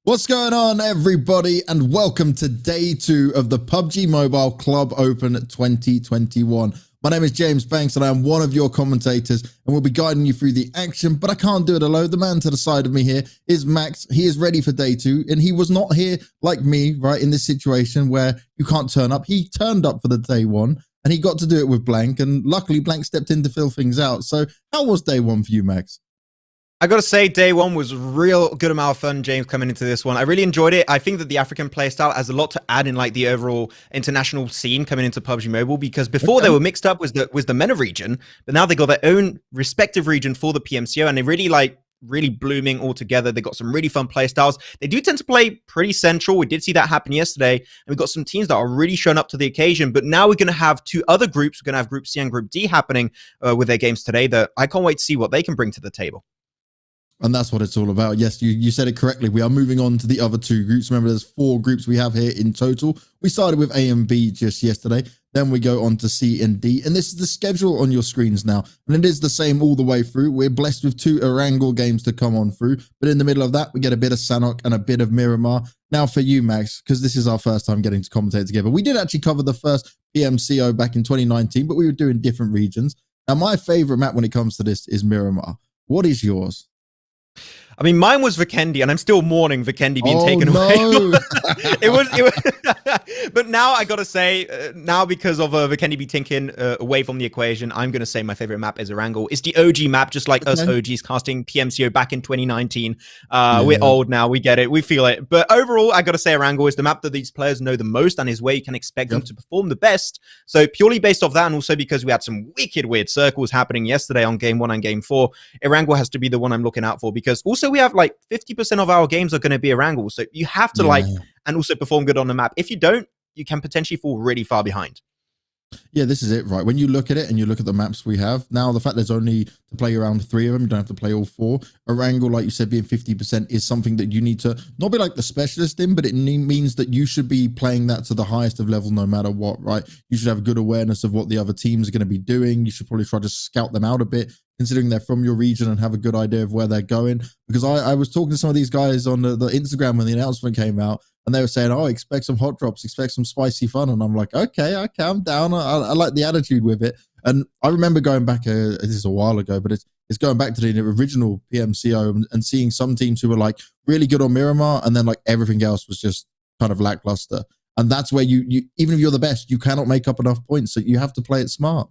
What's going on, everybody, and welcome to day 2 of the PUBG Mobile Club Open 2021. My name is James Banks, and I am one of your commentators, and we'll be guiding you through the action, but I can't do it alone. The man to the side of me here is Max. He is ready for day 2, and he was not here like me, right, in this situation where you can't turn up. He turned up for the day 1, and he got to do it with Blank, and luckily Blank stepped in to fill things out. So how was day 1 for you, Max? I gotta say, day 1 was real good amount of fun, James, coming into this one. I really enjoyed it. I think that the African playstyle has a lot to add in like the overall international scene coming into PUBG Mobile, because before they were mixed up was the MENA region, but now they got their own respective region for the PMCO, and they're really blooming all together. They got some really fun playstyles. They do tend to play pretty central. We did see that happen yesterday, and we've got some teams that are really showing up to the occasion. But now we're going to have 2 other groups. We're going to have Group C and Group D happening with their games today that I can't wait to see what they can bring to the table. And that's what it's all about. Yes, you said it correctly. We are moving on to the other 2 groups. Remember, there's 4 groups we have here in total. We started with A and B just yesterday. Then we go on to C and D. And this is the schedule on your screens now. And it is the same all the way through. We're blessed with 2 Erangel games to come on through. But in the middle of that, we get a bit of Sanhok and a bit of Miramar. Now for you, Max, because this is our first time getting to commentate together. We did actually cover the first PMCO back in 2019, but we were doing different regions. Now, my favorite map when it comes to this is Miramar. What is yours? I mean, mine was Vikendi, and I'm still mourning Vikendi being taken away. It was, but now I gotta say, now because of Vikendi being taken away from the equation, I'm gonna say my favorite map is Erangel. It's the OG map, just like us OGs casting PMCO back in 2019. We're old now, we get it, we feel it. But overall, I gotta say Erangel is the map that these players know the most and is where you can expect them to perform the best. So purely based off that, and also because we had some wicked weird circles happening yesterday on game 1 and game 4, Erangel has to be the one I'm looking out for, because also we have like 50% of our games are going to be Erangel. So you have to like and also perform good on the map. If you don't, you can potentially fall really far behind. Yeah, this is it, right? When you look at it and you look at the maps we have, now the fact there's only to play around 3 of them, you don't have to play all 4. Erangel, like you said, being 50% is something that you need to not be like the specialist in, but it means that you should be playing that to the highest of level no matter what, right? You should have good awareness of what the other teams are going to be doing. You should probably try to scout them out a bit, considering they're from your region, and have a good idea of where they're going. Because I was talking to some of these guys on the Instagram when the announcement came out, and they were saying, oh, expect some hot drops, expect some spicy fun. And I'm like, okay, I'm down. I like the attitude with it. And I remember going back, this is a while ago, but it's going back to the original PMCO and seeing some teams who were like really good on Miramar, and then like everything else was just kind of lackluster. And that's where you even if you're the best, you cannot make up enough points. So you have to play it smart.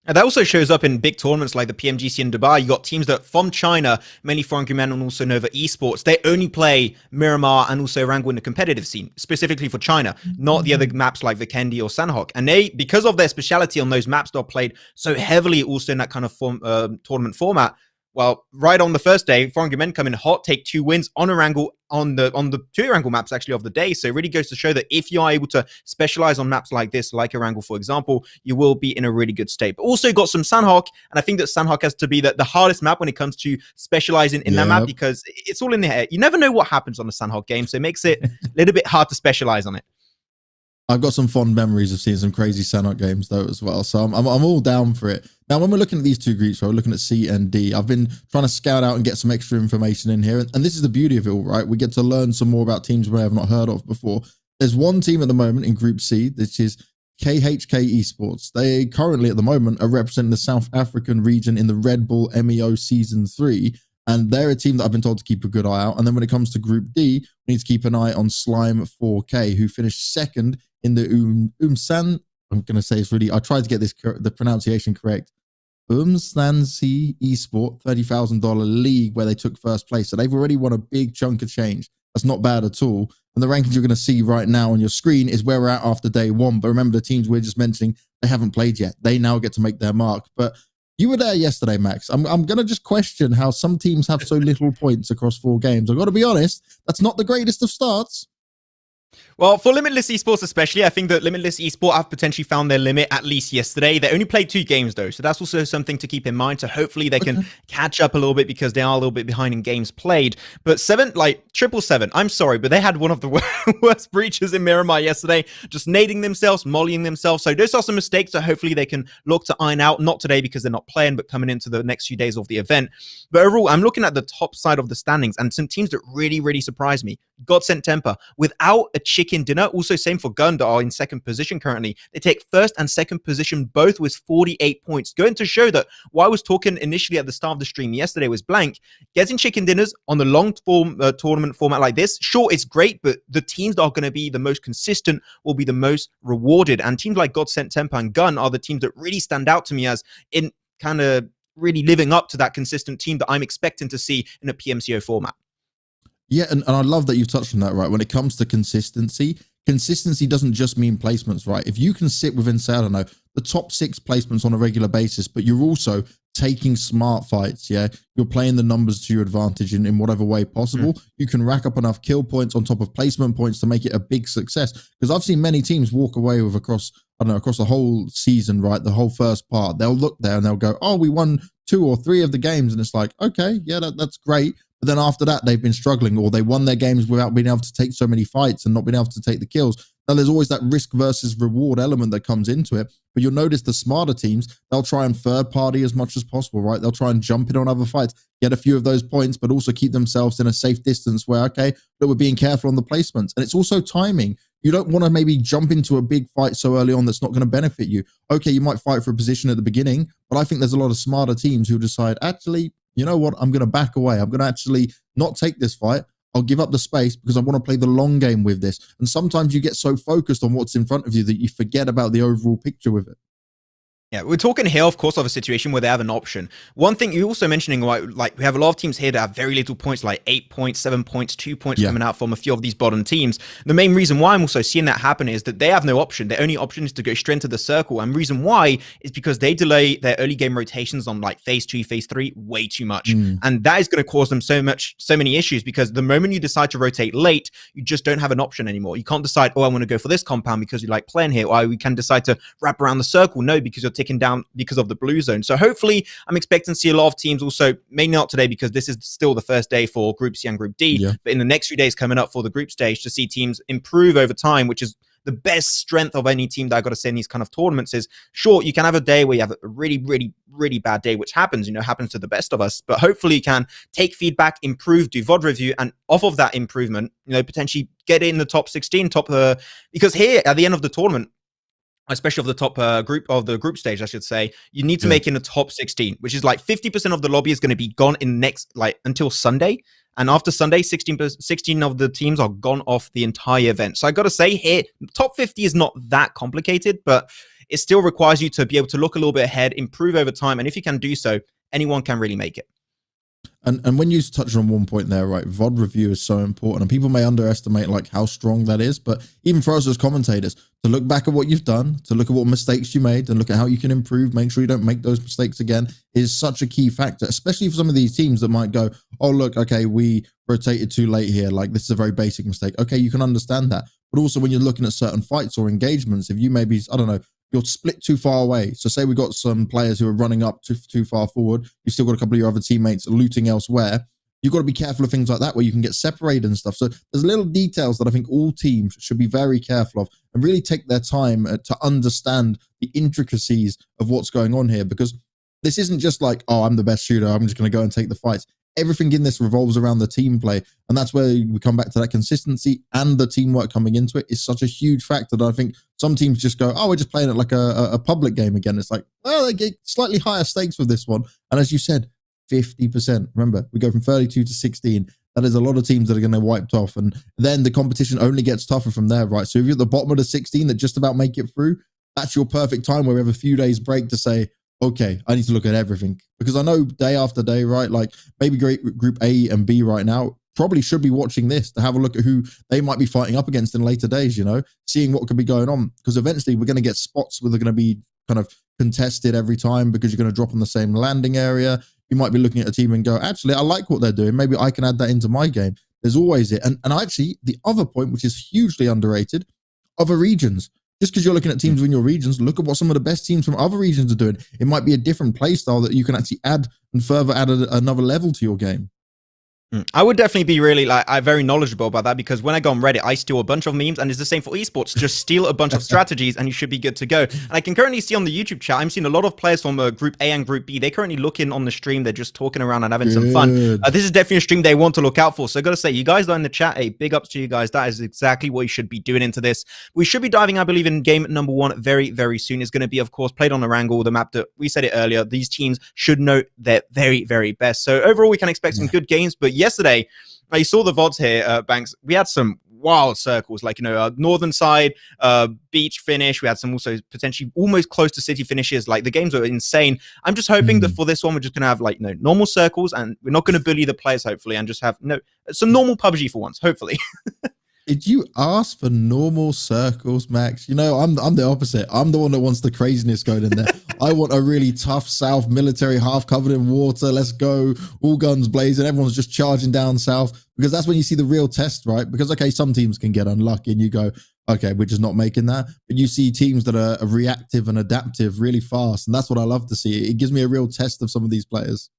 And that also shows up in big tournaments like the PMGC in Dubai. You got teams that from China, mainly Foreign Men and also Nova Esports, they only play Miramar and also Erangel in the competitive scene, specifically for China, not the other maps like Vikendi or Sanhok. And they, because of their speciality on those maps that are played so heavily also in that kind of tournament format, well, right on the first day, Foreign Men come in hot, take 2 wins on Erangel, on the 2 Erangel maps actually of the day. So it really goes to show that if you are able to specialize on maps like this, like Erangel, for example, you will be in a really good state. But also got some Sanhok, and I think that Sanhok has to be the hardest map when it comes to specializing in that map, because it's all in the air. You never know what happens on the Sanhok game, so it makes it a little bit hard to specialize on it. I've got some fond memories of seeing some crazy Sanhok games though as well, so I'm all down for it. Now, when we're looking at these 2 groups, we're looking at C and D. I've been trying to scout out and get some extra information in here, and this is the beauty of it all, right? We get to learn some more about teams we have not heard of before. There's one team at the moment in Group C, which is KHK Esports. They currently at the moment are representing the South African region in the Red Bull MEO Season 3. And they're a team that I've been told to keep a good eye out. And then when it comes to Group D, we need to keep an eye on Slime 4K, who finished 2nd in the Umsan. I'm going to say it's really, I tried to get the pronunciation correct. Umsansi Esport $30,000 league, where they took 1st place. So they've already won a big chunk of change. That's not bad at all. And the rankings you're going to see right now on your screen is where we're at after day 1. But remember, the teams we're just mentioning, they haven't played yet. They now get to make their mark. But you were there yesterday, Max. I'm going to just question how some teams have so little points across 4 games. I've got to be honest, that's not the greatest of starts. Well, for Limitless Esports especially, I think that Limitless Esports have potentially found their limit at least yesterday. They only played 2 games though, so that's also something to keep in mind. So hopefully they can Okay. catch up a little bit because they are a little bit behind in games played. But 777, I'm sorry, but they had one of the worst breaches in Miramar yesterday, just nading themselves, mollying themselves. So those are some mistakes that hopefully they can look to iron out, not today because they're not playing, but coming into the next few days of the event. But overall, I'm looking at the top side of the standings and some teams that really, really surprised me. God Sent Temper, without a chicken dinner. Also, same for Gun that are in second position currently. They take first and second position both with 48 points. Going to show that what I was talking initially at the start of the stream yesterday was blank. Getting chicken dinners on the long form tournament format like this, sure, it's great, but the teams that are going to be the most consistent will be the most rewarded. And teams like God Sent Temper and Gun are the teams that really stand out to me as in kind of really living up to that consistent team that I'm expecting to see in a PMCO format. Yeah, and I love that you've touched on that, right? When it comes to consistency, consistency doesn't just mean placements, right? If you can sit within, say, I don't know, the top 6 placements on a regular basis, but you're also taking smart fights, yeah? You're playing the numbers to your advantage in whatever way possible. You can rack up enough kill points on top of placement points to make it a big success. Because I've seen many teams walk away with across the whole season, right? The whole first part. They'll look there and they'll go, oh, we won 2 or 3 of the games. And it's like, okay, yeah, that's great. But then after that, they've been struggling, or they won their games without being able to take so many fights and not being able to take the kills. Now, there's always that risk versus reward element that comes into it. But you'll notice the smarter teams, they'll try and third party as much as possible, right? They'll try and jump in on other fights, get a few of those points, but also keep themselves in a safe distance where, okay, but we're being careful on the placements. And it's also timing. You don't want to maybe jump into a big fight so early on that's not going to benefit you. Okay, you might fight for a position at the beginning, but I think there's a lot of smarter teams who decide, actually, you know what, I'm going to back away. I'm going to actually not take this fight. I'll give up the space because I want to play the long game with this. And sometimes you get so focused on what's in front of you that you forget about the overall picture with it. Yeah, we're talking here, of course, of a situation where they have an option. One thing you're also mentioning, like we have a lot of teams here that have very little points, like 8 points, 7 points, 2 points coming out from a few of these bottom teams. The main reason why I'm also seeing that happen is that they have no option. Their only option is to go straight into the circle. And reason why is because they delay their early game rotations on like phase 2, phase 3 way too much. And that is going to cause them so many issues because the moment you decide to rotate late, you just don't have an option anymore. You can't decide, oh, I want to go for this compound because you like playing here, or we can decide to wrap around the circle. No, because you're ticking down because of the blue zone. So hopefully I'm expecting to see a lot of teams also, maybe not today because this is still the first day for Group C and Group D, but in the next few days coming up for the group stage to see teams improve over time, which is the best strength of any team that I got to say in these kind of tournaments is, sure, you can have a day where you have a really, really, really bad day, which happens, happens to the best of us, but hopefully you can take feedback, improve, do VOD review, and off of that improvement, potentially get in the top 16, because here at the end of the tournament, especially of the top group stage, I should say, you need to make in the top 16, which is like 50% of the lobby is going to be gone in next, like until Sunday. And after Sunday, 16 of the teams are gone off the entire event. So I got to say here, top 50 is not that complicated, but it still requires you to be able to look a little bit ahead, improve over time. And if you can do so, anyone can really make it. And when you touched on one point there, right, VOD review is so important, and people may underestimate like how strong that is. But even for us as commentators, to look back at what you've done, to look at what mistakes you made, and look at how you can improve, make sure you don't make those mistakes again, is such a key factor, especially for some of these teams that might go, oh, look, okay, we rotated too late here. Like, this is a very basic mistake. Okay, you can understand that. But also when you're looking at certain fights or engagements, if you maybe, I don't know, you're split too far away. So say we got some players who are running up too far forward. You've still got a couple of your other teammates looting elsewhere. You've got to be careful of things like that where you can get separated and stuff. So there's little details that I think all teams should be very careful of and really take their time to understand the intricacies of what's going on here, because this isn't just like, oh, I'm the best shooter, I'm just going to go and take the fights. Everything in this revolves around the team play. And that's where we come back to that consistency, and the teamwork coming into it is such a huge factor that I think some teams just go, oh, we're just playing it like a public game again. It's like, well, they get slightly higher stakes with this one. And as you said, 50%. Remember, we go from 32 to 16. That is a lot of teams that are going to wiped off. And then the competition only gets tougher from there, right? So if you're at the bottom of the 16 that just about make it through, that's your perfect time where we have a few days break to say, okay, I need to look at everything, because I know day after day, right? Like maybe group A and B right now probably should be watching this to have a look at who they might be fighting up against in later days, seeing what could be going on, because eventually we're going to get spots where they're going to be kind of contested every time because you're going to drop on the same landing area. You might be looking at a team and go, actually, I like what they're doing. Maybe I can add that into my game. There's always it. And actually, the other point, which is hugely underrated, other regions. Just because you're looking at teams within your regions, look at what some of the best teams from other regions are doing. It might be a different play style that you can actually add and further add another level to your game. I would definitely be really very knowledgeable about that, because when I go on Reddit, I steal a bunch of memes, and it's the same for esports. Just steal a bunch of strategies and you should be good to go. And I can currently see on the YouTube chat, I'm seeing a lot of players from Group A and Group B. They currently look in on the stream. They're just talking around and having some fun. This is definitely a stream they want to look out for. So I got to say, you guys are in the chat, hey, big ups to you guys. That is exactly what you should be doing into this. We should be diving, I believe, in game number 1 very, very soon. It's going to be, of course, played on Erangel, the map that we said it earlier. These teams should know their very, very best. So overall, we can expect some good games. But yesterday, you saw the VODs here, Banks. We had some wild circles, like, northern side, beach finish. We had some also potentially almost close to city finishes. Like, the games are insane. I'm just hoping that for this one, we're just going to have, like, normal circles, and we're not going to bully the players, hopefully, and just have some normal PUBG for once, hopefully. Did you ask for normal circles, Max? I'm the opposite. I'm the one that wants the craziness going in there. I want a really tough south military, half covered in water. Let's go, all guns blazing. Everyone's just charging down south, because that's when you see the real test, right? Because, okay, some teams can get unlucky and you go, okay, we're just not making that. But you see teams that are reactive and adaptive really fast. And that's what I love to see. It gives me a real test of some of these players.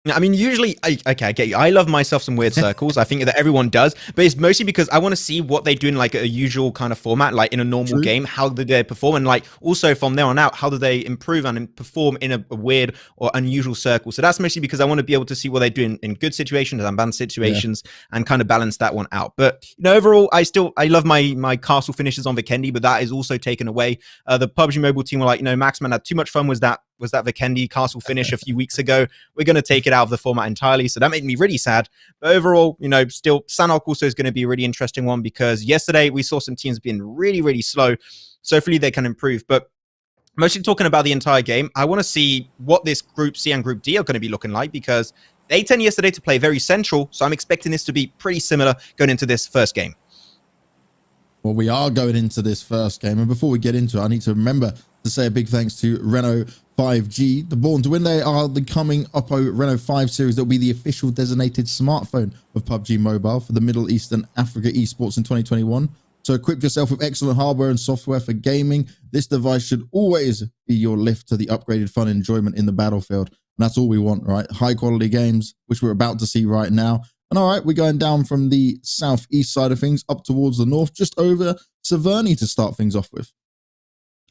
I mean, usually, I get you. I love myself some weird circles. I think that everyone does, but it's mostly because I want to see what they do in, like, a usual kind of format, like in a normal game. How do they perform? And, like, also from there on out, how do they improve and perform in a weird or unusual circle? So that's mostly because I want to be able to see what they do in good situations and bad situations, and kind of balance that one out. But, overall, I love my castle finishes on Vikendi, but that is also taken away. The PUBG Mobile team were like, Maxman had too much fun with that Vikendi castle finish a few weeks ago. We're going to take it out of the format entirely. So that made me really sad. But overall, still, Sanhok also is going to be a really interesting one, because yesterday we saw some teams being really, really slow. So hopefully they can improve. But mostly talking about the entire game, I want to see what this Group C and Group D are going to be looking like, because they tend yesterday to play very central. So I'm expecting this to be pretty similar going into this first game. Well, we are going into this first game. And before we get into it, I need to remember to say a big thanks to Renault 5G, the Born to Win. They are the coming Oppo Renault 5 series that will be the official designated smartphone of PUBG Mobile for the Middle East and Africa esports in 2021. So equip yourself with excellent hardware and software for gaming. This device should always be your lift to the upgraded fun and enjoyment in the battlefield. And that's all we want, right? High quality games, which we're about to see right now. And all right, we're going down from the southeast side of things up towards the north, just over Severny to start things off with.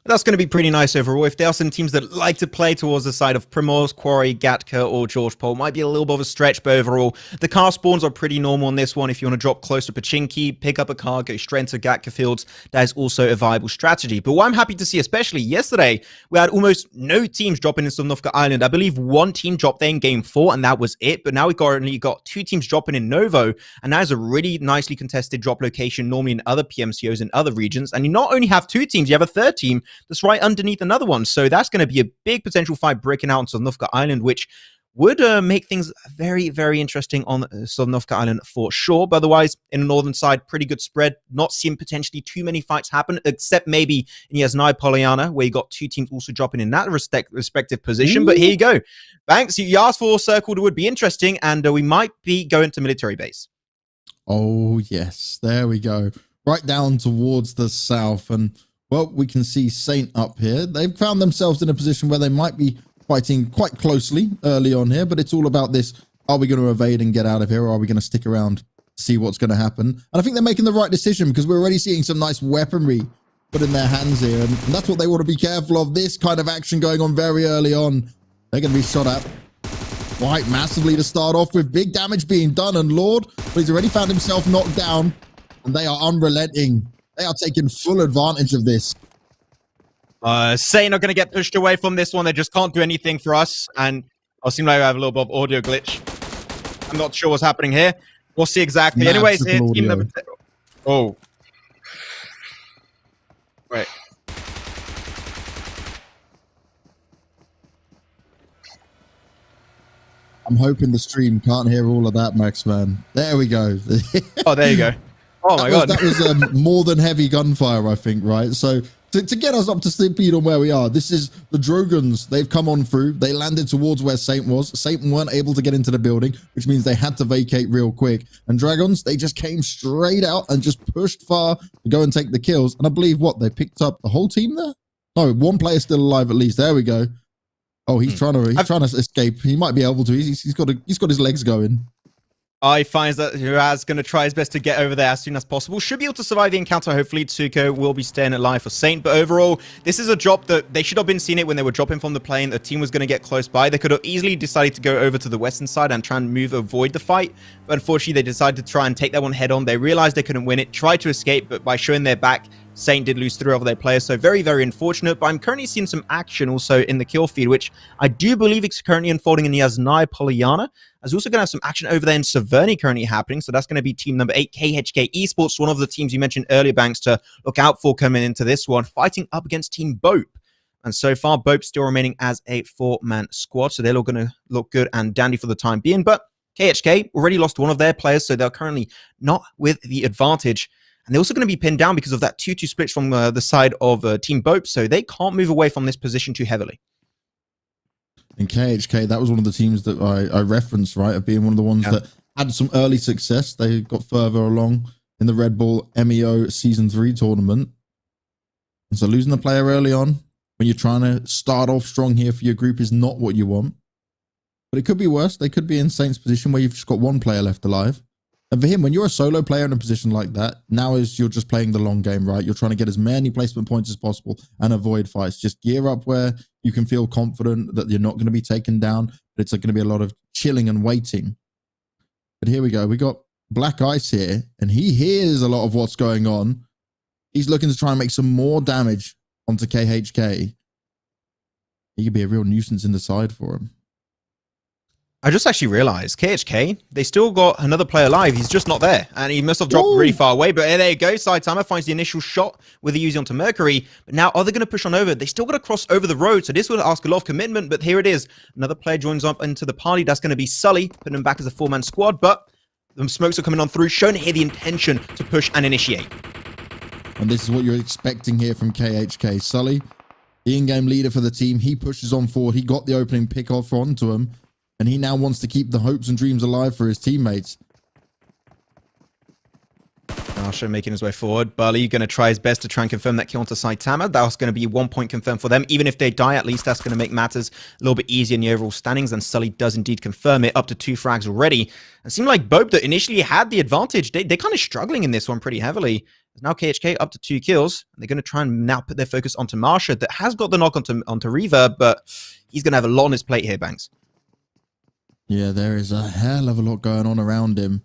That's going to be pretty nice overall. If there are some teams that like to play towards the side of Primorz, Quarry, Gatka, or George Pole, might be a little bit of a stretch, but overall, the car spawns are pretty normal on this one. If you want to drop close to Pachinki, pick up a car, go straight into Gatka fields, that is also a viable strategy. But what I'm happy to see, especially yesterday, we had almost no teams dropping in Sovnovka Island. I believe one team dropped there in Game 4, and that was it. But now we've only got 2 teams dropping in Novo, and that is a really nicely contested drop location, normally in other PMCOs in other regions. And you not only have 2 teams, you have a third team that's right underneath another one. So that's going to be a big potential fight breaking out on Sovnovka Island, which would make things very, very interesting on Sovnovka Island for sure. But otherwise, in the northern side, pretty good spread. Not seeing potentially too many fights happen, except maybe in Yasnaya Polyana, where you got 2 teams also dropping in that respective position. Ooh. But here you go. Banks, you asked for a circle that would be interesting, and we might be going to military base. Oh, yes. There we go. Right down towards the south. And well, we can see Saint up here. They've found themselves in a position where they might be fighting quite closely early on here, but it's all about this. Are we going to evade and get out of here, or are we going to stick around to see what's going to happen? And I think they're making the right decision, because we're already seeing some nice weaponry put in their hands here, and that's what they want to be careful of. This kind of action going on very early on. They're going to be shot at quite massively to start off with. Big damage being done, and Lord, but he's already found himself knocked down, and they are unrelenting. They are taking full advantage of this. Saint are going to get pushed away from this one. They just can't do anything for us. And I seem like I have a little bit of audio glitch. I'm not sure what's happening here. We'll see exactly. Anyways, here, team number 10. Oh. Wait. I'm hoping the stream can't hear all of that, Max, man. There we go. Oh, there you go. Oh my God. That was more than heavy gunfire, I think, right? So to get us up to speed on where we are. This is the Drogons. They've come on through. They landed towards where Saint was. Saint weren't able to get into the building, which means they had to vacate real quick. And Dragons, they just came straight out and just pushed far to go and take the kills. And I believe they picked up the whole team there? No, one player's still alive at least. There we go. Oh, he's trying to escape. He might be able to. He's got his legs going. I find that Uraz going to try his best to get over there as soon as possible. Should be able to survive the encounter. Hopefully, Tsuko will be staying alive for Saint. But overall, this is a drop that they should have been seeing it when they were dropping from the plane. The team was going to get close by. They could have easily decided to go over to the western side and try and avoid the fight. But unfortunately, they decided to try and take that one head on. They realized they couldn't win it, tried to escape, but by showing their back, Saint did lose 3 of their players, so very, very unfortunate. But I'm currently seeing some action also in the kill feed, which I do believe is currently unfolding in Yasnaya Polyana. There's also going to have some action over there in Severny currently happening, so that's going to be team number 8, KHK Esports, one of the teams you mentioned earlier, Banks, to look out for coming into this one, fighting up against Team Bope. And so far, Bope still remaining as a 4-man squad, so they're all going to look good and dandy for the time being. But KHK already lost one of their players, so they're currently not with the advantage. And they're also going to be pinned down because of that 2-2 split from the side of Team Bope, so they can't move away from this position too heavily. And KHK, that was one of the teams that I referenced, right, of being one of the ones that had some early success. They got further along in the Red Bull MEO Season 3 tournament. And so losing the player early on, when you're trying to start off strong here for your group, is not what you want. But it could be worse. They could be in Saint's position where you've just got one player left alive. And for him, when you're a solo player in a position like that, now you're just playing the long game, right? You're trying to get as many placement points as possible and avoid fights. Just gear up where you can feel confident that you're not going to be taken down, but it's going to be a lot of chilling and waiting. But here we go. We got Black Ice here, and he hears a lot of what's going on. He's looking to try and make some more damage onto KHK. He could be a real nuisance in the side for him. I just actually realized, KHK, they still got another player alive. He's just not there. And he must have dropped really far away. But there you go. Saitama finds the initial shot with the Uzi onto Mercury. But now are they going to push on over? They still got to cross over the road. So this would ask a lot of commitment. But here it is. Another player joins up into the party. That's going to be Sully, putting him back as a 4-man squad. But the smokes are coming on through, showing here the intention to push and initiate. And this is what you're expecting here from KHK. Sully, the in-game leader for the team. He pushes on forward. He got the opening pick off onto him. And he now wants to keep the hopes and dreams alive for his teammates. Marsha making his way forward. Burley going to try his best to try and confirm that kill onto Saitama. That was going to be 1 point confirmed for them. Even if they die, at least that's going to make matters a little bit easier in the overall standings. And Sully does indeed confirm it, up to 2 frags already. It seemed like Bope that initially had the advantage. They're kind of struggling in this one pretty heavily. Now KHK up to 2 kills. They're going to try and now put their focus onto Marsha that has got the knock onto Reverb, but he's going to have a lot on his plate here, Banks. Yeah, there is a hell of a lot going on around him.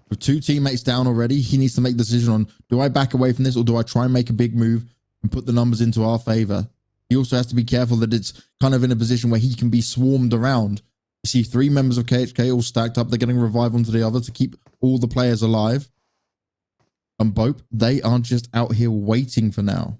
With 2 teammates down already, he needs to make the decision on, do I back away from this or do I try and make a big move and put the numbers into our favor? He also has to be careful that it's kind of in a position where he can be swarmed around. You see 3 members of KHK all stacked up. They're getting revived onto the other to keep all the players alive. And Bope, they are just out here waiting for now.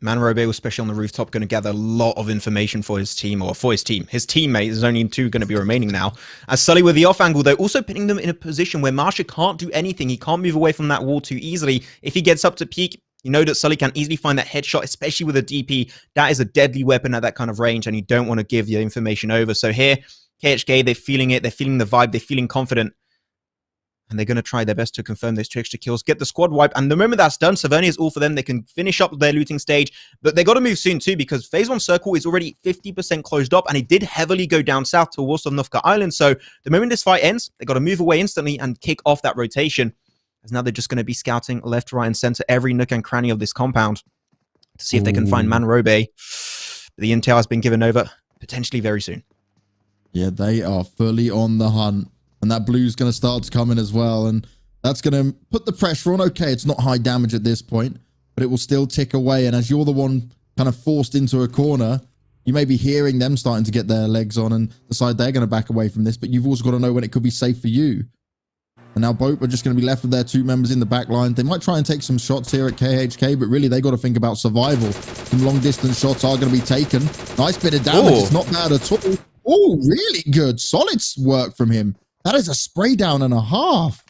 Manrobe was especially on the rooftop, going to gather a lot of information for his team, or for his team. His teammates, there's only 2 going to be remaining now. As Sully with the off angle, though, also putting them in a position where Marsha can't do anything. He can't move away from that wall too easily. If he gets up to peak, you know that Sully can easily find that headshot, especially with a DP. That is a deadly weapon at that kind of range, and you don't want to give the information over. So here, KHK, they're feeling it. They're feeling the vibe. They're feeling confident. And they're going to try their best to confirm those 2 extra kills, get the squad wipe. And the moment that's done, Severny is all for them. They can finish up their looting stage. But they got to move soon too, because Phase 1 Circle is already 50% closed up. And it did heavily go down south towards Novka Island. So the moment this fight ends, they got to move away instantly and kick off that rotation. As now they're just going to be scouting left, right, and center every nook and cranny of this compound to see if they can find Manrobe. The intel has been given over potentially very soon. Yeah, they are fully on the hunt. And that blue's going to start to come in as well. And that's going to put the pressure on. Okay, it's not high damage at this point, but it will still tick away. And as you're the one kind of forced into a corner, you may be hearing them starting to get their legs on and decide they're going to back away from this. But you've also got to know when it could be safe for you. And now Bope are just going to be left with their 2 members in the back line. They might try and take some shots here at KHK, but really they got to think about survival. Some long distance shots are going to be taken. Nice bit of damage. It's not bad at all. Oh, really good. Solid work from him. That is a spray down and a half.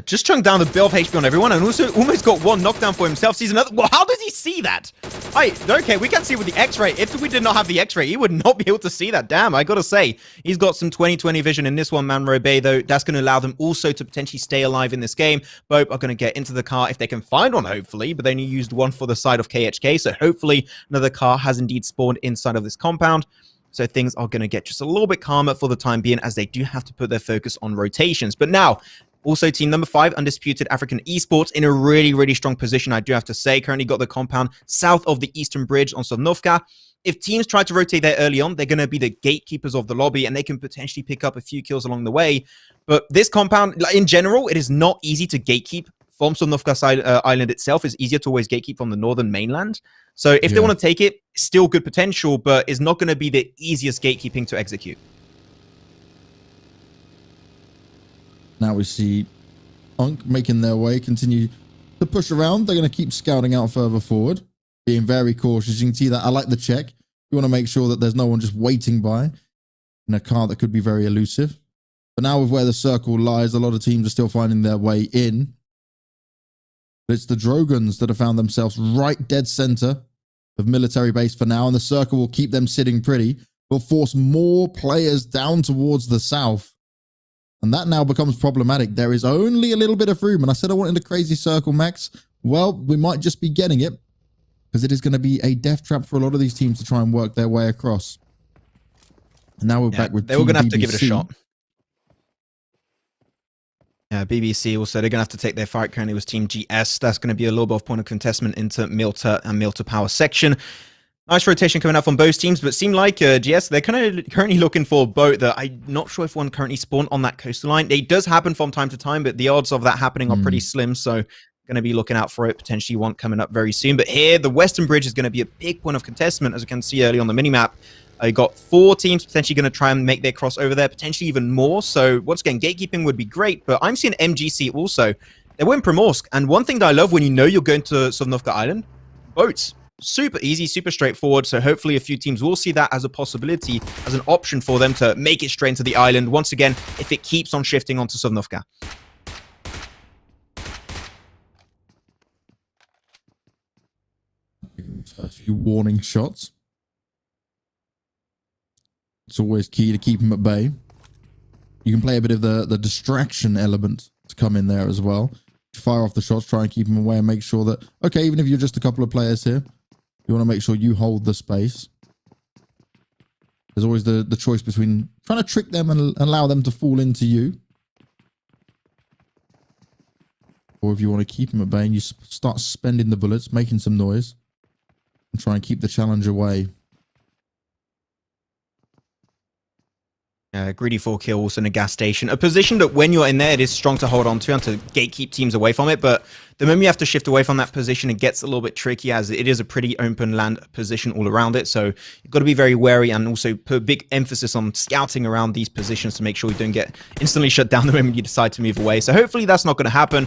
Just chunked down the bill of HP on everyone and also almost got one knockdown for himself. Sees another. Well, how does he see that? Okay, we can see with the X-ray. If we did not have the X-ray, he would not be able to see that. Damn, I gotta say, he's got some 20/20 vision in this one, Manro Bay, though. That's going to allow them also to potentially stay alive in this game. Both are going to get into the car if they can find one, hopefully, but they only used one for the side of KHK, so hopefully another car has indeed spawned inside of this compound. So things are going to get just a little bit calmer for the time being as they do have to put their focus on rotations. But now, also, team number 5, Undisputed African Esports, in a really, really strong position, I do have to say. Currently got the compound south of the Eastern Bridge on Sovnovka. If teams try to rotate there early on, they're going to be the gatekeepers of the lobby, and they can potentially pick up a few kills along the way. But this compound, in general, it is not easy to gatekeep from Sovnovka Island itself. It's easier to always gatekeep from the northern mainland. So if they want to take it, still good potential, but it's not going to be the easiest gatekeeping to execute. Now we see Unk making their way, continue to push around. They're going to keep scouting out further forward, being very cautious. You can see that. I like the check. You want to make sure that there's no one just waiting by in a car that could be very elusive. But now with where the circle lies, a lot of teams are still finding their way in. But it's the Drogons that have found themselves right dead center of military base for now, and the circle will keep them sitting pretty. Will force more players down towards the south. And that now becomes problematic. There is only a little bit of room. And I said I wanted a crazy circle, Max. Well, we might just be getting it. Because it is going to be a death trap for a lot of these teams to try and work their way across. And now we're back with they were going to have to give it a BBC. shot. Yeah, BBC also, they're going to have to take their fight. Currently was Team GS. That's going to be a little bit of point of contestment into Milta and Milta Power section. Nice rotation coming out from both teams, but seem like GS, they're kind of currently looking for a boat that I'm not sure if one currently spawned on that coastal line. It does happen from time to time, but the odds of that happening are pretty slim, so going to be looking out for it. Potentially one coming up very soon. But here, the Western Bridge is going to be a big point of contestment, as you can see early on the minimap. You got 4 teams potentially going to try and make their cross over there, potentially even more. So once again, gatekeeping would be great, but I'm seeing MGC also. They were in Primorsk, and one thing that I love when you know you're going to Sovnovka Island, boats. Super easy, super straightforward. So hopefully a few teams will see that as a possibility, as an option for them to make it straight into the island. Once again, if it keeps on shifting onto Sovnovka. A few warning shots. It's always key to keep them at bay. You can play a bit of the distraction element to come in there as well. Fire off the shots, try and keep them away and make sure that, okay, even if you're just a couple of players here, you want to make sure you hold the space. There's always the choice between trying to trick them and allow them to fall into you. Or if you want to keep them at bay and you start spending the bullets, making some noise, and try and keep the challenge away. Greedy 4 kills in a gas station. A position that when you're in there, it is strong to hold on to and to gatekeep teams away from it. But the moment you have to shift away from that position, it gets a little bit tricky as it is a pretty open land position all around it. So you've got to be very wary and also put a big emphasis on scouting around these positions to make sure you don't get instantly shut down the moment you decide to move away. So hopefully that's not going to happen.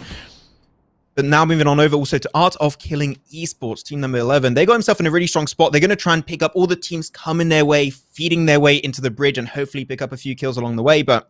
But now moving on over also to Art of Killing Esports, team number 11. They got himself in a really strong spot. They're going to try and pick up all the teams coming their way, feeding their way into the bridge and hopefully pick up a few kills along the way. But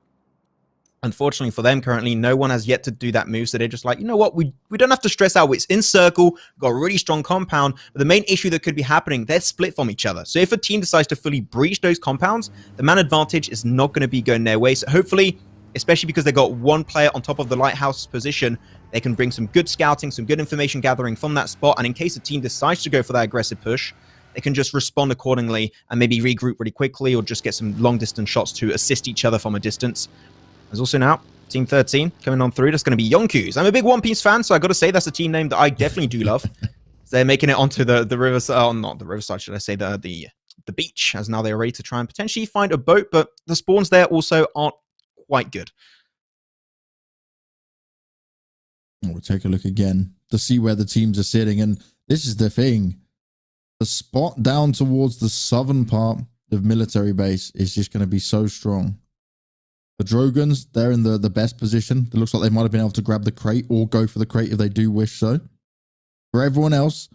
unfortunately for them currently, no one has yet to do that move. So they're just like, you know what? We don't have to stress out. It's in circle, got a really strong compound. But the main issue that could be happening, they're split from each other. So if a team decides to fully breach those compounds, the man advantage is not going to be going their way. So hopefully, especially because they got one player on top of the lighthouse position, they can bring some good scouting, some good information gathering from that spot. And in case the team decides to go for that aggressive push, they can just respond accordingly and maybe regroup really quickly or just get some long distance shots to assist each other from a distance. There's also now Team 13 coming on through. That's going to be Yonkus. I'm a big One Piece fan, so I got to say that's a team name that I definitely do love. So they're making it onto the riverside, not the riverside, should I say, the beach, as now they're ready to try and potentially find a boat, but the spawns there also aren't quite good. We'll take a look again to see where the teams are sitting. And this is the thing. The spot down towards the southern part of military base is just going to be so strong. The Drogons, they're in the best position. It looks like they might have been able to grab the crate or go for the crate if they do wish so. For everyone else,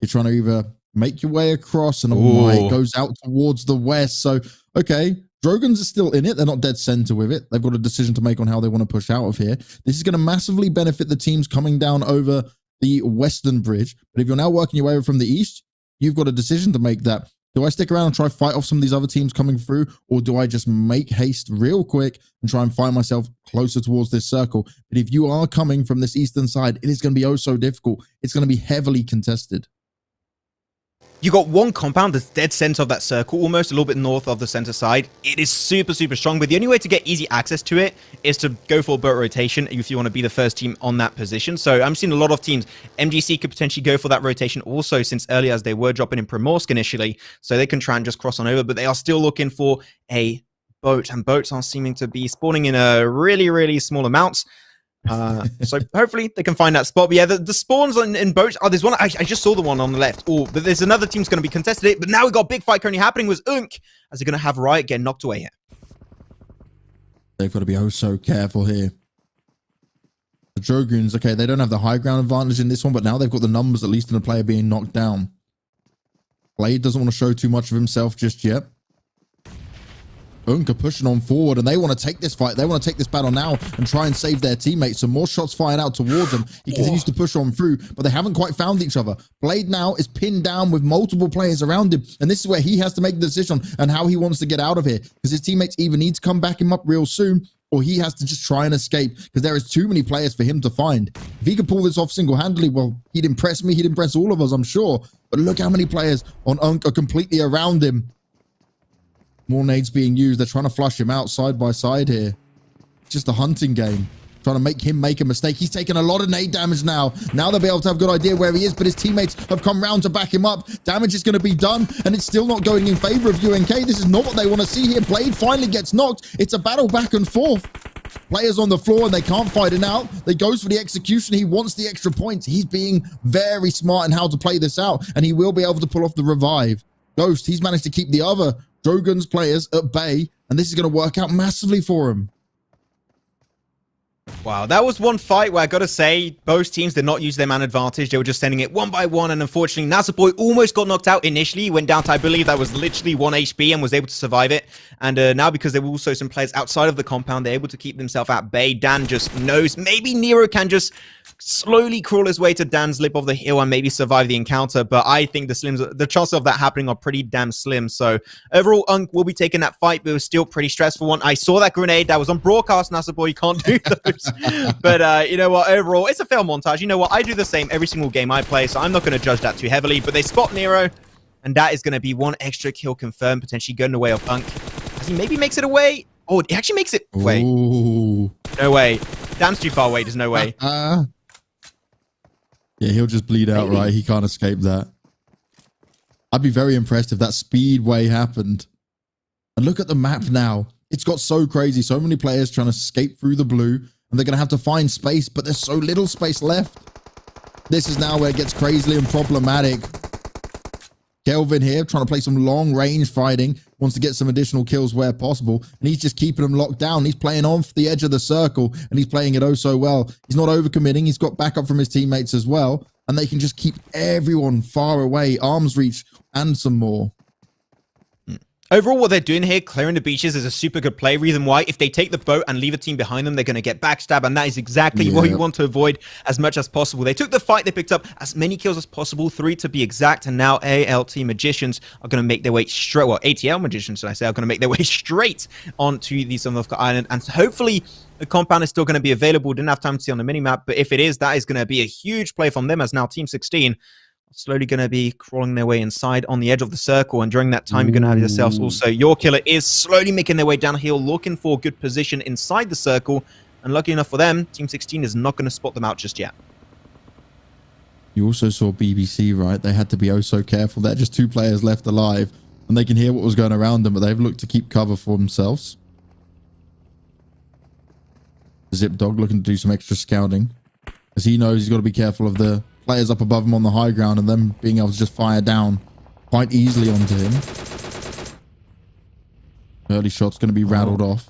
you're trying to either make your way across and it goes out towards the west. So, okay, Drogons are still in it. They're not dead center with it. They've got a decision to make on how they want to push out of here. This is going to massively benefit the teams coming down over the western bridge. But if you're now working your way over from the east, you've got a decision to make that. Do I stick around and try to fight off some of these other teams coming through? Or do I just make haste real quick and try and find myself closer towards this circle? But if you are coming from this eastern side, it is going to be oh so difficult. It's going to be heavily contested. You got one compound that's dead center of that circle, almost a little bit north of the center side. It is super, super strong, but the only way to get easy access to it is to go for a boat rotation if you want to be the first team on that position. So I'm seeing a lot of teams. MGC could potentially go for that rotation also, since earlier as they were dropping in Primorsk initially, so they can try and just cross on over, but they are still looking for a boat, and boats are seeming to be spawning in a really, really small amounts. So hopefully they can find that spot. But yeah, the spawns in boats. Oh, there's one. I just saw the one on the left. Oh, but there's another team's going to be contested it. But now we've got a big fight currently happening with Unk, as they're going to have Riot get knocked away here. They've got to be oh so careful here. The Drogoons, okay, they don't have the high ground advantage in this one, but now they've got the numbers, at least in a player being knocked down. Blade doesn't want to show too much of himself just yet. Unk are pushing on forward, and they want to take this fight. They want to take this battle now and try and save their teammates. Some more shots fired out towards them. He continues to push on through, but they haven't quite found each other. Blade now is pinned down with multiple players around him, and this is where he has to make the decision on how he wants to get out of here, because his teammates either need to come back him up real soon, or he has to just try and escape, because there is too many players for him to find. If he could pull this off single-handedly, well, he'd impress me, he'd impress all of us, I'm sure. But look how many players on Unk are completely around him. More nades being used. They're trying to flush him out side by side here. It's just a hunting game. Trying to make him make a mistake. He's taken a lot of nade damage now. Now they'll be able to have a good idea where he is, but his teammates have come round to back him up. Damage is going to be done, and it's still not going in favor of UNK. This is not what they want to see here. Blade finally gets knocked. It's a battle back and forth. Players on the floor, and they can't fight it out. They goes for the execution. He wants the extra points. He's being very smart in how to play this out, and he will be able to pull off the revive. Ghost, he's managed to keep the other Drogon's players at bay, and this is going to work out massively for him. Wow, that was one fight where I gotta say, both teams did not use their man advantage. They were just sending it one by one, and unfortunately, Nasaboy almost got knocked out initially. He went down to, I believe, that was literally 1 HP and was able to survive it. And now, because there were also some players outside of the compound, they're able to keep themselves at bay. Dan just knows maybe Nero can just slowly crawl his way to Dan's lip of the hill and maybe survive the encounter, but I think the chances of that happening are pretty damn slim. So overall, Unk will be taking that fight, but it was still pretty stressful one. I saw that grenade that was on broadcast. Nasaboy, you can't do those. But you know what, overall it's a fail montage. You know what, I do the same every single game I play, so I'm not going to judge that too heavily. But they spot Nero, and that is going to be one extra kill confirmed, potentially going the way of Unk, as he maybe makes it away. Oh, he actually makes it away. Ooh. No way. Dan's too far away. There's no way. Yeah, he'll just bleed out, right? He can't escape that. I'd be very impressed if that speedway happened. And look at the map now. It's got so crazy. So many players trying to escape through the blue, and they're going to have to find space, but there's so little space left. This is now where it gets crazily and problematic. Kelvin here trying to play some long range fighting, wants to get some additional kills where possible, and he's just keeping them locked down. He's playing off the edge of the circle, and he's playing it oh so well. He's not overcommitting. He's got backup from his teammates as well, and they can just keep everyone far away, arm's reach, and some more. Overall, what they're doing here, clearing the beaches, is a super good play. Reason why, if they take the boat and leave a team behind them, they're going to get backstabbed, and that is exactly what you want to avoid as much as possible. They took the fight, they picked up as many kills as possible, 3 to be exact, and now ALT Magicians are going to make their way straight, well, ATL Magicians, should I say, are going to make their way straight onto the Sunlofka Island, and hopefully the compound is still going to be available. Didn't have time to see on the minimap, but if it is, that is going to be a huge play from them, as now Team 16 slowly going to be crawling their way inside on the edge of the circle, and during that time you're going to have yourselves also your killer is slowly making their way downhill, looking for a good position inside the circle, and lucky enough for them, Team 16 is not going to spot them out just yet. You also saw BBC, right? They had to be oh so careful. There are just 2 players left alive, and they can hear what was going around them, but they've looked to keep cover for themselves. Zip Dog looking to do some extra scouting, as he knows he's got to be careful of the players up above him on the high ground, and them being able to just fire down quite easily onto him. Early shot's going to be rattled off.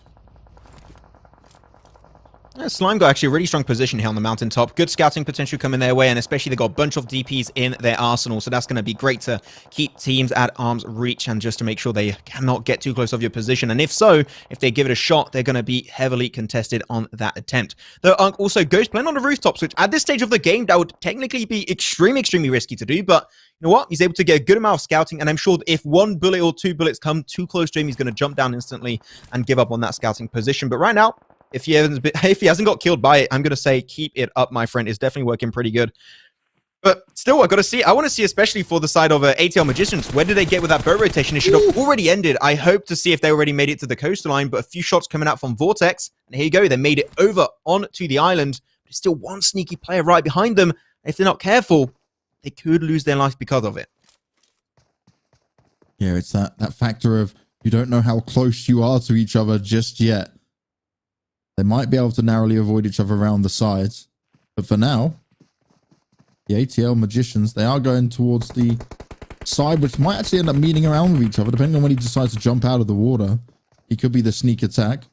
Slime got actually a really strong position here on the mountaintop. Good scouting potential coming their way, and especially they got a bunch of DPs in their arsenal, so that's going to be great to keep teams at arm's reach and just to make sure they cannot get too close of your position. And if so, if they give it a shot, they're going to be heavily contested on that attempt. Though Unk also goes playing on the rooftops, which at this stage of the game, that would technically be extremely risky to do, but you know what? He's able to get a good amount of scouting, and I'm sure if one bullet or two bullets come too close to him, he's going to jump down instantly and give up on that scouting position. But right now, if he hasn't got killed by it, I'm going to say keep it up, my friend. It's definitely working pretty good. But still, I got to see. I want to see, especially for the side of ATL Magicians, where did they get with that boat rotation? It should have already ended. I hope to see if they already made it to the coastline, but a few shots coming out from Vortex. And here you go. They made it over onto the island. There's still one sneaky player right behind them. If they're not careful, they could lose their life because of it. Yeah, it's that factor of you don't know how close you are to each other just yet. They might be able to narrowly avoid each other around the sides. But for now, the ATL Magicians, they are going towards the side, which might actually end up meeting around with each other, depending on when he decides to jump out of the water. He could be the sneak attack.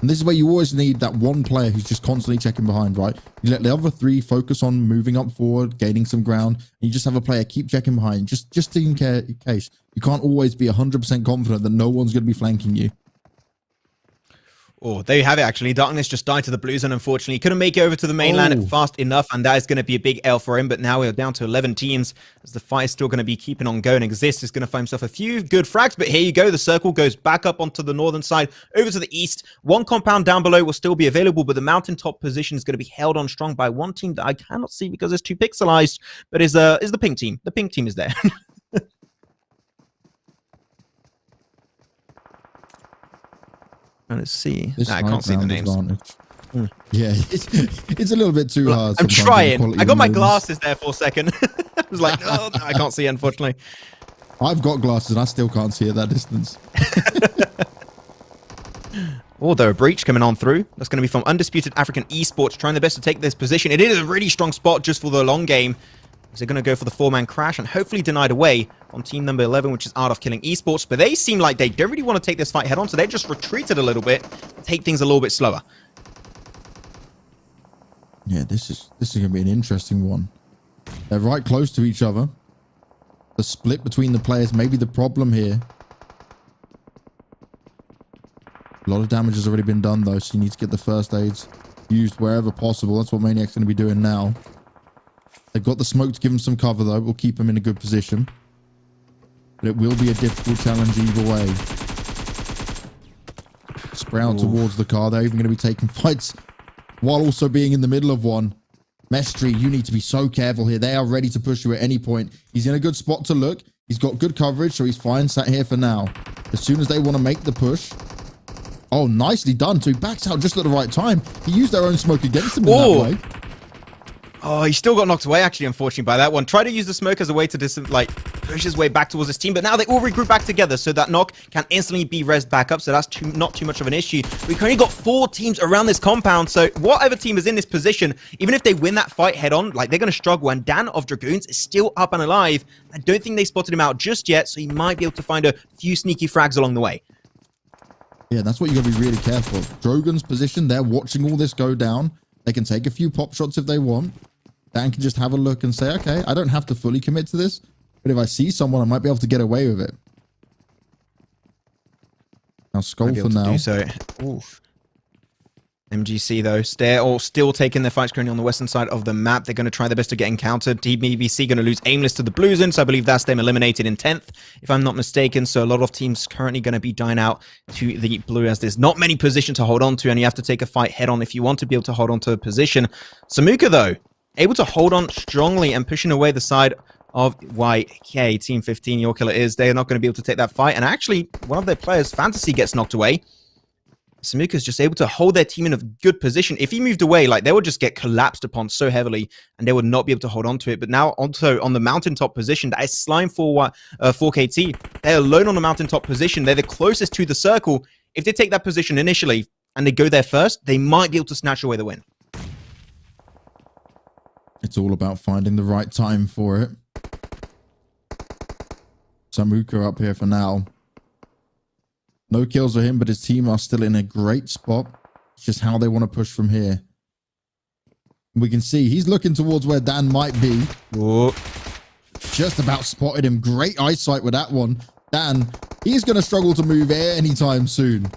And this is where you always need that one player who's just constantly checking behind, right? You let the other three focus on moving up forward, gaining some ground, and you just have a player keep checking behind, just in case. You can't always be 100% confident that no one's going to be flanking you. Oh, there you have it, actually. Darkness just died to the blue zone, unfortunately. Couldn't make it over to the mainland fast enough, and that is going to be a big L for him. But now we're down to 11 teams, as the fight is still going to be keeping on going. Exist is going to find himself a few good frags, but here you go. The circle goes back up onto the northern side, over to the east. One compound down below will still be available, but the mountaintop position is going to be held on strong by one team that I cannot see because it's too pixelized, but is the pink team. The pink team is there. Let's see. Nah, I can't see the names. Yeah, it's a little bit too hard. I'm trying. I got my glasses there for a second. I was like, no, I can't see it, unfortunately. I've got glasses and I still can't see at that distance. Although a breach coming on through. That's going to be from Undisputed African Esports, trying their best to take this position. It is a really strong spot just for the long game. They're going to go for the four-man crash and hopefully denied away on team number 11, which is Art of Killing Esports. But they seem like they don't really want to take this fight head on, so they just retreated a little bit, take things a little bit slower. Yeah, this is going to be an interesting one. They're right close to each other. The split between the players may be the problem here. A lot of damage has already been done, though, so you need to get the first aids used wherever possible. That's what Maniac's going to be doing now. They've got the smoke to give them some cover, though. We'll keep them in a good position. But it will be a difficult challenge either way. Sprout towards the car. They're even going to be taking fights while also being in the middle of one. Mestri, you need to be so careful here. They are ready to push you at any point. He's in a good spot to look. He's got good coverage, so he's fine sat here for now. As soon as they want to make the push. Oh, nicely done. So he backs out just at the right time. He used their own smoke against him in that way. Oh, he still got knocked away, actually, unfortunately, by that one. Tried to use the smoke as a way to push his way back towards his team, but now they all regroup back together, so that knock can instantly be rezzed back up, so that's not too much of an issue. We've currently got 4 teams around this compound, so whatever team is in this position, even if they win that fight head-on, they're going to struggle, and Dan of Dragoons is still up and alive. I don't think they spotted him out just yet, so he might be able to find a few sneaky frags along the way. Yeah, that's what you got to be really careful of. Drogon's position, they're watching all this go down. They can take a few pop shots if they want. Dan can just have a look and say, okay, I don't have to fully commit to this, but if I see someone, I might be able to get away with it. Now, Skull for now. Oof. MGC, though, they're still taking their fights currently on the western side of the map. They're going to try their best to get encountered. TBBC going to lose Aimless to the Blue Zone, so I believe that's them eliminated in 10th, if I'm not mistaken. So a lot of teams currently going to be dying out to the blue, as there's not many positions to hold on to, and you have to take a fight head on if you want to be able to hold on to a position. Samuka, though, able to hold on strongly and pushing away the side of YK, Team 15, Your Killer is. They're not going to be able to take that fight. And actually, one of their players, Fantasy, gets knocked away. Samuka's just able to hold their team in a good position. If he moved away, they would just get collapsed upon so heavily, and they would not be able to hold on to it. But now, also on the mountaintop position, that is Slime for 4KT. They're alone on the mountaintop position. They're the closest to the circle. If they take that position initially, and they go there first, they might be able to snatch away the win. It's all about finding the right time for it. Samuka up here for now. No kills for him, but his team are still in a great spot. It's just how they want to push from here. We can see he's looking towards where Dan might be. Whoa. Just about spotted him. Great eyesight with that one. Dan, he's going to struggle to move anytime soon.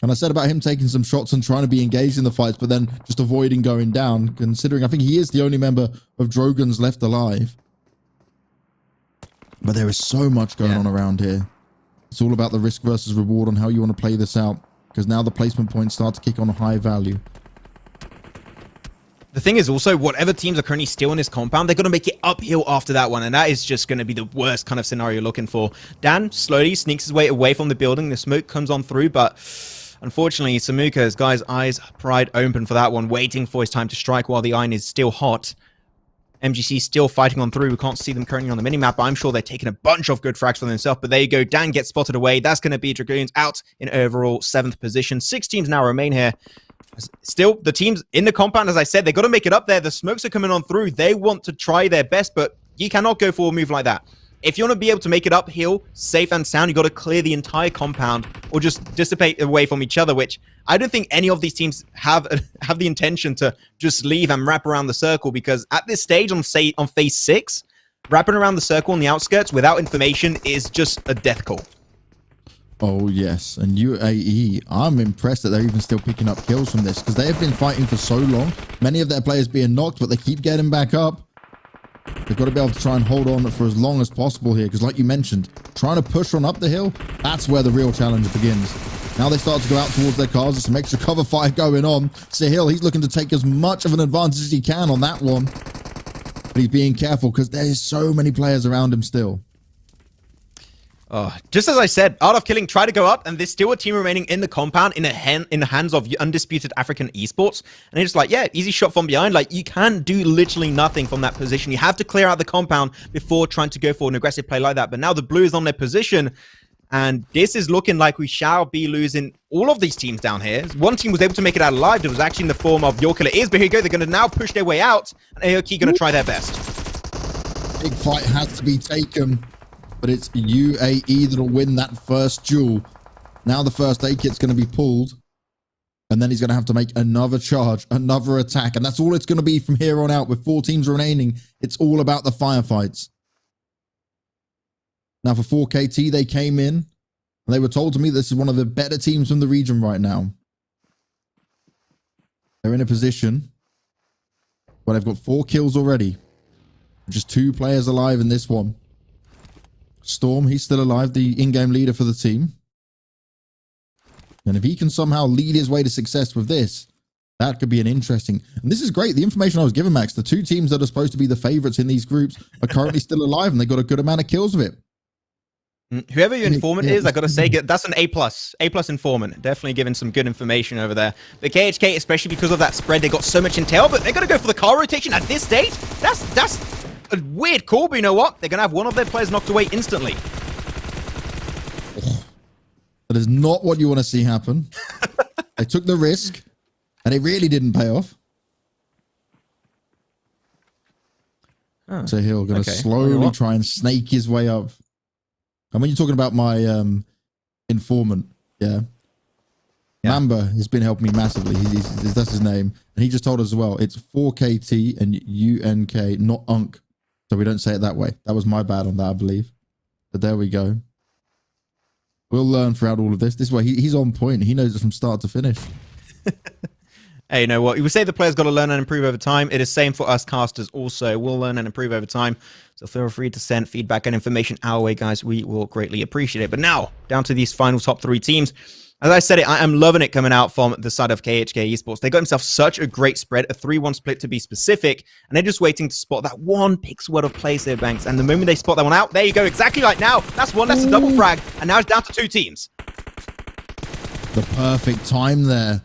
And I said about him taking some shots and trying to be engaged in the fights, but then just avoiding going down, considering I think he is the only member of Drogon's left alive. But there is so much going on around here. It's all about the risk versus reward on how you want to play this out, because now the placement points start to kick on a high value. The thing is also, whatever teams are currently still in this compound, they're going to make it uphill after that one, and that is just going to be the worst kind of scenario you're looking for. Dan slowly sneaks his way away from the building. The smoke comes on through, but unfortunately, Samuka's guy's eyes pried open for that one, waiting for his time to strike while the iron is still hot. MGC still fighting on through. We can't see them currently on the minimap, but I'm sure they're taking a bunch of good frags for themselves. But there you go. Dan gets spotted away. That's going to be Dragoons out in overall 7th position. 6 teams now remain here. Still, the teams in the compound, as I said, they got to make it up there. The smokes are coming on through. They want to try their best, but you cannot go for a move like that. If you want to be able to make it uphill, safe and sound, you got to clear the entire compound or just dissipate away from each other, which I don't think any of these teams have the intention to just leave and wrap around the circle, because at this stage on phase 6, wrapping around the circle on the outskirts without information is just a death call. Oh, yes. And UAE, I'm impressed that they're even still picking up kills from this, because they have been fighting for so long. Many of their players being knocked, but they keep getting back up. They've got to be able to try and hold on for as long as possible here, because like you mentioned, trying to push on up the hill, that's where the real challenge begins. Now they start to go out towards their cars. There's some extra cover fire going on. Sahil, he's looking to take as much of an advantage as he can on that one. But he's being careful because there's so many players around him still. Oh, just as I said, Art of Killing tried to go up, and there's still a team remaining in the compound in the hands of Undisputed African Esports. And they're just like, yeah, easy shot from behind. Like, you can do literally nothing from that position. You have to clear out the compound before trying to go for an aggressive play like that. But now the blue is on their position, and this is looking like we shall be losing all of these teams down here. One team was able to make it out alive. It was actually in the form of Your Killer Is, but here you go. They're going to now push their way out, and AOK going to try their best. Big fight has to be taken. But it's UAE that'll win that first duel. Now the first aid kit's going to be pulled. And then he's going to have to make another charge, another attack. And that's all it's going to be from here on out. With 4 teams remaining, it's all about the firefights. Now for 4KT, they came in. And they were told to me this is one of the better teams from the region right now. They're in a position where they've got 4 kills already. Just 2 players alive in this one. Storm, he's still alive, the in-game leader for the team. And if he can somehow lead his way to success with this, that could be an interesting... And this is great. The information I was given, Max, the 2 teams that are supposed to be the favorites in these groups are currently still alive, and they got a good amount of kills with it. Whoever your informant is, I got to say, that's an A+. A+ informant. Definitely giving some good information over there. But KHK, especially because of that spread, they got so much intel, but they're going to go for the car rotation at this stage? That's a weird call, but you know what? They're going to have one of their players knocked away instantly. That is not what you want to see happen. They took the risk, and it really didn't pay off. Oh, so he'll going to slowly try and snake his way up. And when you're talking about my informant, yeah. Mamba has been helping me massively. That's his name. And he just told us as well, it's 4KT and UNK, not UNC. So we don't say it that way. That was my bad on that, I believe. But there we go. We'll learn throughout all of this. This way, he's on point. He knows it from start to finish. Hey, you know what? We say the player's got to learn and improve over time. It is same for us casters also. We'll learn and improve over time. So feel free to send feedback and information our way, guys. We will greatly appreciate it. But now, down to these final top 3 teams. As I said it, I am loving it coming out from the side of KHK Esports. They got themselves such a great spread, a 3-1 split to be specific, and they're just waiting to spot that one pixel worth of plays there, Banks. And the moment they spot that one out, there you go, exactly like now. That's a double frag, and now it's down to 2 teams. The perfect time there.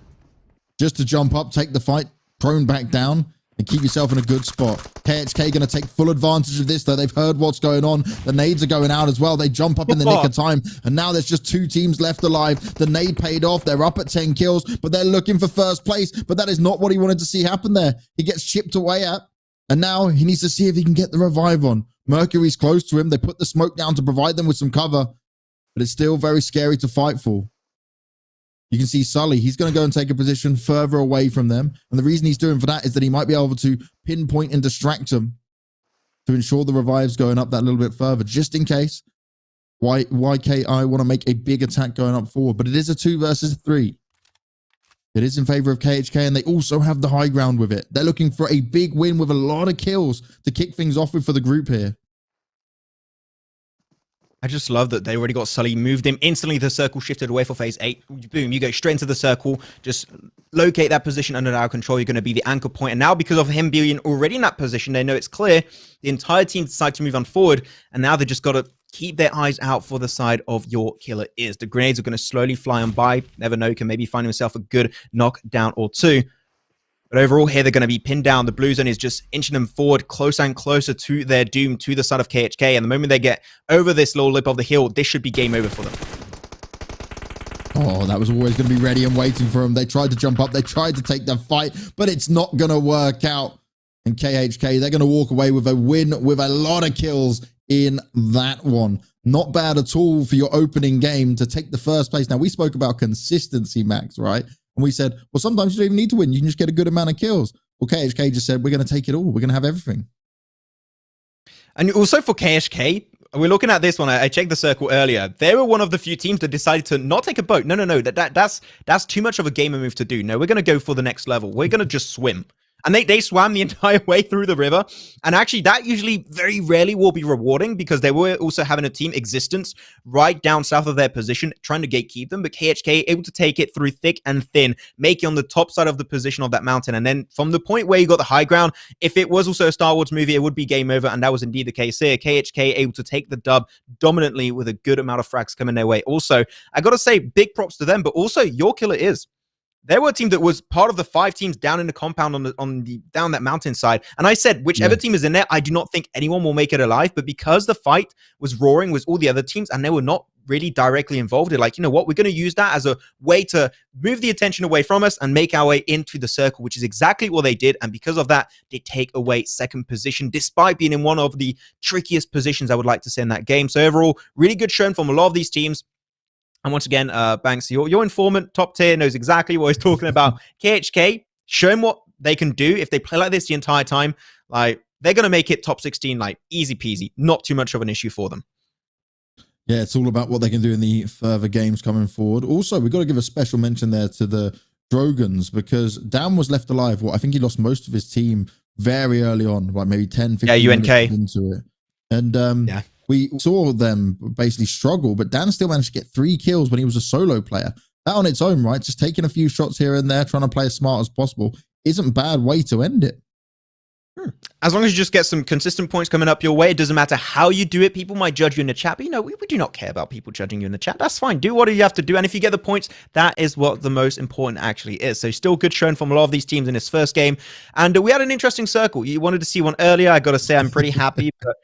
Just to jump up, take the fight, prone back down, and keep yourself in a good spot. KHK going to take full advantage of this, though. They've heard what's going on. The nades are going out as well. They jump up in the nick of time, and now there's just 2 teams left alive. The nade paid off. They're up at 10 kills, but they're looking for first place. But that is not what he wanted to see happen there. He gets chipped away at, and now he needs to see if he can get the revive on. Mercury's close to him. They put the smoke down to provide them with some cover, but it's still very scary to fight for. You can see Sully, he's going to go and take a position further away from them. And the reason he's doing for that is that he might be able to pinpoint and distract them to ensure the revive's going up that little bit further, just in case YKI want to make a big attack going up forward. But it is a 2 versus 3. It is in favor of KHK, and they also have the high ground with it. They're looking for a big win with a lot of kills to kick things off with for the group here. I just love that they already got Sully, moved him instantly. The circle shifted away for phase 8. Boom, you go straight into the circle. Just locate that position under our control. You're going to be the anchor point. And now because of him being already in that position, they know it's clear. The entire team decide to move on forward. And now they just got to keep their eyes out for the side of your killer is. The grenades are going to slowly fly on by. Never know, can maybe find himself a good knockdown or two. But overall here, they're going to be pinned down. The blue zone is just inching them forward closer and closer to their doom, to the side of KHK. And the moment they get over this little lip of the hill, this should be game over for them. Oh, that was always going to be ready and waiting for them. They tried to jump up. They tried to take the fight, but it's not going to work out. And KHK, they're going to walk away with a win with a lot of kills in that one. Not bad at all for your opening game to take the first place. Now, we spoke about consistency, Max, right? And we said, well, sometimes you don't even need to win. You can just get a good amount of kills. Well, KHK just said, we're going to take it all. We're going to have everything. And also for KHK, we're looking at this one. I checked the circle earlier. They were one of the few teams that decided to not take a boat. No. That's too much of a gamer move to do. No, we're going to go for the next level. We're going to just swim. And they swam the entire way through the river. And actually, that usually very rarely will be rewarding because they were also having a team existence right down south of their position, trying to gatekeep them. But KHK able to take it through thick and thin, make it on the top side of the position of that mountain. And then from the point where you got the high ground, if it was also a Star Wars movie, it would be game over. And that was indeed the case here. KHK able to take the dub dominantly with a good amount of frags coming their way. Also, I got to say, big props to them, but also your killer is. There were a team that was part of the 5 teams down in the compound down that mountainside. And I said, whichever team is in there, I do not think anyone will make it alive. But because the fight was roaring with all the other teams and they were not really directly involved, they're like, you know what, we're going to use that as a way to move the attention away from us and make our way into the circle, which is exactly what they did. And because of that, they take away second position, despite being in one of the trickiest positions, I would like to say, in that game. So overall, really good showing from a lot of these teams. And once again, Banks, your informant, top tier, knows exactly what he's talking about. KHK, show him what they can do if they play like this the entire time. Like, they're going to make it top 16, like, easy peasy. Not too much of an issue for them. Yeah, it's all about what they can do in the further games coming forward. Also, we've got to give a special mention there to the Drogans because Dan was left alive. Well, I think he lost most of his team very early on, like maybe 10, 15 UNK. minutes into it. And we saw them basically struggle, but Dan still managed to get 3 kills when he was a solo player. That on its own, right? Just taking a few shots here and there, trying to play as smart as possible, isn't a bad way to end it. As long as you just get some consistent points coming up your way, it doesn't matter how you do it. People might judge you in the chat, but you know, we do not care about people judging you in the chat. That's fine. Do what you have to do. And if you get the points, that is what the most important actually is. So still good showing from a lot of these teams in this first game. And we had an interesting circle. You wanted to see one earlier. I got to say, I'm pretty happy, but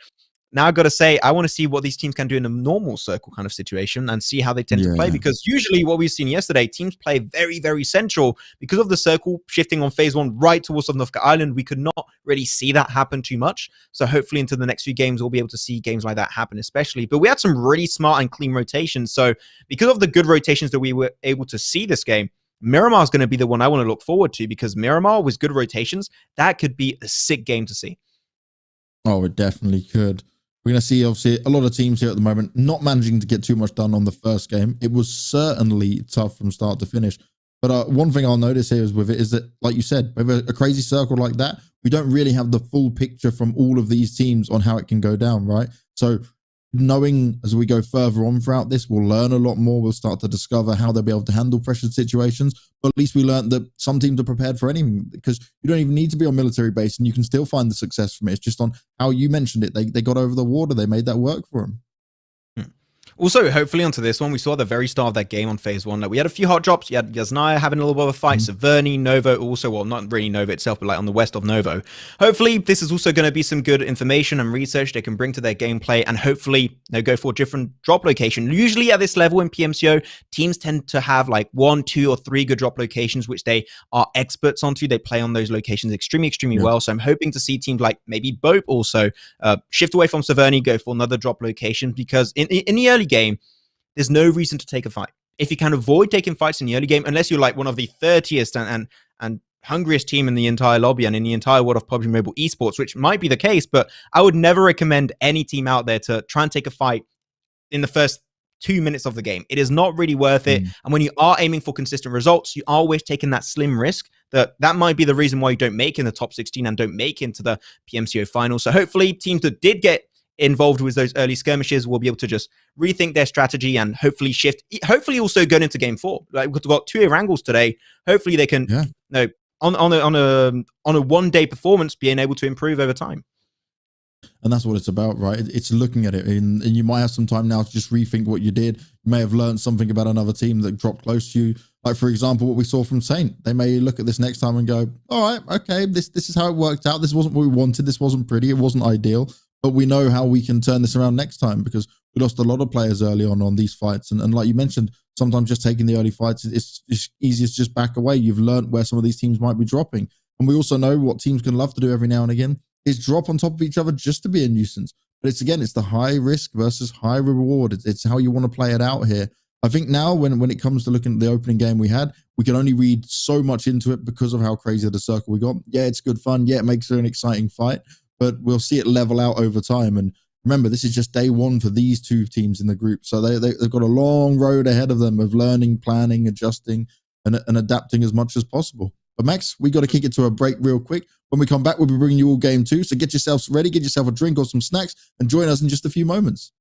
now I've got to say, I want to see what these teams can do in a normal circle kind of situation and see how they tend to play. Because usually what we've seen yesterday, teams play very, very central. Because of the circle shifting on phase 1 right towards South Island, we could not really see that happen too much. So hopefully into the next few games, we'll be able to see games like that happen especially. But we had some really smart and clean rotations. So because of the good rotations that we were able to see this game, Miramar is going to be the one I want to look forward to because Miramar with good rotations, that could be a sick game to see. Oh, it definitely could. We're going to see, obviously, a lot of teams here at the moment not managing to get too much done on the first game. It was certainly tough from start to finish. But one thing I'll notice here is with it is that, like you said, with a crazy circle like that, we don't really have the full picture from all of these teams on how it can go down, right? So knowing as we go further on throughout this, we'll learn a lot more. We'll start to discover how they'll be able to handle pressured situations. But at least we learned that some teams are prepared for anything because you don't even need to be on military base and you can still find the success from it. It's just on how you mentioned it. They got over the water. They made that work for them. Also, hopefully onto this one, we saw at the very start of that game on phase 1 that we had a few hot drops. You had Yasnaya having a little bit of a fight, Severny, Novo also, well, not really Novo itself, but like on the west of Novo. Hopefully, this is also going to be some good information and research they can bring to their gameplay and hopefully they go for a different drop location. Usually at this level in PMCO, teams tend to have like 1, 2, or 3 good drop locations, which they are experts onto. They play on those locations extremely well. So I'm hoping to see teams like maybe Bope also shift away from Severny, go for another drop location because in the early game, there's no reason to take a fight. if you can avoid taking fights in the early game, unless you're like one of the 30th and hungriest team in the entire lobby and in the entire world of PUBG Mobile esports, which might be the case, but I would never recommend any team out there to try and take a fight in the first 2 minutes of the game. It is not really worth it. And when you are aiming for consistent results, you are always taking that slim risk that might be the reason why you don't make in the top 16 and don't make into the PMCO Finals. So hopefully teams that did get involved with those early skirmishes will be able to just rethink their strategy and hopefully shift, hopefully also going into game 4. Like, we've got 2 Wrangles today. Hopefully they can, on a one-day performance, being able to improve over time. And that's what it's about, right? It's looking at it, and you might have some time now to just rethink what you did. You may have learned something about another team that dropped close to you. Like, for example, what we saw from Saint. They may look at this next time and go, all right, okay, this is how it worked out. This wasn't what we wanted. This wasn't pretty. It wasn't ideal. But we know how we can turn this around next time, because we lost a lot of players early on these fights. And like you mentioned, sometimes just taking the early fights, it's easiest just back away. You've learned where some of these teams might be dropping. And we also know what teams can love to do every now and again is drop on top of each other just to be a nuisance. But it's the high risk versus high reward. It's how you want to play it out here. I think now when it comes to looking at the opening game we had, we can only read so much into it because of how crazy the circle we got. Yeah, it's good fun. Yeah, it makes it an exciting fight, but we'll see it level out over time. And remember, this is just day 1 for these 2 teams in the group. So they've got a long road ahead of them of learning, planning, adjusting, and adapting as much as possible. But Max, we got to kick it to a break real quick. When we come back, we'll be bringing you all game 2. So get yourselves ready, get yourself a drink or some snacks, and join us in just a few moments.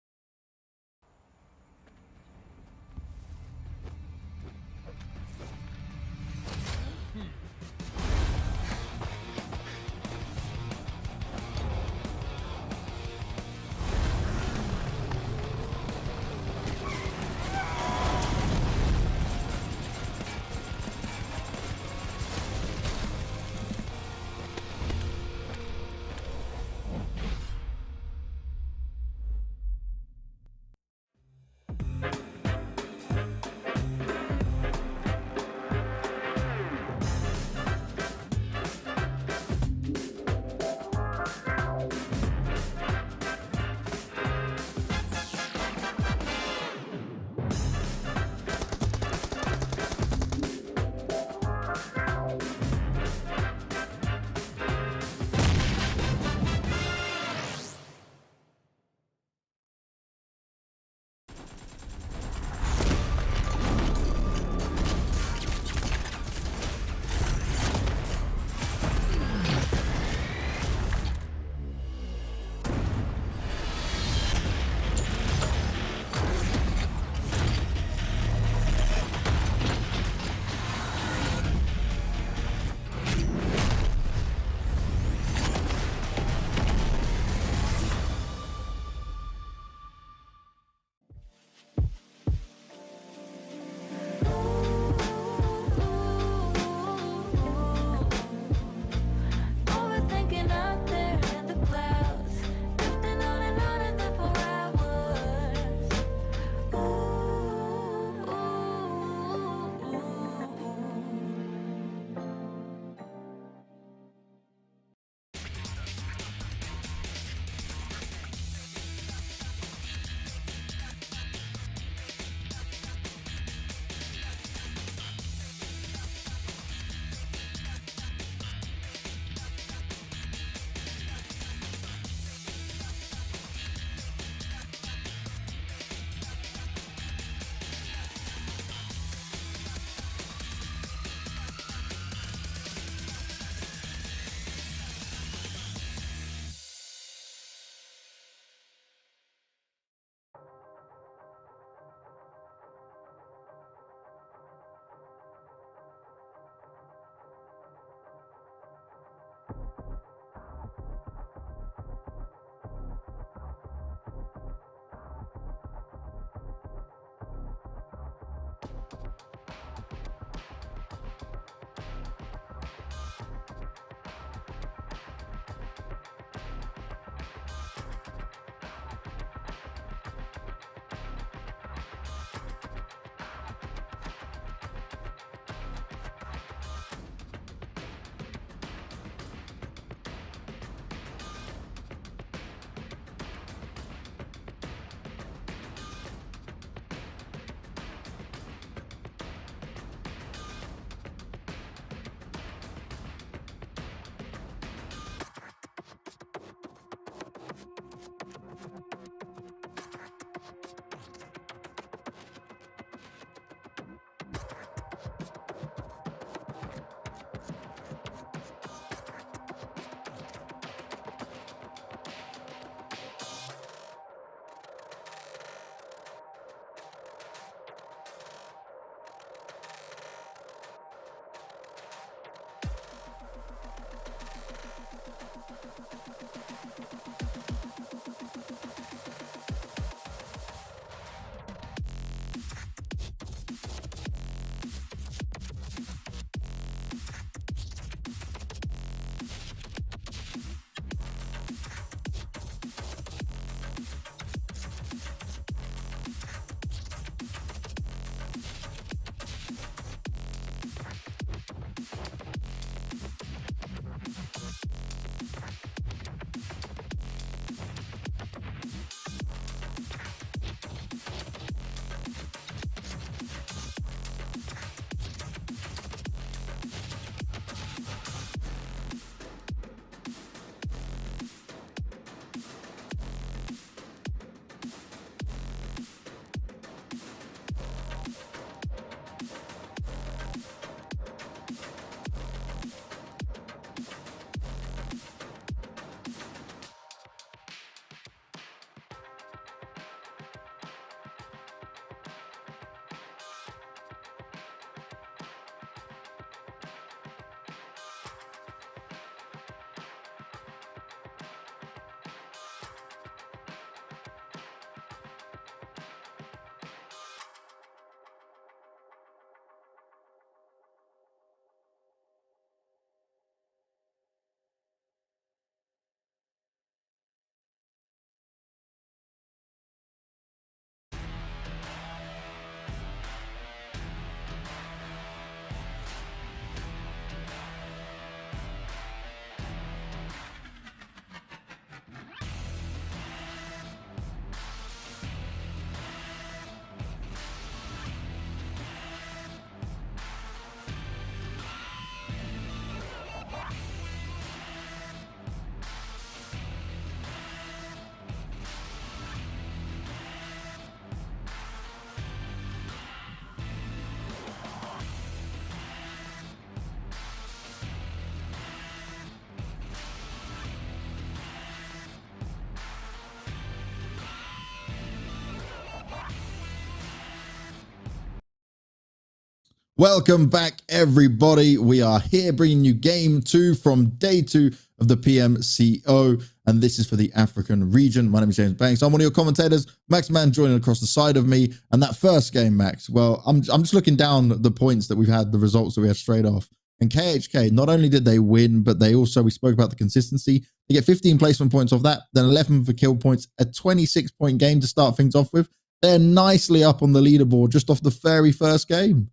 Welcome back, everybody. We are here bringing you game 2 from day 2 of the PMCO, and this is for the African region. My name is James Banks. I'm one of your commentators. Max Man joining across the side of me. And that first game, Max, well, I'm just looking down the points that we've had, the results that we had straight off. And KHK, not only did they win, but they also, we spoke about the consistency. They get 15 placement points off that, then 11 for kill points, a 26-point game to start things off with. They're nicely up on the leaderboard just off the very first game.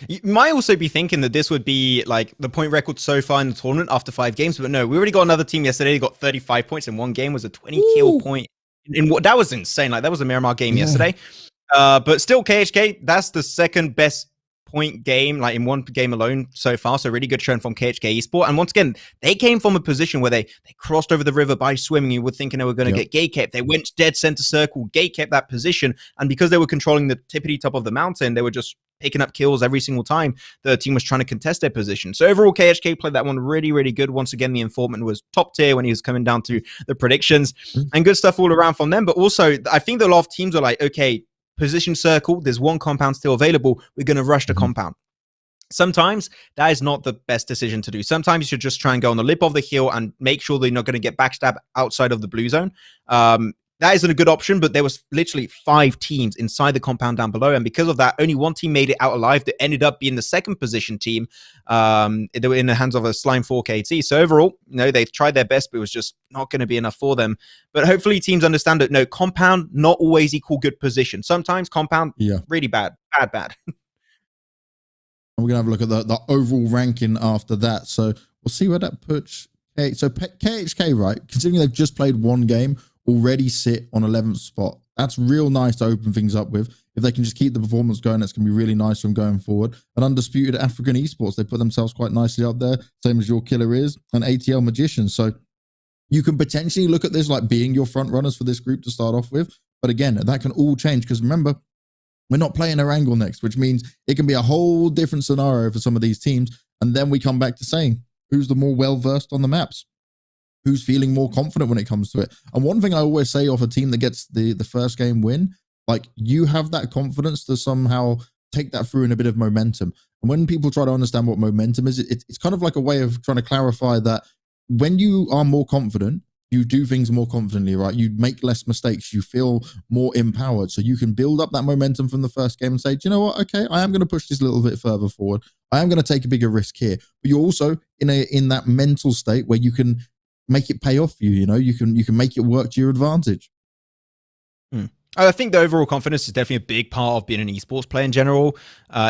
You might also be thinking that this would be like the point record so far in the tournament after 5 games, but no, we already got another team yesterday. They got 35 points in one game, was a 20 kill point. In what that was insane. Like that was a Miramar game yesterday. But still, KHK, that's the second best point game, like in one game alone so far. So really good showing from KHK Esport. And once again, they came from a position where they crossed over the river by swimming. You were thinking they were going to get gate kept. They went dead center circle, gate kept that position. And because they were controlling the tippity top of the mountain, they were just picking up kills every single time the team was trying to contest their position. So overall, KHK played that one really, really good. Once again, the informant was top tier when he was coming down to the predictions, and good stuff all around from them. But also, I think that a lot of teams are like, okay, position circle, there's one compound still available, we're going to rush the compound. Sometimes that is not the best decision to do. Sometimes you should just try and go on the lip of the hill and make sure they're not going to get backstab outside of the blue zone. That isn't a good option, but there was literally 5 teams inside the compound down below. And because of that, only one team made it out alive. That ended up being the second position team. They were in the hands of a Slime 4 KT. So overall, they tried their best, but it was just not going to be enough for them. But hopefully teams understand that, no, compound not always equal good position. Sometimes compound, really bad. And we're going to have a look at the overall ranking after that. So we'll see where that puts. Okay, so KHK, right, considering they've just played one game, already sit on 11th spot. That's real nice to open things up with. If they can just keep the performance going, that's going to be really nice from going forward. And Undisputed African Esports, they put themselves quite nicely up there, same as your Killer is, and ATL Magician. So you can potentially look at this like being your front runners for this group to start off with. But again, that can all change because remember, we're not playing Erangel next, which means it can be a whole different scenario for some of these teams. And then we come back to saying, who's the more well-versed on the maps? Who's feeling more confident when it comes to it? And one thing I always say of a team that gets the first game win, like you have that confidence to somehow take that through in a bit of momentum. And when people try to understand what momentum is, it's kind of like a way of trying to clarify that when you are more confident, you do things more confidently, right? You make less mistakes. You feel more empowered. So you can build up that momentum from the first game and say, do you know what? Okay, I am going to push this a little bit further forward. I am going to take a bigger risk here. But you're also in that mental state where you can make it pay off for you. You can make it work to your advantage. I think the overall confidence is definitely a big part of being an esports player in general.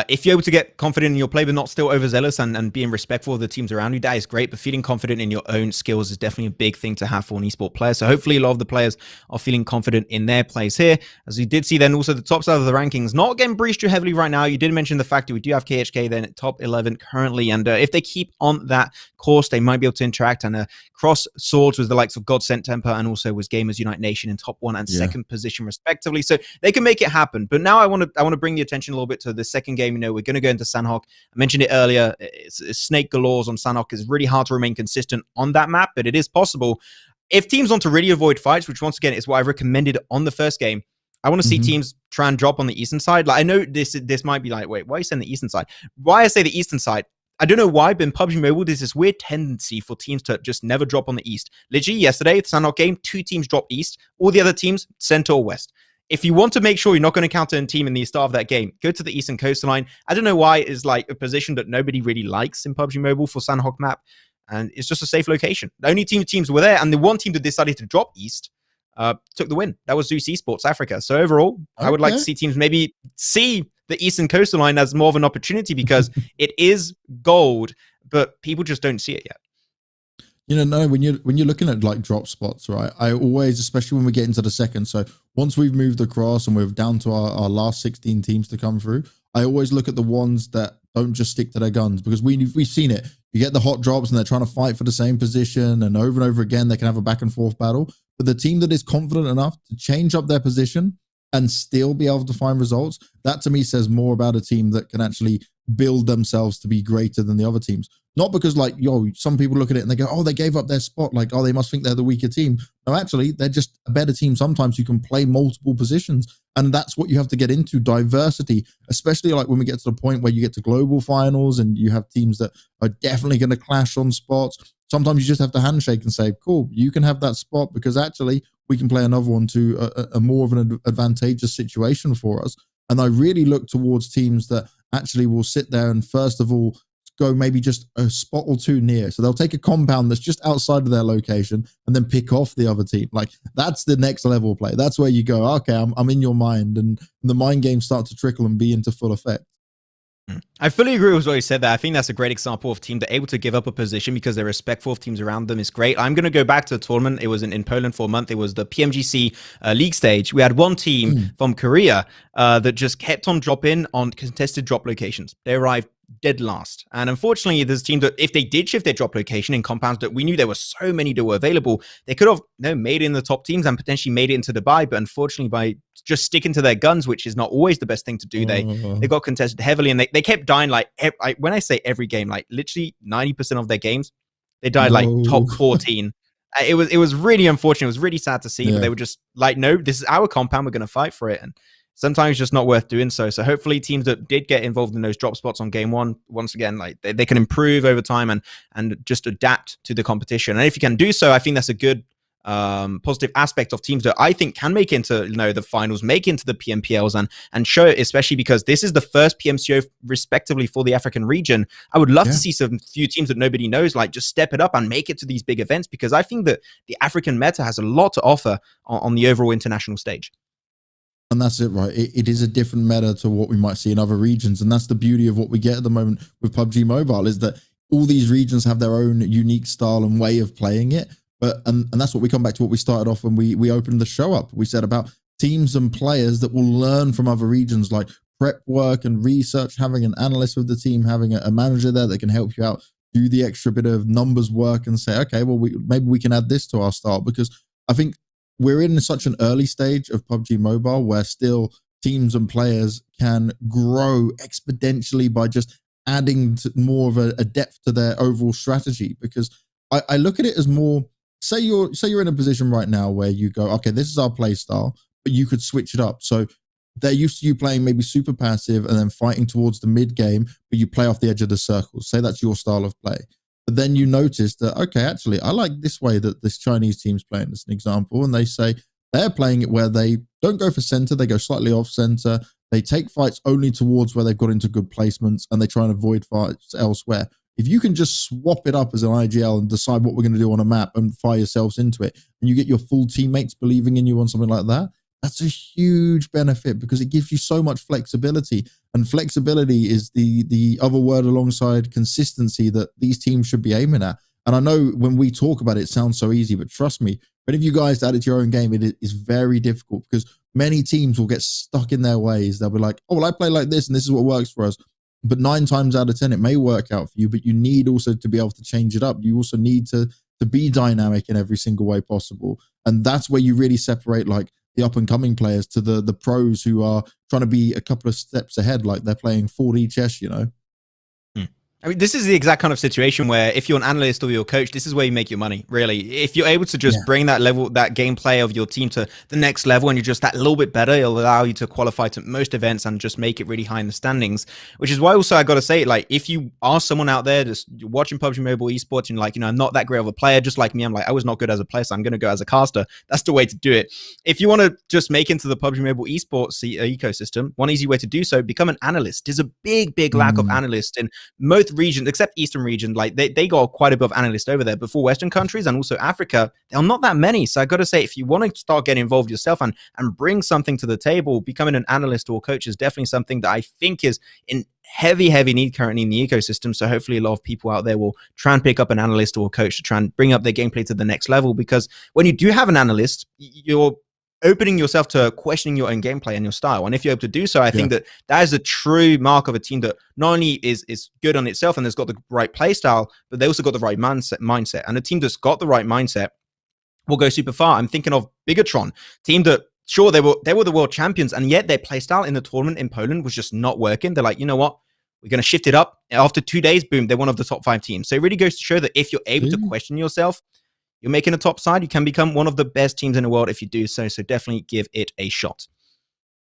If you're able to get confident in your play, but not still overzealous and being respectful of the teams around you, that is great. But feeling confident in your own skills is definitely a big thing to have for an esport player. So hopefully a lot of the players are feeling confident in their plays here. As we did see then also the top side of the rankings, not getting breached too heavily right now. You did mention the fact that we do have KHK then at top 11 currently. And if they keep on that course, they might be able to interact and cross swords with the likes of God Sent Temper and also with Gamers Unite Nation in top 1 and second position respectively. So they can make it happen. But now I want to bring the attention a little bit to the second game. We're going to go into Sanhok. I mentioned it earlier. It's snake galores on Sanhok. It's really hard to remain consistent on that map, but it is possible. If teams want to really avoid fights, which once again is what I recommended on the first game, I want to see teams try and drop on the eastern side. Like I know this might be like, wait, why are you saying the eastern side? Why I say the eastern side, I don't know why, but in PUBG Mobile, there's this weird tendency for teams to just never drop on the east. Literally, yesterday, the Sanhok game, 2 teams dropped east. All the other teams, center or west. If you want to make sure you're not going to counter a team in the start of that game, go to the eastern coastline. I don't know why it's like a position that nobody really likes in PUBG Mobile for Sanhok map. And it's just a safe location. The only teams were there, and the one team that decided to drop east took the win. That was Zeus Esports Africa. So overall, I would like to see teams maybe see the eastern coastline as more of an opportunity because it is gold, but people just don't see it yet. No, when you're looking at like drop spots, right? I always, especially when we get into the second, so once we've moved across and we're down to our last 16 teams to come through, I always look at the ones that don't just stick to their guns because we've seen it. You get the hot drops and they're trying to fight for the same position and over again, they can have a back and forth battle. But the team that is confident enough to change up their position and still be able to find results, that to me says more about a team that can actually build themselves to be greater than the other teams. Not because like, some people look at it and they go, oh, they gave up their spot. Like, oh, they must think they're the weaker team. No, actually, they're just a better team sometimes who can play multiple positions. And that's what you have to get into, diversity, especially like when we get to the point where you get to global finals and you have teams that are definitely going to clash on spots. Sometimes you just have to handshake and say, cool, you can have that spot because actually we can play another one to a more of an advantageous situation for us. And I really look towards teams that actually will sit there and first of all, go maybe just a spot or two near. So they'll take a compound that's just outside of their location and then pick off the other team. Like that's the next level play. That's where you go, okay, I'm in your mind, and the mind games start to trickle and be into full effect. I fully agree with what you said there. I think that's a great example of a team that are able to give up a position because they're respectful of teams around them is great. I'm going to go back to the tournament. It was in Poland for a month. It was the PMGC league stage. We had one team from Korea that just kept on dropping on contested drop locations. They arrived dead last. And unfortunately, there's a team that if they did shift their drop location in compounds that we knew there were so many that were available, they could have made it in the top teams and potentially made it into Dubai. But unfortunately, by just sticking to their guns, which is not always the best thing to do, they got contested heavily, and they kept dying like when I say every game, like literally 90% of their games, they died like top 14. It was really unfortunate. It was really sad to see, but they were just like, no, this is our compound. We're going to fight for it. And sometimes just not worth doing so. So hopefully teams that did get involved in those drop spots on game one, once again, like they can improve over time and just adapt to the competition. And if you can do so, I think that's a good positive aspect of teams that I think can make into the finals, make into the PMPLs and show it, especially because this is the first PMCO respectively for the African region. I would love to see some few teams that nobody knows, like just step it up and make it to these big events, because I think that the African meta has a lot to offer on the overall international stage. And that's it, right? It is a different meta to what we might see in other regions. And that's the beauty of what we get at the moment with PUBG Mobile, is that all these regions have their own unique style and way of playing it. And that's what we come back to what we started off when we opened the show up. We said about teams and players that will learn from other regions, like prep work and research, having an analyst with the team, having a manager there that can help you out, do the extra bit of numbers work and say, okay, well, maybe we can add this to our style. Because I think we're in such an early stage of PUBG Mobile where still teams and players can grow exponentially by just adding more of a depth to their overall strategy. Because I look at it as more, say you're in a position right now where you go, okay, this is our play style, but you could switch it up. So they're used to you playing maybe super passive and then fighting towards the mid game, but you play off the edge of the circle. Say that's your style of play. But then you notice that, okay, actually, I like this way that this Chinese team's playing, as an example. And they say they're playing it where they don't go for center, they go slightly off center. They take fights only towards where they've got into good placements, and they try and avoid fights elsewhere. If you can just swap it up as an IGL and decide what we're going to do on a map and fire yourselves into it, and you get your full teammates believing in you on something like that, that's a huge benefit because it gives you so much flexibility. And flexibility is the other word alongside consistency that these teams should be aiming at. And I know when we talk about it, it sounds so easy, but trust me, but if you guys add it to your own game, it is very difficult because many teams will get stuck in their ways. They'll be like, oh, well, I play like this and this is what works for us. But 9 times out of 10, it may work out for you, but you need also to be able to change it up. You also need to be dynamic in every single way possible. And that's where you really separate like the up and coming players to the pros who are trying to be a couple of steps ahead, like they're playing 4D chess, you know? I mean, this is the exact kind of situation where if you're an analyst or your coach, this is where you make your money, really. If you're able to just bring that level, that gameplay of your team to the next level, and you're just that little bit better, it'll allow you to qualify to most events and just make it really high in the standings. Which is why also I got to say, like, if you are someone out there just watching PUBG Mobile esports and like, I'm not that great of a player, just like me, I'm like, I was not good as a player, so I'm going to go as a caster. That's the way to do it. If you want to just make into the PUBG Mobile esports ecosystem, one easy way to do so, become an analyst. There's a big lack of analysts in most regions, except Eastern region. Like they got quite a bit of analysts over there. But for Western countries and also Africa, there are not that many. So I got to say, if you want to start getting involved yourself and bring something to the table, becoming an analyst or coach is definitely something that I think is in heavy need currently in the ecosystem. So hopefully a lot of people out there will try and pick up an analyst or a coach to try and bring up their gameplay to the next level. Because when you do have an analyst, you're opening yourself to questioning your own gameplay and your style. And if you're able to do so, I think that is a true mark of a team that not only is good on itself and has got the right play style, but they also got the right mindset. And a team that's got the right mindset will go super far. I'm thinking of Bigatron, team that Sure, they were the world champions, and yet their playstyle in the tournament in Poland was just not working. They're like, you know what? We're going to shift it up. After 2 days, boom, they're one of the top 5 teams. So it really goes to show that if you're able to question yourself, you're making a top side, you can become one of the best teams in the world if you do so. So definitely give it a shot.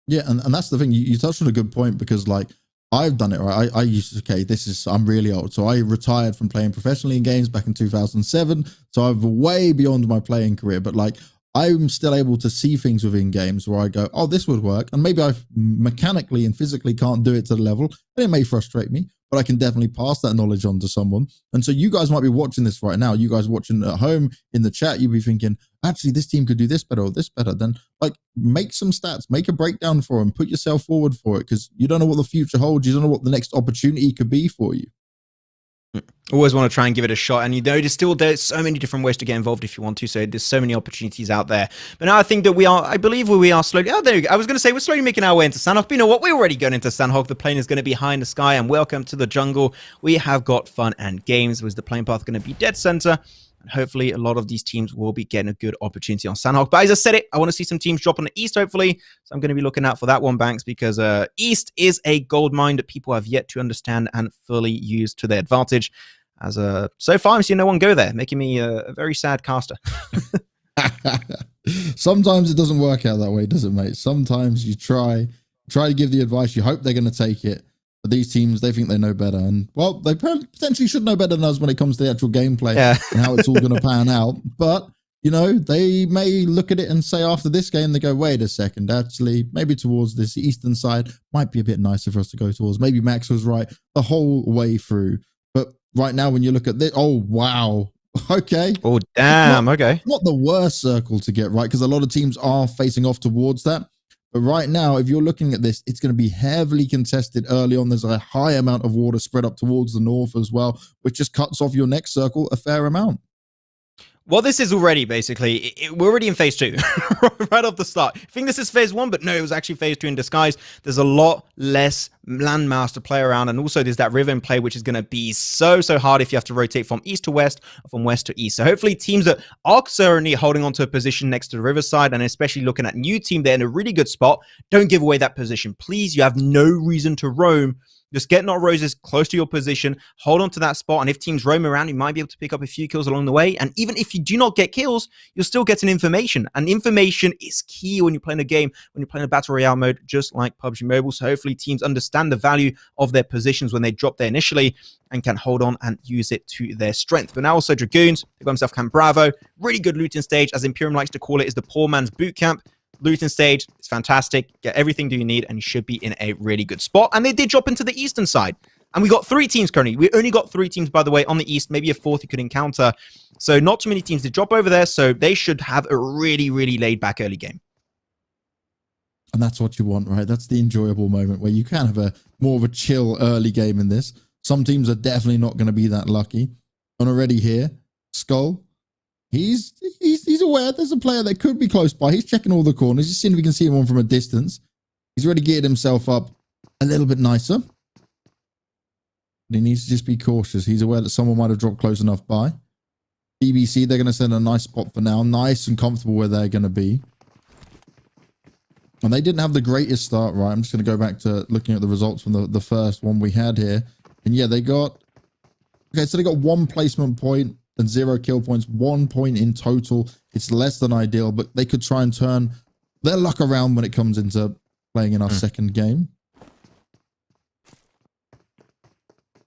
Yeah, and that's the thing. You touched on a good point because, like, I've done it, right? I used to, okay, I'm really old. So I retired from playing professionally in games back in 2007. So I'm way beyond my playing career. But, like, I'm still able to see things within games where I go, oh, this would work. And maybe I mechanically and physically can't do it to the level. And it may frustrate me, but I can definitely pass that knowledge on to someone. And so you guys might be watching this right now. You guys watching at home in the chat, you'll be thinking, actually, this team could do this better or this better. Then, like, make some stats, make a breakdown for them, put yourself forward for it, because you don't know what the future holds. You don't know what the next opportunity could be for you. Always want to try and give it a shot, and there's so many different ways to get involved if you want to. So there's so many opportunities out there. But now I think that I believe we are slowly. Oh, there you go. I was going to say we're slowly making our way into Sandhog. But you know what? We're already going into Sandhog. The plane is going to be high in the sky, and welcome to the jungle. We have got fun and games. Was the plane path going to be dead center? And hopefully a lot of these teams will be getting a good opportunity on Sandhog. But as I said it, I want to see some teams drop on the East, hopefully. So I'm going to be looking out for that one, Banks, because East is a gold mine that people have yet to understand and fully use to their advantage. As so far, I'm seeing no one go there, making me a very sad caster. Sometimes it doesn't work out that way, does it, mate? Sometimes you try to give the advice, you hope they're going to take it. But these teams, they think they know better. And, well, they potentially should know better than us when it comes to the actual gameplay and how it's all going to pan out. But, you know, they may look at it and say after this game, they go, wait a second, actually, maybe towards this eastern side might be a bit nicer for us to go towards. Maybe Max was right the whole way through. But right now, when you look at this, oh, wow. Okay. Oh, damn. Okay. Not the worst circle to get right, because a lot of teams are facing off towards that. But right now, if you're looking at this, it's going to be heavily contested early on. There's a high amount of water spread up towards the north as well, which just cuts off your next circle a fair amount. Well, this is already basically, we're already in phase 2 right off the start. I think this is phase 1, but no, it was actually phase 2 in disguise. There's a lot less landmass to play around, and also there's that river in play, which is going to be so hard if you have to rotate from east to west or from west to east. So hopefully teams that are currently holding on to a position next to the riverside, and especially looking at new team, they're in a really good spot. Don't give away that position. Please, you have no reason to roam. Just get not roses close to your position, hold on to that spot, and if teams roam around, you might be able to pick up a few kills along the way. And even if you do not get kills, you'll still get an information. And information is key when you're playing a game, when you're playing a Battle Royale mode, just like PUBG Mobile. So hopefully teams understand the value of their positions when they drop there initially and can hold on and use it to their strength. But now also Dragoons, they got himself Camp Bravo. Really good looting stage, as Imperium likes to call it, is the poor man's boot camp. Looting stage, it's fantastic. Get everything that you need, and you should be in a really good spot. And they did drop into the eastern side. And we got 3 teams currently. We only got 3 teams, by the way, on the east, maybe a 4th you could encounter. So not too many teams did drop over there, so they should have a really laid-back early game. And that's what you want, right? That's the enjoyable moment where you can have a more of a chill early game in this. Some teams are definitely not going to be that lucky. And already here, Skull, he's aware there's a player that could be close by. He's checking all the corners. He's seeing if he can see one from a distance. He's already geared himself up a little bit nicer. But he needs to just be cautious. He's aware that someone might have dropped close enough by. BBC, they're going to send a nice spot for now. Nice and comfortable where they're going to be. And they didn't have the greatest start, right? I'm just going to go back to looking at the results from the first one we had here. And yeah, they got... Okay, so they got 1 placement point and 0 kill points, 1 point in total. It's less than ideal, but they could try and turn their luck around when it comes into playing in our second game.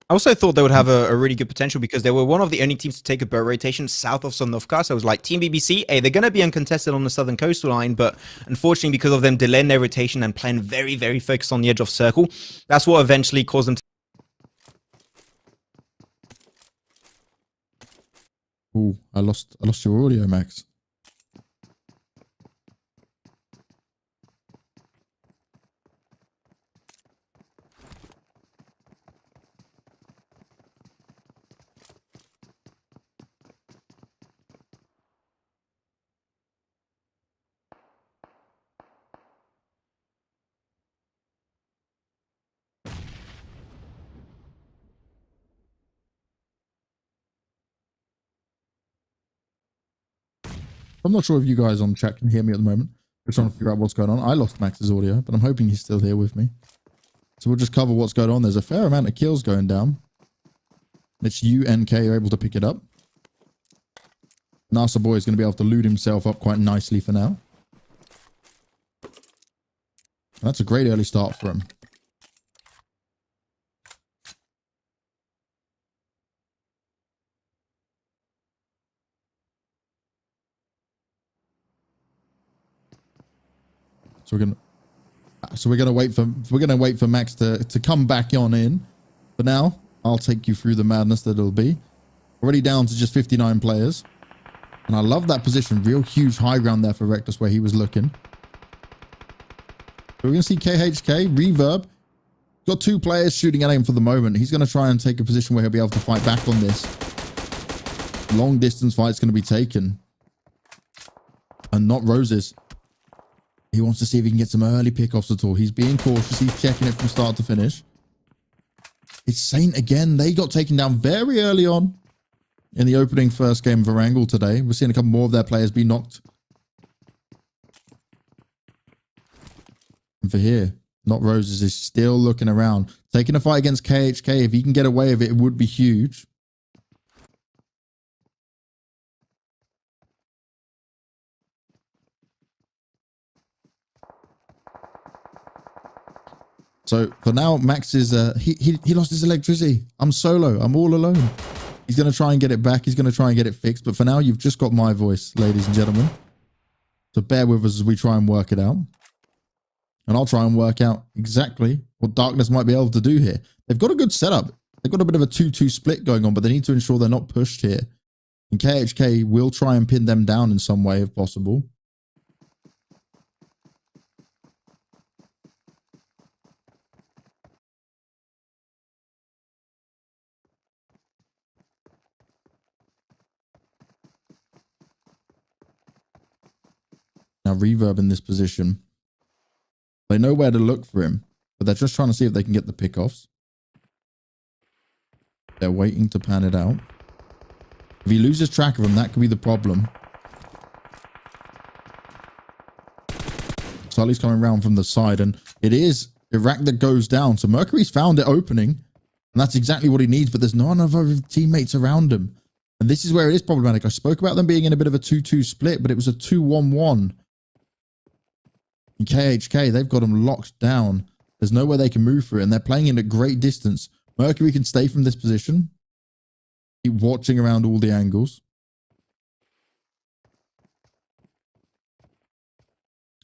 I also thought they would have a really good potential because they were one of the only teams to take a boat rotation south of Sandovka. So it was like Team BBC, hey, they're going to be uncontested on the southern coastal line, but unfortunately because of them delaying their rotation and playing very focused on the edge of circle, that's what eventually caused them to... Ooh, I lost your audio, Max. I'm not sure if you guys on chat can hear me at the moment. We're trying to figure out what's going on. I lost Max's audio, but I'm hoping he's still here with me. So we'll just cover what's going on. There's a fair amount of kills going down. It's U and K are able to pick it up. NASA Boy is going to be able to loot himself up quite nicely for now. That's a great early start for him. So we're gonna wait for Max to come back on in. But now I'll take you through the madness that it'll be. Already down to just 59 players. And I love that position. Real huge high ground there for Rectus where he was looking. So we're gonna see KHK, Reverb. Got 2 players shooting at him for the moment. He's gonna try and take a position where he'll be able to fight back on this. Long distance fight's gonna be taken. And not Roses. He wants to see if he can get some early pickoffs at all. He's being cautious. He's checking it from start to finish. It's Saint again. They got taken down very early on in the opening first game of Erangel today. We're seeing a couple more of their players be knocked. And for here, Not Roses is still looking around. Taking a fight against KHK. If he can get away with it, it would be huge. So for now, Max is he lost his electricity. I'm solo. I'm all alone. He's gonna try and get it back. He's gonna try and get it fixed. But for now, you've just got my voice, ladies and gentlemen. So bear with us as we try and work it out. And I'll try and work out exactly what Darkness might be able to do here. They've got a good setup. They've got a bit of a 2-2 split going on, but they need to ensure they're not pushed here. And KHK will try and pin them down in some way if possible. Now Reverb in this position. They know where to look for him, but they're just trying to see if they can get the pickoffs. They're waiting to pan it out. If he loses track of him, that could be the problem. Sully's coming around from the side, and it is Iraq that goes down. So Mercury's found it opening, and that's exactly what he needs, but there's none of other teammates around him. And this is where it is problematic. I spoke about them being in a bit of a 2-2 split, but it was a 2-1-1. And KHK, they've got them locked down. There's nowhere they can move through, and they're playing in at great distance. Mercury can stay from this position. Keep watching around all the angles.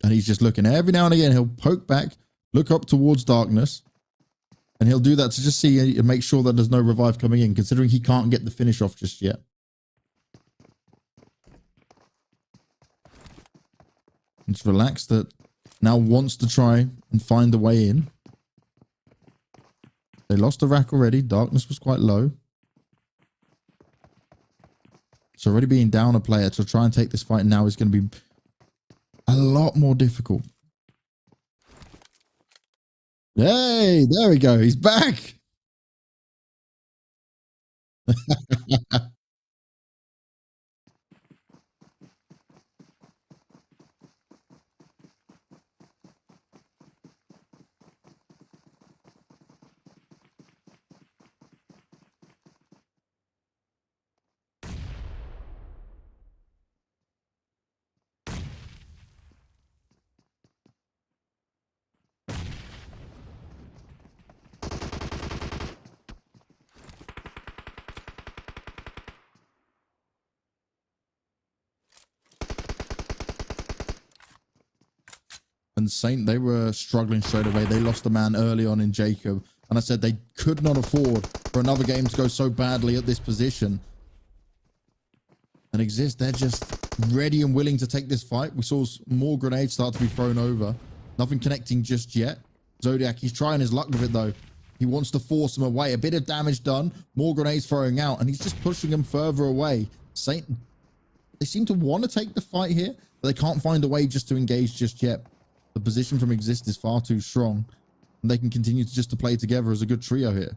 And he's just looking. Every now and again, he'll poke back, look up towards Darkness. And he'll do that to just see and make sure that there's no revive coming in, considering he can't get the finish off just yet. It's relaxed that now wants to try and find a way in. They lost the rack already. Darkness was quite low. So already being down a player to try and take this fight now is going to be a lot more difficult. Hey, there we go. He's back. And Saint, they were struggling straight away. They lost a man early on in Jacob. And I said they could not afford for another game to go so badly at this position. And Exist, they're just ready and willing to take this fight. We saw more grenades start to be thrown over. Nothing connecting just yet. Zodiac, he's trying his luck with it though. He wants to force them away. A bit of damage done. More grenades throwing out. And he's just pushing them further away. Saint, they seem to want to take the fight here. But they can't find a way just to engage just yet. The position from Exist is far too strong. And they can continue to just to play together as a good trio here.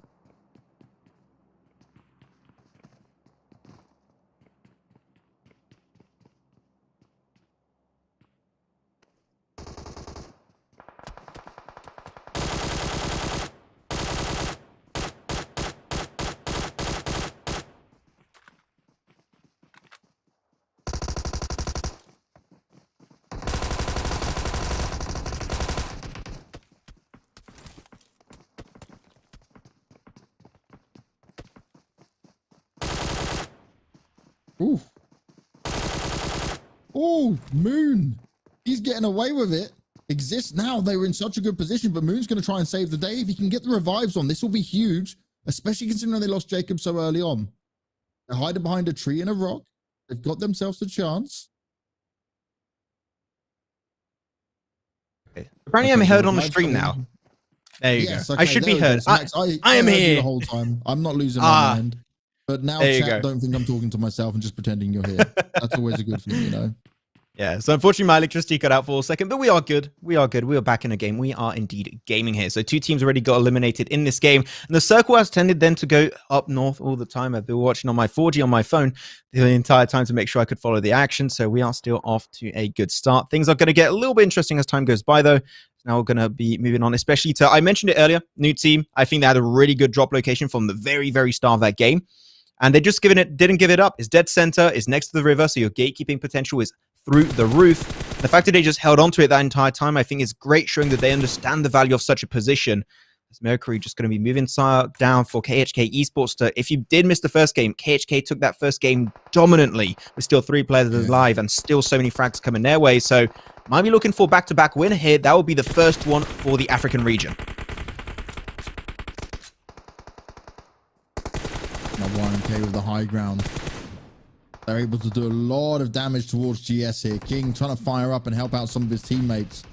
Ooh. Oh, Moon. He's getting away with it. Exists now. They were in such a good position, but Moon's going to try and save the day. If he can get the revives on, this will be huge, especially considering they lost Jacob so early on. They're hiding behind a tree and a rock. They've got themselves a chance. Apparently, I'm heard on the stream now. There you go. Okay, I should be heard. Max, I am here the whole time. I'm not losing my mind. But now chat don't think I'm talking to myself and just pretending you're here. That's always a good thing, you know. Yeah, so unfortunately my electricity cut out for a second, but we are good. We are good. We are back in a game. We are indeed gaming here. So 2 teams already got eliminated in this game. And the circle has tended then to go up north all the time. I've been watching on my 4G on my phone the entire time to make sure I could follow the action. So we are still off to a good start. Things are going to get a little bit interesting as time goes by, though. Now we're going to be moving on, especially to, I mentioned it earlier, new team. I think they had a really good drop location from the very, very start of that game. And they just didn't give it up. It's dead center. It's next to the river. So your gatekeeping potential is through the roof. The fact that they just held on to it that entire time, I think is great, showing that they understand the value of such a position. As Mercury just going to be moving down for KHK Esports. If you did miss the first game, KHK took that first game dominantly with still 3 players alive and still so many frags coming their way. So might be looking for back-to-back win here. That will be the first one for the African region. Now YMK with the high ground. They're able to do a lot of damage towards GS here. King trying to fire up and help out some of his teammates.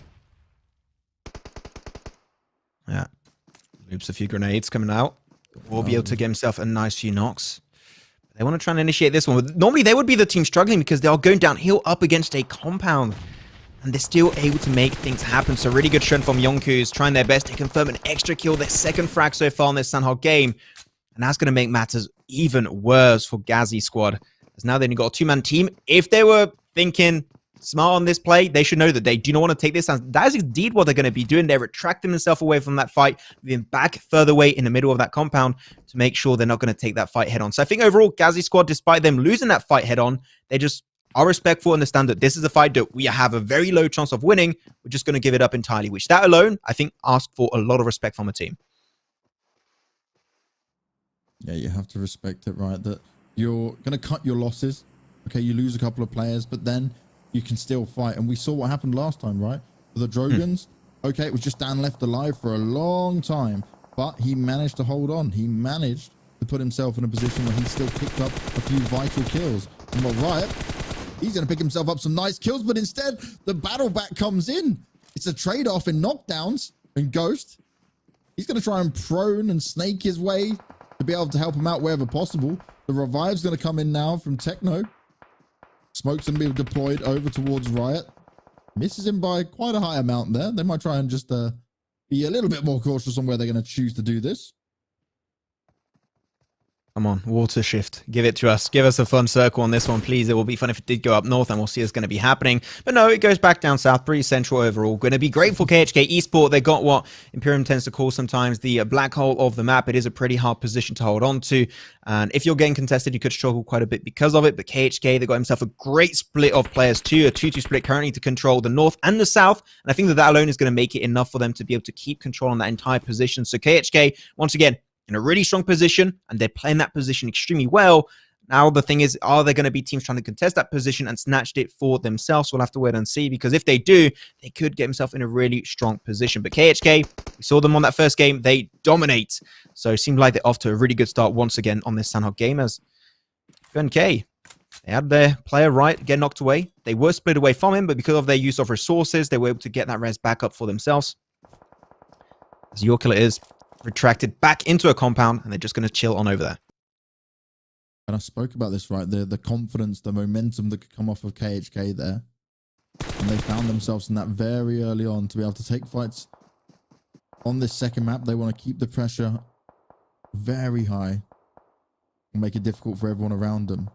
Yeah. Loops a few grenades coming out. Will be able to get himself a nice few knocks. They want to try and initiate this one. Normally, they would be the team struggling because they are going downhill up against a compound. And they're still able to make things happen. So really good strength from Yonku's trying their best to confirm an extra kill. Their second frag so far in this Sanhok game. And that's going to make matters even worse for Ghazi squad. As now they only got a 2-man team. If they were thinking smart on this play, they should know that they do not want to take this. And that is indeed what they're going to be doing. They're retracting themselves away from that fight, moving back further away in the middle of that compound to make sure they're not going to take that fight head on. So I think overall, Ghazi squad, despite them losing that fight head on, they just are respectful, understand that this is a fight that we have a very low chance of winning. We're just going to give it up entirely, which that alone, I think, asks for a lot of respect from the team. Yeah, you have to respect it, right? That you're going to cut your losses. Okay, you lose a couple of players, but then you can still fight. And we saw what happened last time, right? For the Drogans, okay, it was just Dan left alive for a long time, but he managed to hold on. He managed to put himself in a position where he still picked up a few vital kills. And well, Riot, he's going to pick himself up some nice kills, but instead, the battle back comes in. It's a trade-off in knockdowns and Ghost. He's going to try and prone and snake his way to be able to help him out wherever possible. The revive's going to come in now from Techno. Smoke's going to be deployed over towards Riot. Misses him by quite a high amount there. They might try and just be a little bit more cautious on where they're going to choose to do this. Come on, water shift. Give it to us. Give us a fun circle on this one, please. It will be fun if it did go up north, and we'll see what's going to be happening. But no, it goes back down south. Pretty central overall. Going to be great for KHK Esport. They got what Imperium tends to call sometimes the black hole of the map. It is a pretty hard position to hold on to. And if you're getting contested, you could struggle quite a bit because of it. But KHK, they got himself a great split of players too. A 2-2 split currently to control the north and the south. And I think that alone is going to make it enough for them to be able to keep control on that entire position. So KHK, once again, in a really strong position, and they're playing that position extremely well. Now, the thing is, are there going to be teams trying to contest that position and snatched it for themselves? We'll have to wait and see, because if they do, they could get themselves in a really strong position. But KHK, we saw them on that first game. They dominate. So it seems like they're off to a really good start once again on this Sanhok game, as UNK, they had their player right get knocked away. They were split away from him, but because of their use of resources, they were able to get that res back up for themselves. As your killer is retracted back into a compound, and they're just going to chill on over there. And I spoke about this, right? The confidence, the momentum that could come off of KHK there. And they found themselves in that very early on to be able to take fights on this second map. They want to keep the pressure very high and make it difficult for everyone around them.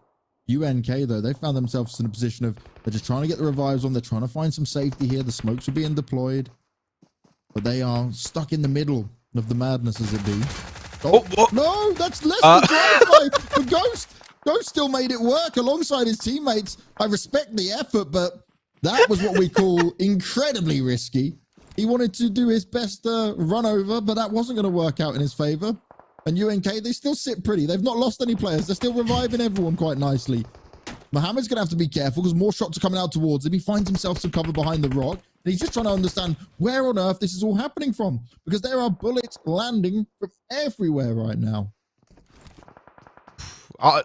UNK, though, they found themselves in a position of they're just trying to get the revives on. They're trying to find some safety here. The smokes are being deployed, but they are stuck in the middle of the madness, as it be. Oh, no, that's less than drive-by for Ghost. Ghost still made it work alongside his teammates. I respect the effort, but that was what we call incredibly risky. He wanted to do his best run over, but that wasn't going to work out in his favor. And UNK, they still sit pretty. They've not lost any players. They're still reviving everyone quite nicely. Mohamed's going to have to be careful because more shots are coming out towards him. He finds himself some cover behind the rock. And he's just trying to understand where on earth this is all happening from. Because there are bullets landing from everywhere right now.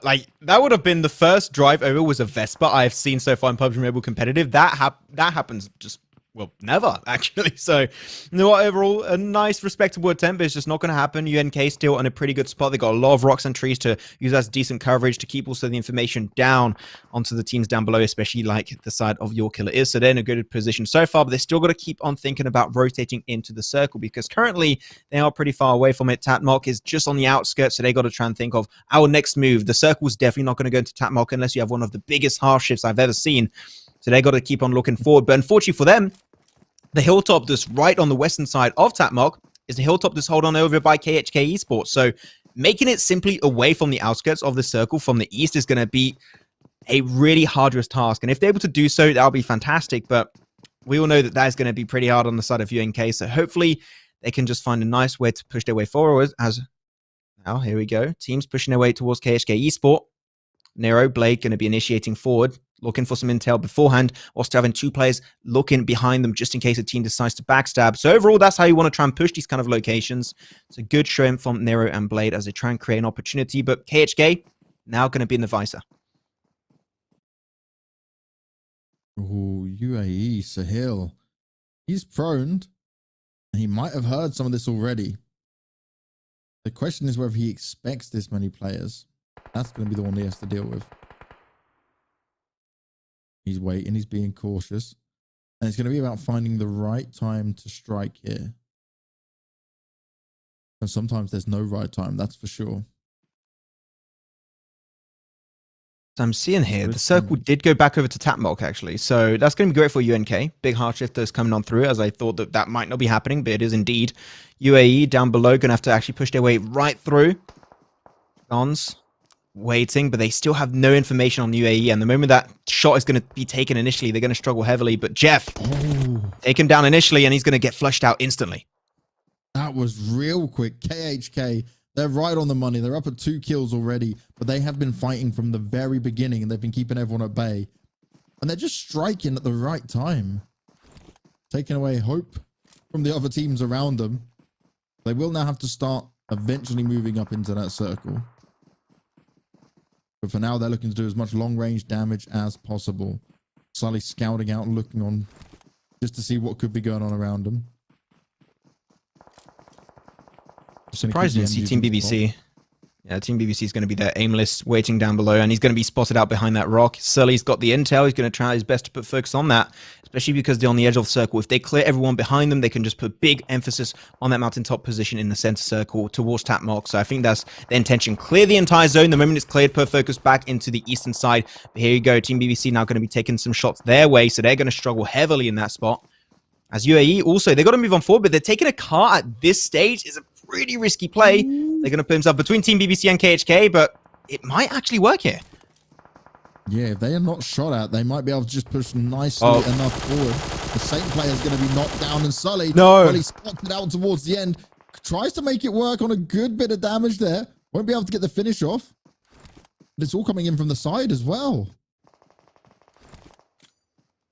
Like, that would have been the first drive over was a Vespa I've seen so far in PUBG Mobile Competitive. That happens just, well, never, actually. So, you know what, overall, a nice, respectable attempt, but it's just not going to happen. UNK still in a pretty good spot. They got a lot of rocks and trees to use as decent coverage to keep also the information down onto the teams down below, especially like the side of your killer is. So they're in a good position so far, but they still got to keep on thinking about rotating into the circle because currently they are pretty far away from it. Tatmok is just on the outskirts, so they got to try and think of our next move. The circle is definitely not going to go into Tatmok unless you have one of the biggest half shifts I've ever seen. So they got to keep on looking forward. But unfortunately for them, the hilltop that's right on the western side of Tatmok is the hilltop that's held on over by KHK Esports. So making it simply away from the outskirts of the circle from the east is going to be a really arduous task. And if they're able to do so, that'll be fantastic. But we all know that that is going to be pretty hard on the side of UNK. So hopefully they can just find a nice way to push their way forward. As now, here we go. Teams pushing their way towards KHK Esports. Nero, Blake going to be initiating forward, looking for some intel beforehand, whilst having two players looking behind them just in case a team decides to backstab. So overall, that's how you want to try and push these kind of locations. It's a good showing from Nero and Blade as they try and create an opportunity, but KHK now going to be in the visor. Oh, UAE, Sahil. He's prone, and he might have heard some of this already. The question is whether he expects this many players. That's going to be the one he has to deal with. He's waiting. He's being cautious. And it's going to be about finding the right time to strike here. And sometimes there's no right time, that's for sure. So I'm seeing here, the circle did go back over to Tatmok, actually. So that's going to be great for UNK. Big hard shifters coming on through, as I thought that that might not be happening, but it is indeed. UAE down below, going to have to actually push their way right through. Dons waiting, but they still have no information on UAE. And the moment that shot is going to be taken initially, they're going to struggle heavily. But Jeff, taken down initially, and he's going to get flushed out instantly. That was real quick. KHK, they're right on the money. They're up at 2 kills already, but they have been fighting from the very beginning, and they've been keeping everyone at bay. And they're just striking at the right time, taking away hope from the other teams around them. They will now have to start eventually moving up into that circle. But for now, they're looking to do as much long-range damage as possible. Sully scouting out and looking on just to see what could be going on around them. Surprising to see Team BBC. Yeah, Team BBC is going to be there, aimless, waiting down below, and he's going to be spotted out behind that rock. Sully's got the intel. He's going to try his best to put focus on that, especially because they're on the edge of the circle. If they clear everyone behind them, they can just put big emphasis on that mountaintop position in the center circle towards Tatmok. So I think that's the intention. Clear the entire zone. The moment it's cleared, put focus back into the eastern side. But here you go. Team BBC now going to be taking some shots their way, so they're going to struggle heavily in that spot. As UAE also, they got to move on forward, but they're taking a car at this stage is a pretty risky play. They're going to put themselves between Team BBC and KHK, but it might actually work here. Yeah, if they are not shot at, they might be able to just push nicely enough forward. The same player is going to be knocked down, and Sully, well, he spots it out towards the end, tries to make it work on a good bit of damage there. Won't be able to get the finish off. But it's all coming in from the side as well.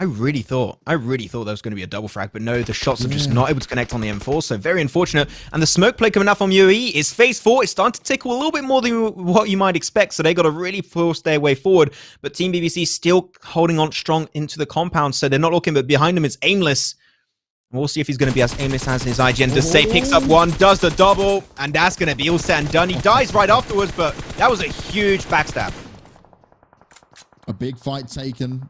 I really thought that was going to be a double frag, but no, the shots are just not able to connect on the M4, so very unfortunate. And the smoke play coming out from UAE is phase 4. It's starting to tickle a little bit more than what you might expect, so they got to really force their way forward. But Team BBC still holding on strong into the compound, so they're not looking, but behind them is Aimless. We'll see if he's going to be as aimless as his IGN. Desai picks up one, does the double, and that's going to be all said and done. He dies right afterwards, but that was a huge backstab. A big fight taken.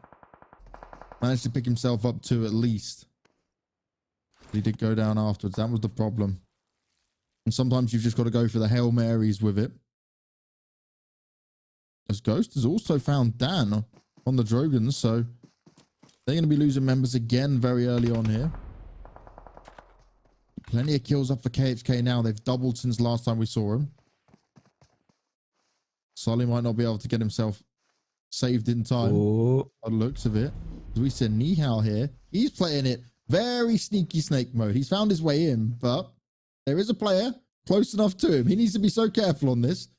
Managed to pick himself up 2 at least. He did go down afterwards. That was the problem. And sometimes you've just got to go for the Hail Marys with it. As Ghost has also found Dan on the Drogans, so they're going to be losing members again very early on here. Plenty of kills up for KHK now. They've doubled since last time we saw him. Sully might not be able to get himself saved in time. By the looks of it. As we see Nihal here, he's playing it very sneaky snake mode. He's found his way in, but there is a player close enough to him. He needs to be so careful on this.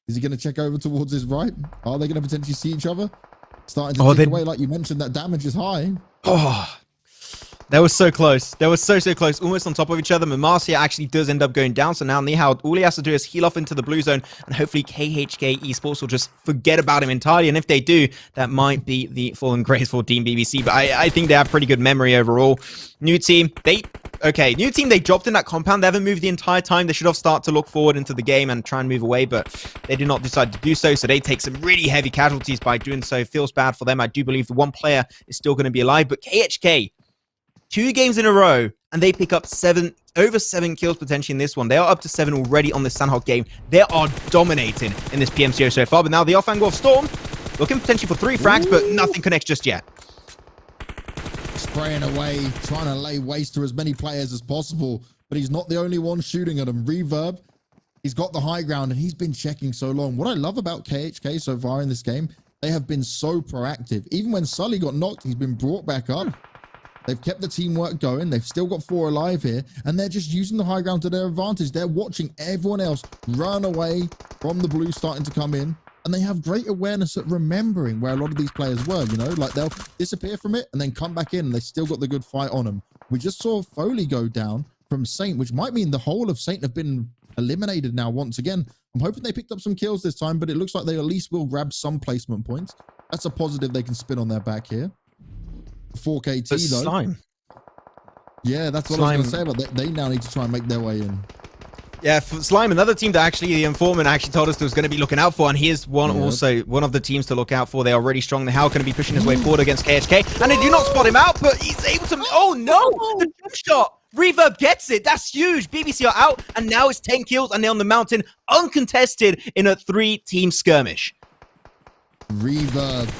Is he going to check over towards his right? Are they going to potentially see each other? Starting to tick away, like you mentioned, that damage is high. Oh, that was so close. They were so close, almost on top of each other. Marcia actually does end up going down. So now Nihao, all he has to do is heal off into the blue zone, and hopefully KHK Esports will just forget about him entirely. And if they do, that might be the fallen grace for Team BBC. But I think they have pretty good memory overall. New team, they dropped in that compound. They haven't moved the entire time. They should have started to look forward into the game and try and move away, but they did not decide to do so. So they take some really heavy casualties by doing so. Feels bad for them. I do believe the one player is still going to be alive, but KHK, 2 games in a row, and they pick up over 7 kills potentially in this one. They are up to 7 already on this Sandhawk game. They are dominating in this PMCO so far, but now the off angle of Storm, looking potentially for 3 frags, but nothing connects just yet. Spraying away, trying to lay waste to as many players as possible, but he's not the only one shooting at him. Reverb, he's got the high ground, and he's been checking so long. What I love about KHK so far in this game, they have been so proactive. Even when Sully got knocked, he's been brought back up. They've kept the teamwork going. They've still got 4 alive here, and they're just using the high ground to their advantage. They're watching everyone else run away from the blue starting to come in, and they have great awareness at remembering where a lot of these players were, you know, like they'll disappear from it and then come back in, and they still got the good fight on them. We just saw Foley go down from Saint, which might mean the whole of Saint have been eliminated now once again. I'm hoping they picked up some kills this time, but it looks like they at least will grab some placement points. That's a positive they can spin on their back here. 4KT though. Slime. Yeah, that's what I was going to say about they now need to try and make their way in. Yeah, for Slime, another team that actually the informant actually told us that was going to be looking out for, and he is also one of the teams to look out for. They are really strong. They're going to be pushing his way forward against KHK, and they do not spot him out, but he's able to... Oh no! The jump shot! Reverb gets it. That's huge. BBC are out, and now it's 10 kills, and they're on the mountain, uncontested in a 3-team skirmish. Reverb.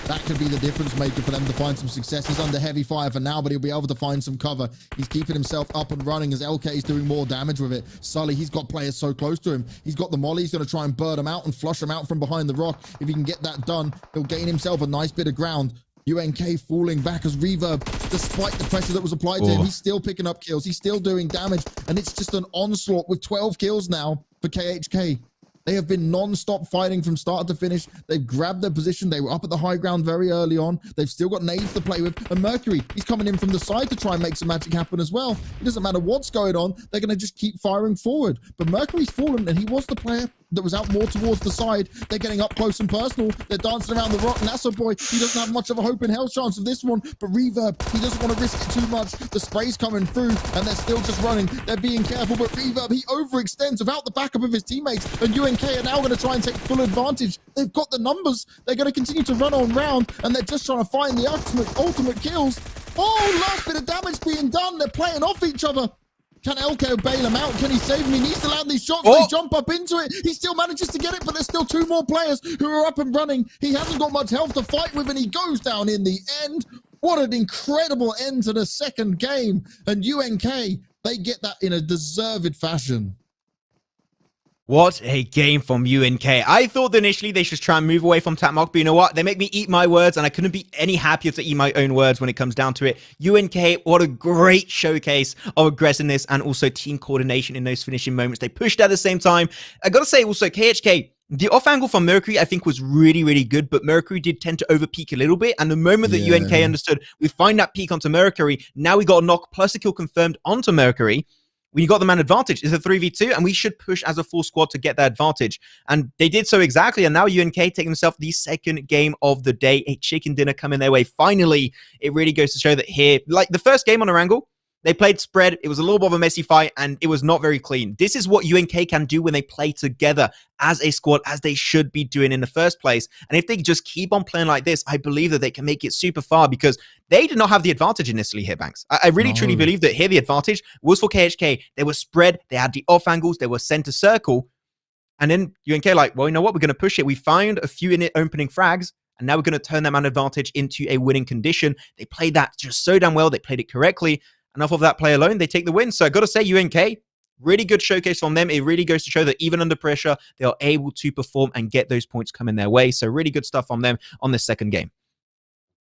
That could be the difference maker for them to find some success. He's under heavy fire for now, but he'll be able to find some cover. He's keeping himself up and running as LK is doing more damage with it. Sully, he's got players so close to him. He's got the molly. He's going to try and bird him out and flush him out from behind the rock. If he can get that done, he'll gain himself a nice bit of ground. UNK falling back as Reverb, despite the pressure that was applied to him, he's still picking up kills. He's still doing damage, and it's just an onslaught with 12 kills now for KHK. They have been non-stop fighting from start to finish. They've grabbed their position. They were up at the high ground very early on. They've still got nades to play with. And Mercury, he's coming in from the side to try and make some magic happen as well. It doesn't matter what's going on. They're going to just keep firing forward. But Mercury's fallen, and he was the player that was out more towards the side. They're getting up close and personal. They're dancing around the rock. Nasso boy, he doesn't have much of a hope in hell's chance of this one. But Reverb, he doesn't want to risk it too much. The spray's coming through, and they're still just running. They're being careful, but Reverb, he overextends without the backup of his teammates. And UNK are now going to try and take full advantage. They've got the numbers. They're going to continue to run on round, and they're just trying to find the ultimate kills. Oh, last bit of damage being done. They're playing off each other. Can LK bail him out? Can he save him? He needs to land these shots. They jump up into it. He still manages to get it, but there's still 2 more players who are up and running. He hasn't got much health to fight with, and he goes down in the end. What an incredible end to the second game. And UNK, they get that in a deserved fashion. What a game from UNK. I thought initially they should try and move away from Tatmok, but you know what? They make me eat my words, and I couldn't be any happier to eat my own words when it comes down to it. UNK, what a great showcase of aggressiveness and also team coordination in those finishing moments. They pushed at the same time. I gotta say also, KHK, the off angle from Mercury, I think, was really, really good, but Mercury did tend to overpeak a little bit, and the moment that UNK understood, we find that peak onto Mercury, now we got a knock plus a kill confirmed onto Mercury. We got the man advantage. It's a 3v2, and we should push as a full squad to get that advantage. And they did so exactly, and now UNK take themselves the second game of the day. A chicken dinner coming their way. Finally, it really goes to show that here, like the first game on Orangle, they played spread. It was a little bit of a messy fight, and it was not very clean. This is what UNK can do when they play together as a squad, as they should be doing in the first place. And if they just keep on playing like this, I believe that they can make it super far, because they did not have the advantage initially here, Banks. I really, truly believe that here the advantage was for KHK. They were spread. They had the off angles. They were center circle. And then UNK like, well, you know what? We're going to push it. We found a few in it opening frags, and now we're going to turn that man advantage into a winning condition. They played that just so damn well. They played it correctly. And off of that play alone, they take the win. So I got to say, UNK, really good showcase from them. It really goes to show that even under pressure, they are able to perform and get those points coming their way. So really good stuff from them on this second game.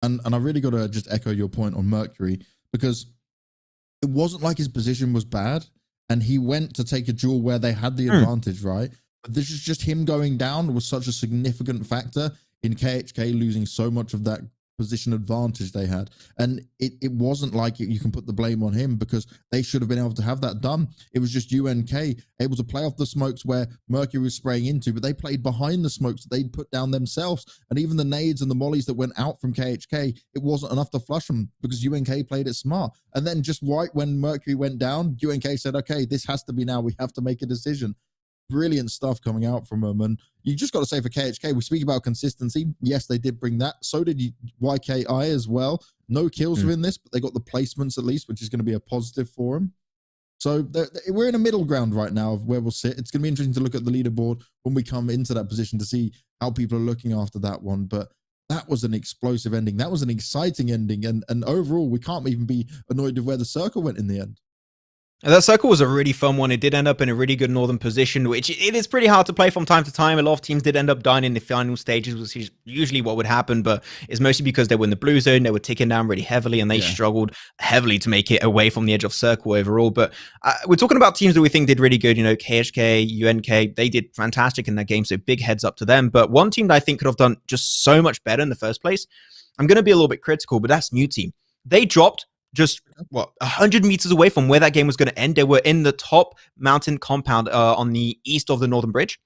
And I really got to just echo your point on Mercury, because it wasn't like his position was bad, and he went to take a duel where they had the advantage, right? But this is just him going down was such a significant factor in KHK losing so much of that position advantage they had. And it wasn't like you can put the blame on him, because they should have been able to have that done. It was just UNK able to play off the smokes where Mercury was spraying into, but they played behind the smokes that they'd put down themselves. And even the nades and the mollies that went out from KHK, it wasn't enough to flush them because UNK played it smart. And then just right when Mercury went down, UNK said, okay, this has to be now. We have to make a decision. Brilliant stuff coming out from them. And you just got to say, for KHK, we speak about consistency. Yes, they did bring that. So did YKI as well. No kills within this, but they got the placements at least, which is going to be a positive for them. So we're in a middle ground right now of where we'll sit. It's going to be interesting to look at the leaderboard when we come into that position to see how people are looking after that one. But that was an explosive ending. That was an exciting ending. And overall, we can't even be annoyed with where the circle went in the end. And that circle was a really fun one. It did end up in a really good northern position, which it is pretty hard to play from time to time. A lot of teams did end up dying in the final stages, which is usually what would happen, but it's mostly because they were in the blue zone. They were ticking down really heavily, and they struggled heavily to make it away from the edge of circle overall. But we're talking about teams that we think did really good. You know, KHK, UNK, they did fantastic in that game, so big heads up to them. But one team that I think could have done just so much better in the first place, I'm going to be a little bit critical, but that's New Team. They dropped just 100 meters away from where that game was going to end. They were in the top mountain compound on the east of the northern bridge,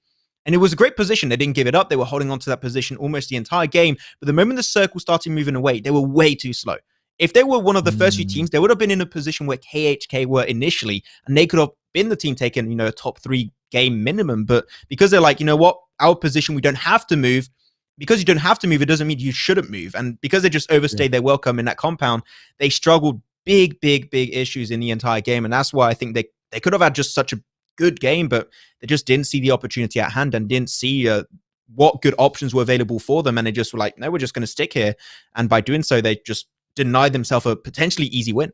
and it was a great position. They didn't give it up. They were holding on to that position almost the entire game, but the moment the circle started moving away, they were way too slow. If they were one of the first few teams, they would have been in a position where KHK were initially, and they could have been the team taking, you know, a top 3 game minimum. But because they're like, you know what, our position, we don't have to move. Because you don't have to move, it doesn't mean you shouldn't move. And because they just overstayed their welcome in that compound, they struggled big issues in the entire game. And that's why I think they could have had just such a good game, but they just didn't see the opportunity at hand and didn't see what good options were available for them. And they just were like, no, we're just going to stick here. And by doing so, they just denied themselves a potentially easy win.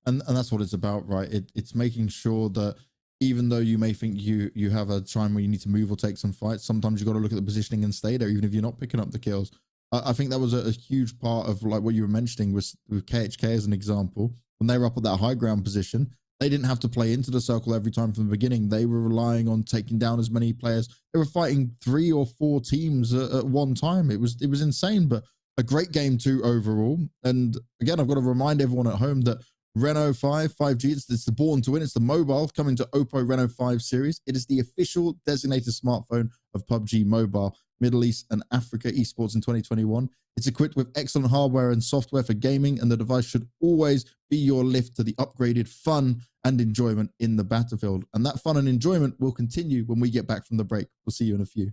And that's what it's about, right? It's making sure that even though you may think you have a time where you need to move or take some fights, sometimes you've got to look at the positioning and stay there, even if you're not picking up the kills. I think that was a huge part of like what you were mentioning with KHK as an example. When they were up at that high ground position, they didn't have to play into the circle every time from the beginning. They were relying on taking down as many players. They were fighting 3 or 4 teams at one time. It was insane, but a great game too overall. And again, I've got to remind everyone at home that Reno 5G, it's the born to win. It's the mobile coming to Oppo Reno 5 series. It is the official designated smartphone of PUBG Mobile, Middle East and Africa esports in 2021. It's equipped with excellent hardware and software for gaming, and the device should always be your lift to the upgraded fun and enjoyment in the battlefield. And that fun and enjoyment will continue when we get back from the break. We'll see you in a few.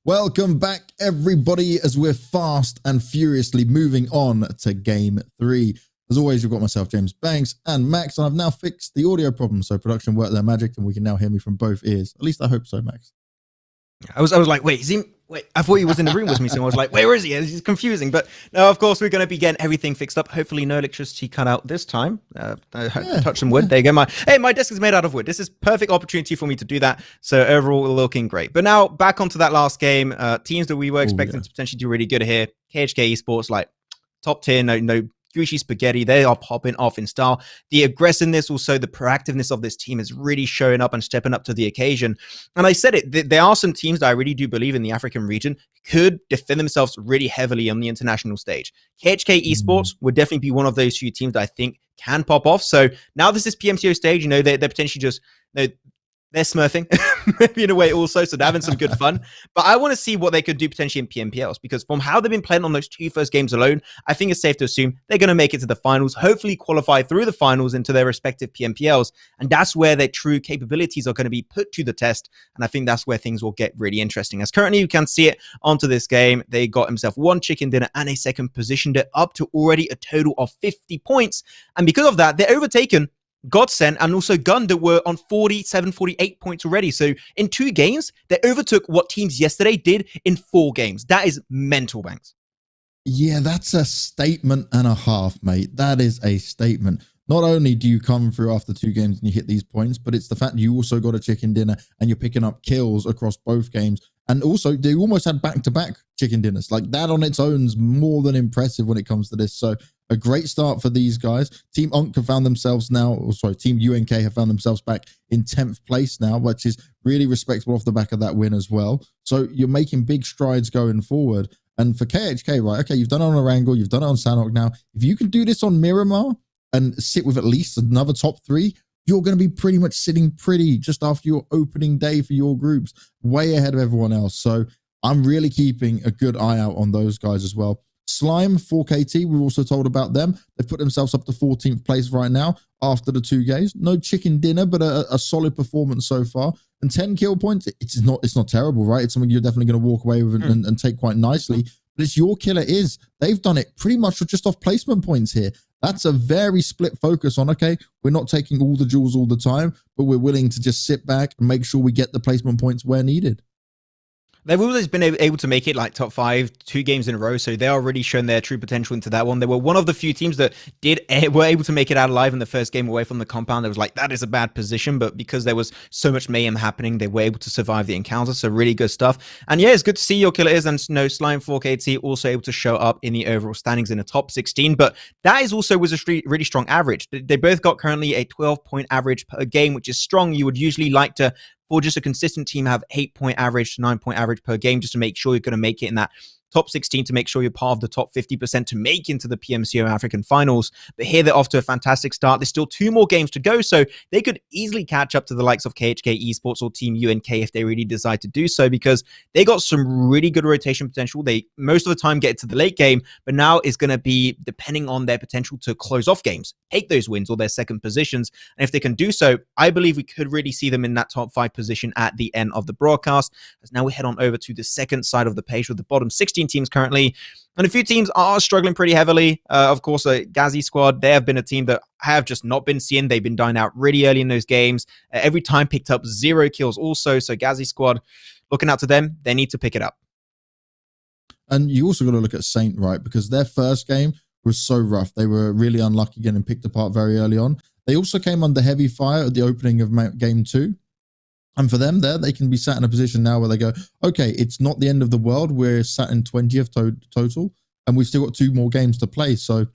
Welcome back, everybody, as we're fast and furiously moving on to Game 3. As always, you've got myself, James Banks, and Max, and I've now fixed the audio problem, so production worked their magic, and we can now hear me from both ears. At least I hope so, Max. I was like, wait, is he? Wait, I thought he was in the room with me, so I was like, where is he? It's confusing. But no, of course, we're going to be getting everything fixed up. Hopefully, no electricity cut out this time. Touch some wood. There you go. My desk is made out of wood. This is perfect opportunity for me to do that. So overall, looking great. But now back onto that last game. Teams that we were expecting to potentially do really good here. KHK Esports, like top tier, no Gucci spaghetti, they are popping off in style. The aggressiveness, also the proactiveness of this team is really showing up and stepping up to the occasion. And I said it, there are some teams that I really do believe in the African region could defend themselves really heavily on the international stage. KHK Esports would definitely be one of those few teams that I think can pop off. So now this is PMCO stage, they're potentially just, they're smurfing, maybe in a way also, so they're having some good fun. But I want to see what they could do potentially in PMPLs, because from how they've been playing on those two first games alone, I think it's safe to assume they're going to make it to the finals, hopefully qualify through the finals into their respective PMPLs, and that's where their true capabilities are going to be put to the test, and I think that's where things will get really interesting. As currently you can see it onto this game, they got himself one chicken dinner and a second, positioned it up to already a total of 50 points, and because of that, they're overtaken Godsend and also Gun that were on 47, 48 points already. So in 2 games, they overtook what teams yesterday did in 4 games. That is mental, Banks. Yeah, that's a statement and a half, mate. That is a statement. Not only do you come through after 2 games and you hit these points, but it's the fact you also got a chicken dinner and you're picking up kills across both games. And also, they almost had back-to-back chicken dinners. Like, that on its own is more than impressive when it comes to this. So, a great start for these guys. Team UNC have found themselves now, or sorry, Team UNK have found themselves back in 10th place now, which is really respectable off the back of that win as well. So, you're making big strides going forward. And for KHK, right, okay, you've done it on Erangel, you've done it on Sanhok now. If you can do this on Miramar and sit with at least another top 3, you're going to be pretty much sitting pretty just after your opening day for your groups, way ahead of everyone else. So I'm really keeping a good eye out on those guys as well. Slime, 4KT, we're also told about them. They've put themselves up to 14th place right now after the 2 games. No chicken dinner, but a solid performance so far. And 10 kill points, it's not terrible, right? It's something you're definitely going to walk away with and take quite nicely. But it's your killer is. They've done it pretty much just off placement points here. That's a very split focus on, okay, we're not taking all the jewels all the time, but we're willing to just sit back and make sure we get the placement points where needed. They've always been able to make it like top 5, 2 games in a row, so they already shown their true potential into that one. They were one of the few teams that were able to make it out alive in the first game away from the compound. It was like, that is a bad position, but because there was so much mayhem happening, they were able to survive the encounter, so really good stuff. And yeah, it's good to see your killer is, and Slime 4KT also able to show up in the overall standings in the top 16, but that is also was a really strong average. They both got currently a 12-point average per game, which is strong. You would usually like to, for just a consistent team, have 8-point average to 9-point average per game, just to make sure you're going to make it in that top 16, to make sure you're part of the top 50% to make into the PMCO African Finals. But here they're off to a fantastic start. There's still 2 more games to go, so they could easily catch up to the likes of KHK Esports or Team UNK if they really decide to do so, because they got some really good rotation potential. They most of the time get to the late game, but now is going to be depending on their potential to close off games, take those wins or their second positions. And if they can do so, I believe we could really see them in that top 5 position at the end of the broadcast. As now we head on over to the second side of the page with the bottom 16 teams currently, and a few teams are struggling pretty heavily. Of course, Ghazi squad, they have been a team that have just not been seen. They've been dying out really early in those games. Every time picked up 0 kills also. So Ghazi squad, looking out to them, they need to pick it up. And you also got to look at Saint, right? Because their first game was so rough. They were really unlucky getting picked apart very early on. They also came under heavy fire at the opening of game 2. And for them there, they can be sat in a position now where they go, okay, it's not the end of the world. We're sat in 20th total, and we've still got 2 more games to play. So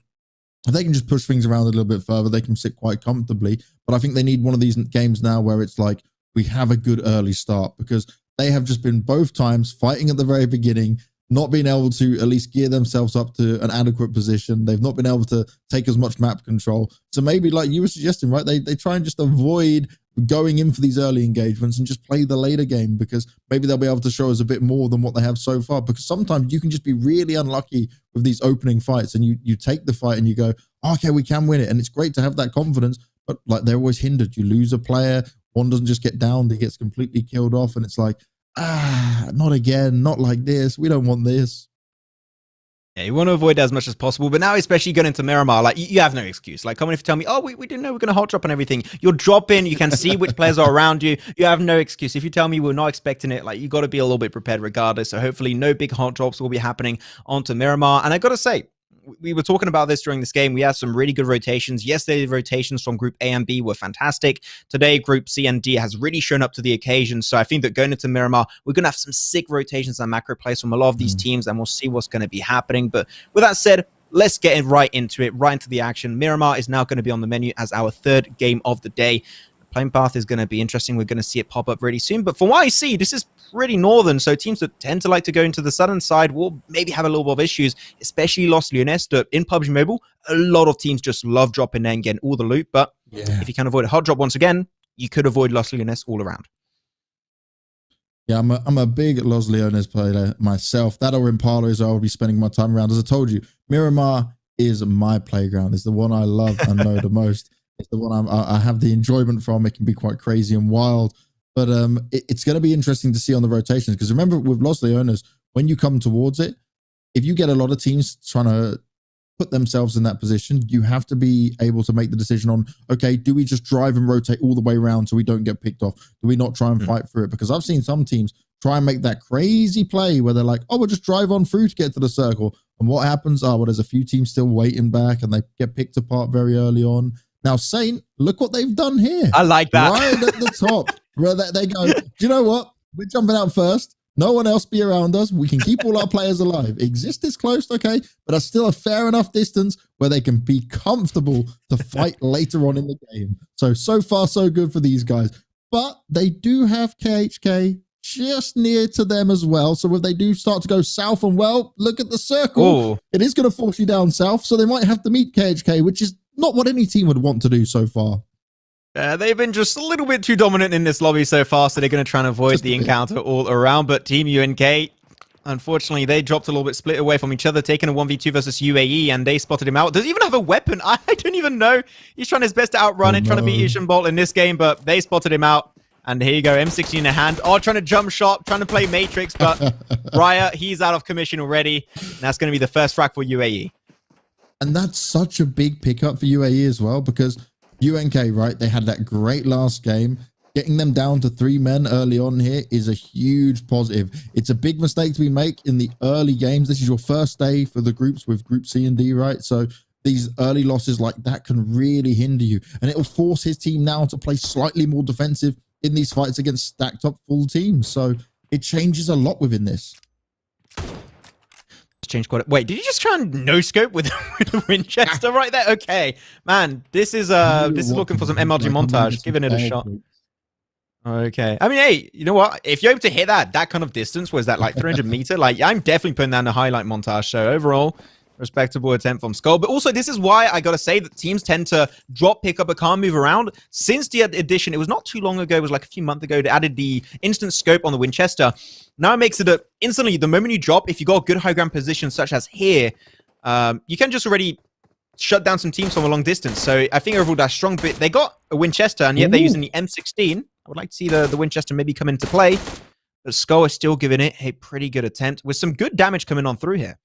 if they can just push things around a little bit further, they can sit quite comfortably. But I think they need one of these games now where it's like, we have a good early start, because they have just been both times fighting at the very beginning, not being able to at least gear themselves up to an adequate position. They've not been able to take as much map control. So maybe, like you were suggesting, right, they try and just avoid going in for these early engagements and just play the later game, because maybe they'll be able to show us a bit more than what they have so far. Because sometimes you can just be really unlucky with these opening fights, and you take the fight and you go, oh, okay, we can win it. And it's great to have that confidence, but like, they're always hindered. You lose a player, one doesn't just get downed, he gets completely killed off. And it's like, Not again. Not like this. We don't want this. Yeah, you want to avoid that as much as possible, but now especially going into Miramar, like you have no excuse. Like, come on, if you tell me, oh, we didn't know we're going to hot drop and everything. You're dropping, you can see which players are around you. You have no excuse. If you tell me we're not expecting it, like you got to be a little bit prepared regardless. So hopefully no big hot drops will be happening onto Miramar. And I got to say, we were talking about this during this game. We had some really good rotations. Yesterday, the rotations from Group A and B were fantastic. Today, Group C and D has really shown up to the occasion. So I think that going into Miramar, we're going to have some sick rotations and macro plays from a lot of these teams, and we'll see what's going to be happening. But with that said, let's get right into it, right into the action. Miramar is now going to be on the menu as our third game of the day. Playing path is going to be interesting. We're going to see it pop up really soon. But from what I see, this is pretty northern. So teams that tend to like to go into the southern side will maybe have a little bit of issues, especially Los Leones. In PUBG Mobile, a lot of teams just love dropping there and getting all the loot. But if you can avoid a hot drop once again, you could avoid Los Leones all around. Yeah, I'm a big Los Leones player myself. That or Impala is where I'll be spending my time around. As I told you, Miramar is my playground. It's the one I love and know the most. It's the one I have the enjoyment from. It can be quite crazy and wild, but it's going to be interesting to see on the rotations, because remember with Los Leones, when you come towards it, if you get a lot of teams trying to put themselves in that position, you have to be able to make the decision on, okay, do we just drive and rotate all the way around so we don't get picked off? Do we not try and fight through it? Because I've seen some teams try and make that crazy play where they're like, oh, we'll just drive on through to get to the circle. And what happens? Oh, well, there's a few teams still waiting back and they get picked apart very early on. Now, Saint, look what they've done here. I like that. Right at the top, where they go, do you know what? We're jumping out first. No one else be around us. We can keep all our players alive. Exist is close, okay, but that's still a fair enough distance where they can be comfortable to fight later on in the game. So far, so good for these guys. But they do have KHK just near to them as well. So if they do start to go south, and well, look at the circle. Ooh. It is going to force you down south. So they might have to meet KHK, which is not what any team would want to do so far. They've been just a little bit too dominant in this lobby so far, so they're going to try and avoid the encounter all around. But Team UNK, unfortunately, they dropped a little bit split away from each other, taking a 1v2 versus UAE, and they spotted him out. Does he even have a weapon? I don't even know. He's trying his best to outrun it, trying to beat Ishan Bolt in this game, but they spotted him out. And here you go, M16 in a hand. Oh, trying to jump shot, trying to play Matrix, but Raya, he's out of commission already. And that's going to be the first frag for UAE. And that's such a big pickup for UAE as well, because UNK, right, they had that great last game. Getting them down to 3 men early on here is a huge positive. It's a big mistake to be make in the early games. This is your first day for the groups with Group C and D, right? So these early losses like that can really hinder you. And it will force his team now to play slightly more defensive in these fights against stacked up full teams. So it changes a lot within this. Change quite. Wait, did you just try and no scope with the Winchester right there? Okay, man, this is looking for some MLG montage. Giving it a shot. Okay, I mean, hey, you know what? If you're able to hit that kind of distance, was that like 300 meter? Like, I'm definitely putting that in a highlight montage. So overall, respectable attempt from Skull. But also, this is why I gotta say that teams tend to drop, pick up, but can't move around. Since the addition, it was not too long ago, it was like a few months ago, they added the instant scope on the Winchester. Now it makes it instantly, the moment you drop, if you got good high ground positions, such as here, you can just already shut down some teams from a long distance. So I think overall that's strong, but they got a Winchester, and yet they're using the M16. I would like to see the Winchester maybe come into play. But Skull is still giving it a pretty good attempt, with some good damage coming on through here.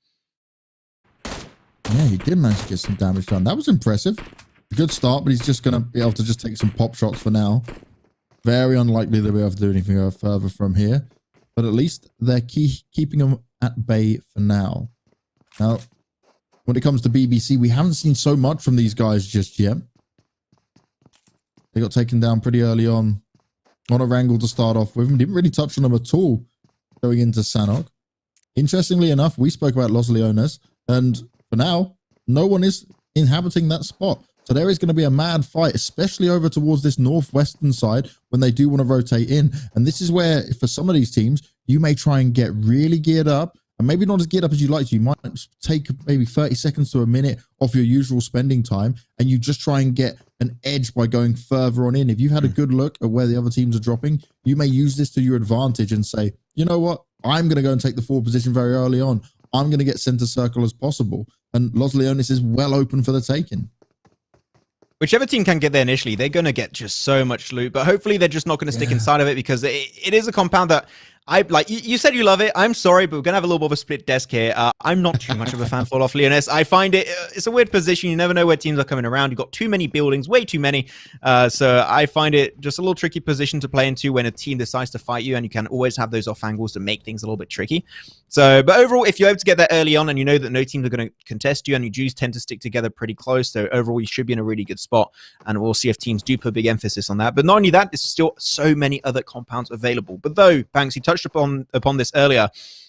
Yeah, he did manage to get some damage done. That was impressive. A good start, but he's just going to be able to just take some pop shots for now. Very unlikely that we'll be able to do anything further from here. But at least they're keeping them at bay for now. Now, when it comes to BBC, we haven't seen so much from these guys just yet. They got taken down pretty early on a wrangle to start off with. We didn't really touch on them at all going into Sanhok. Interestingly enough, we spoke about Los Leones, and for now, no one is inhabiting that spot. So there is going to be a mad fight, especially over towards this northwestern side when they do want to rotate in. And this is where, for some of these teams, you may try and get really geared up, and maybe not as geared up as you like to. You might take maybe 30 seconds to a minute off your usual spending time, and you just try and get an edge by going further on in. If you've had a good look at where the other teams are dropping, you may use this to your advantage and say, you know what? I'm going to go and take the forward position very early on. I'm going to get center circle as possible. And Los Leones is well open for the taking. Whichever team can get there initially, they're going to get just so much loot. But hopefully they're just not going to stick inside of it, because it is a compound that you said you love it. I'm sorry, but we're gonna have a little bit of a split desk here. I'm not too much of a fan for off Leoness. I find it's a weird position. You never know where teams are coming around. You've got too many buildings, way too many. So I find it just a little tricky position to play into when a team decides to fight you, and you can always have those off angles to make things a little bit tricky. So, but overall, if you're able to get there early on, and you know that no teams are going to contest you, and your Jews tend to stick together pretty close, so overall you should be in a really good spot. And we'll see if teams do put big emphasis on that. But not only that, there's still so many other compounds available. But though Banks, you touched upon this earlier.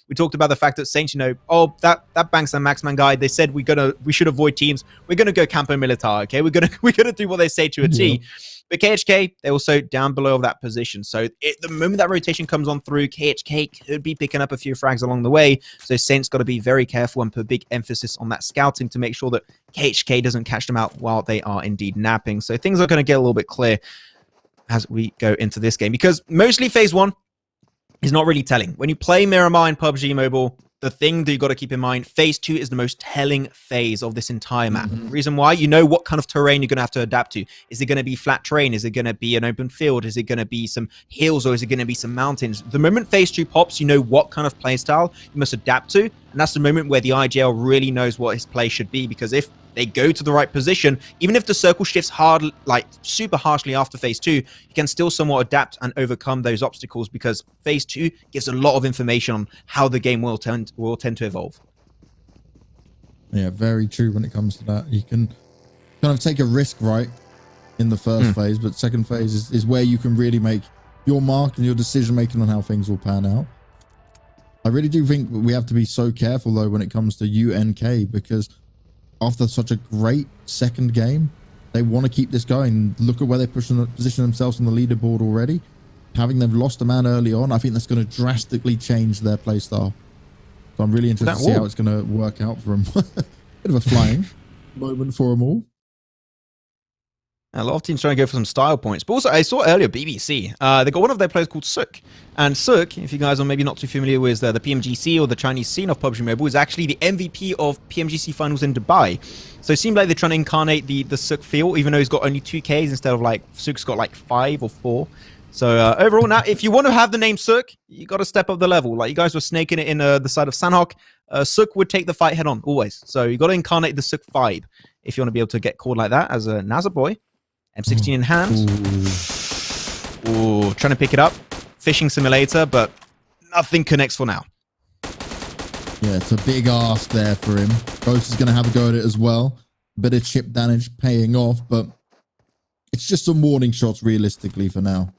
We talked about the fact that Saints, that Banks and Maxman guy, they said we should avoid teams. We're gonna go Campo Militar, okay? We're gonna do what they say to a T. But KHK, they're also down below that position. So the moment that rotation comes on through, KHK could be picking up a few frags along the way. So Saints got to be very careful and put big emphasis on that scouting to make sure that KHK doesn't catch them out while they are indeed napping. So things are going to get a little bit clear as we go into this game, because mostly phase one is not really telling. When you play Miramar in PUBG Mobile, the thing that you got to keep in mind, phase 2 is the most telling phase of this entire map. Reason why, you know what kind of terrain you're going to have to adapt to. Is it going to be flat terrain? Is it going to be an open field? Is it going to be some hills, or is it going to be some mountains? The moment phase 2 pops, you know what kind of play style you must adapt to. And that's the moment where the IGL really knows what his play should be, because if they go to the right position, even if the circle shifts hard, like super harshly after phase 2, you can still somewhat adapt and overcome those obstacles, because phase 2 gives a lot of information on how the game will tend to evolve. Yeah, very true when it comes to that. You can kind of take a risk right in the first phase, but second phase is where you can really make your mark and your decision making on how things will pan out. I really do think we have to be so careful though when it comes to UNK, because after such a great second game, they want to keep this going. Look at where they're position themselves on the leaderboard already. Having them lost a man early on, I think that's going to drastically change their play style. So I'm really interested to see how it's going to work out for them. Bit of a flying moment for them all. A lot of teams trying to go for some style points. But also, I saw earlier BBC. They got one of their players called Suk. And Suk, if you guys are maybe not too familiar with the PMGC or the Chinese scene of PUBG Mobile, is actually the MVP of PMGC Finals in Dubai. So it seemed like they're trying to incarnate the Suk feel, even though he's got only 2 Ks instead of like Suk's got like 5 or 4. So overall, now, if you want to have the name Suk, you got to step up the level. Like you guys were snaking it in the side of Sanhok. Suk would take the fight head on, always. So you got to incarnate the Suk vibe if you want to be able to get called like that as a Nazar boy. M16 in hand. Ooh, trying to pick it up. Fishing simulator, but nothing connects for now. Yeah, it's a big ask there for him. Ghost is going to have a go at it as well. Bit of chip damage paying off, but it's just some warning shots realistically for now.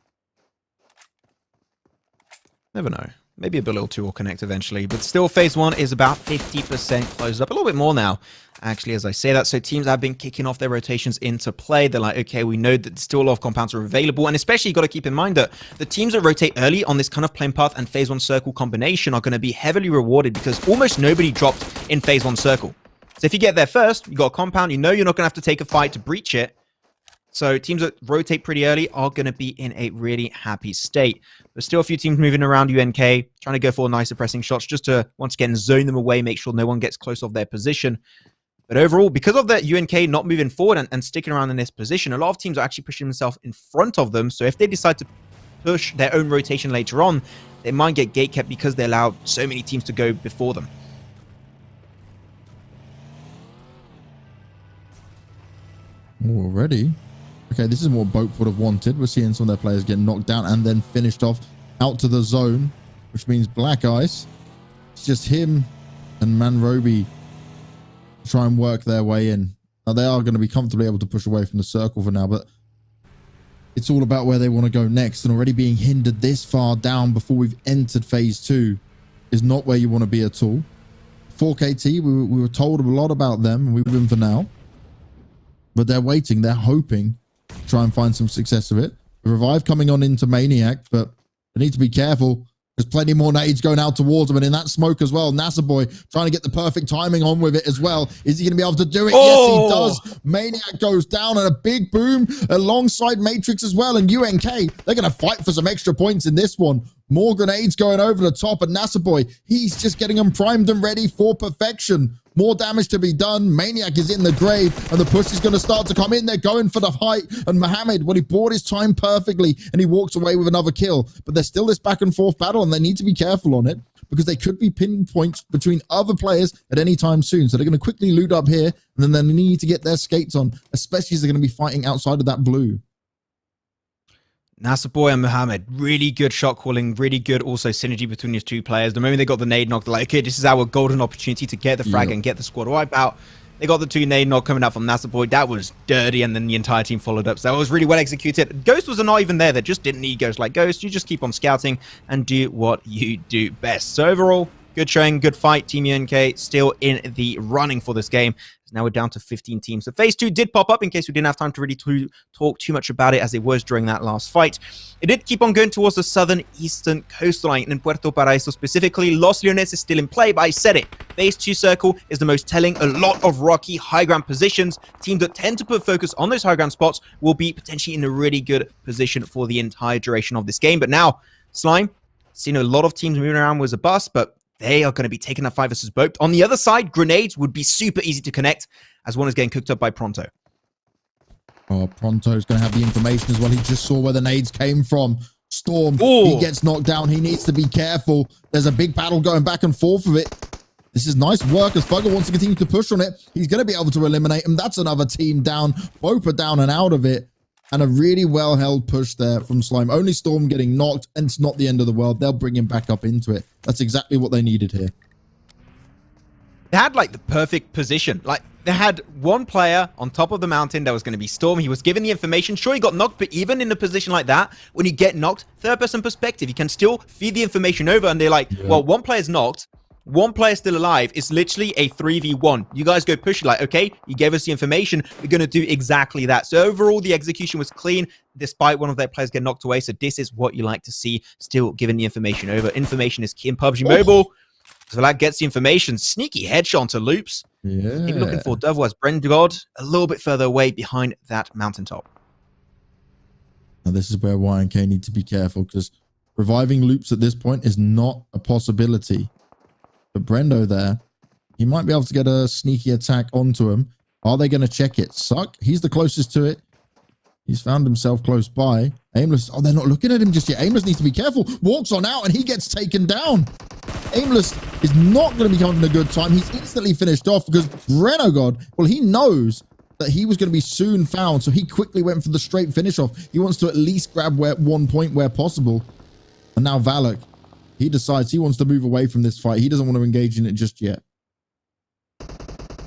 Never know. Maybe a little 2 will connect eventually, but still phase 1 is about 50% closed up. A little bit more now, actually, as I say that. So teams have been kicking off their rotations into play. They're like, okay, we know that still a lot of compounds are available. And especially you got to keep in mind that the teams that rotate early on this kind of plane path and phase 1 circle combination are going to be heavily rewarded, because almost nobody dropped in phase 1 circle. So if you get there first, you got a compound, you know you're not going to have to take a fight to breach it. So teams that rotate pretty early are going to be in a really happy state. There's still a few teams moving around UNK, trying to go for nice suppressing shots just to, once again, zone them away, make sure no one gets close off their position. But overall, because of that UNK not moving forward and sticking around in this position, a lot of teams are actually pushing themselves in front of them. So if they decide to push their own rotation later on, they might get gatekept because they allowed so many teams to go before them. Already? Okay, this is what Boat would have wanted. We're seeing some of their players get knocked down and then finished off out to the zone, which means Black Ice. It's just him and Manrobi try and work their way in. Now, they are going to be comfortably able to push away from the circle for now, but it's all about where they want to go next. And already being hindered this far down before we've entered phase 2 is not where you want to be at all. 4KT, we were told a lot about them, and we've been for now. But they're waiting, they're hoping to try and find some success of it. The revive coming on into Maniac, but they need to be careful. There's plenty more nades going out towards them, and in that smoke as well, NASA Boy trying to get the perfect timing on with it as well. Is he going to be able to do it? Oh! Yes, he does. Maniac goes down, and a big boom alongside Matrix as well, and UNK, they're going to fight for some extra points in this one. More grenades going over the top, and NASA Boy, he's just getting them primed and ready for perfection. More damage to be done. Maniac is in the grave, and the push is going to start to come in. They're going for the height. And Mohamed, well, he bought his time perfectly, and he walks away with another kill. But there's still this back and forth battle, and they need to be careful on it, because they could be pinpoints between other players at any time soon. So they're going to quickly loot up here, and then they need to get their skates on, especially as they're going to be fighting outside of that blue. Nasaboy and Mohamed, really good shot calling, really good also synergy between these two players. The moment they got the nade knock, they're like, okay, this is our golden opportunity to get the frag and get the squad wipe out. They got the 2 nade knock coming out from Nasaboy. That was dirty, and then the entire team followed up. So that was really well executed. Ghost was not even there. They just didn't need Ghost. Like, Ghost, you just keep on scouting and do what you do best. So overall, good showing, good fight. Team UNK still in the running for this game. Now we're down to 15 teams. So phase 2 did pop up in case we didn't have time to really talk too much about it, as it was during that last fight. It did keep on going towards the southern eastern coastline, and in Puerto Paraíso specifically. Los Leones is still in play, but I said it. Phase 2 circle is the most telling. A lot of rocky high ground positions. Teams that tend to put focus on those high ground spots will be potentially in a really good position for the entire duration of this game. But now, Slime, seen a lot of teams moving around was a bust, but they are going to be taking that 5 versus boat. On the other side, grenades would be super easy to connect, as one is getting cooked up by Pronto. Oh, Pronto's going to have the information as well. He just saw where the nades came from. Storm, he gets knocked down. He needs to be careful. There's a big battle going back and forth with it. This is nice work as Fugger wants to continue to push on it. He's going to be able to eliminate him. That's another team down. Both are down and out of it. And a really well-held push there from Slime. Only Storm getting knocked, and it's not the end of the world. They'll bring him back up into it. That's exactly what they needed here. They had, like, the perfect position. Like, they had one player on top of the mountain that was going to be Storm. He was given the information. Sure, he got knocked, but even in a position like that, when you get knocked, third-person perspective, you can still feed the information over, and they're like, well, one player's knocked, one player still alive. It's literally a 3v1. You guys go push it, like, okay, you gave us the information. We're going to do exactly that. So overall, the execution was clean, despite one of their players getting knocked away. So this is what you like to see, still giving the information over. Information is key in PUBG Mobile. So that gets the information. Sneaky headshot onto Loops. Yeah. Maybe looking for Dove was Brengod a little bit further away behind that mountaintop. Now this is where YNK need to be careful, because reviving Loops at this point is not a possibility. But Brendo there, he might be able to get a sneaky attack onto him. Are they going to check it? Suck, he's the closest to it. He's found himself close by. Aimless, oh, they're not looking at him just yet. Aimless needs to be careful. Walks on out and he gets taken down. Aimless is not going to be having a good time. He's instantly finished off because Brenogod, well, he knows that he was going to be soon found. So he quickly went for the straight finish off. He wants to at least grab 1 point where possible. And now Valak, he decides he wants to move away from this fight. He doesn't want to engage in it just yet.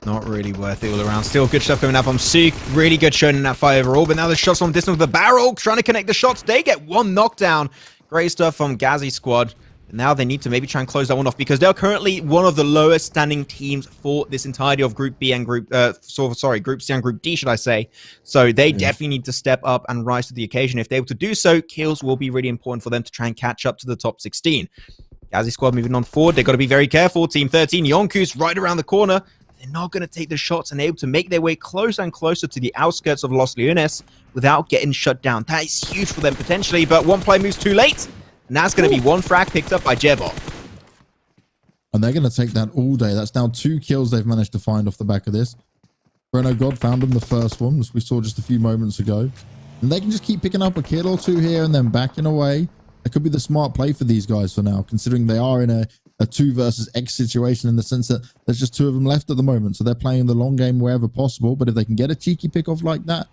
Not really worth it all around. Still good stuff coming out from Suk. Really good showing in that fight overall. But now the shots from distance with the barrel. Trying to connect the shots. They get one knockdown. Great stuff from Ghazi squad. And now they need to maybe try and close that one off, because they're currently one of the lowest standing teams for this entirety of Group B and Group Group C and Group D, should I say. So they definitely need to step up and rise to the occasion. If they're able to do so, kills will be really important for them to try and catch up to the top 16. Ghazi squad moving on forward. They've got to be very careful. Team 13, Yonku's right around the corner. They're not going to take the shots and able to make their way closer and closer to the outskirts of Los Leones without getting shut down. That is huge for them potentially, but one play moves too late. And that's going to be one frag picked up by Jebot. And they're going to take that all day. That's now 2 kills they've managed to find off the back of this. Breno God found them the first one, as we saw just a few moments ago. And they can just keep picking up a kill or 2 here and then backing away. That could be the smart play for these guys for now, considering they are in a 2 versus X situation, in the sense that there's just 2 of them left at the moment. So they're playing the long game wherever possible. But if they can get a cheeky pick off like that,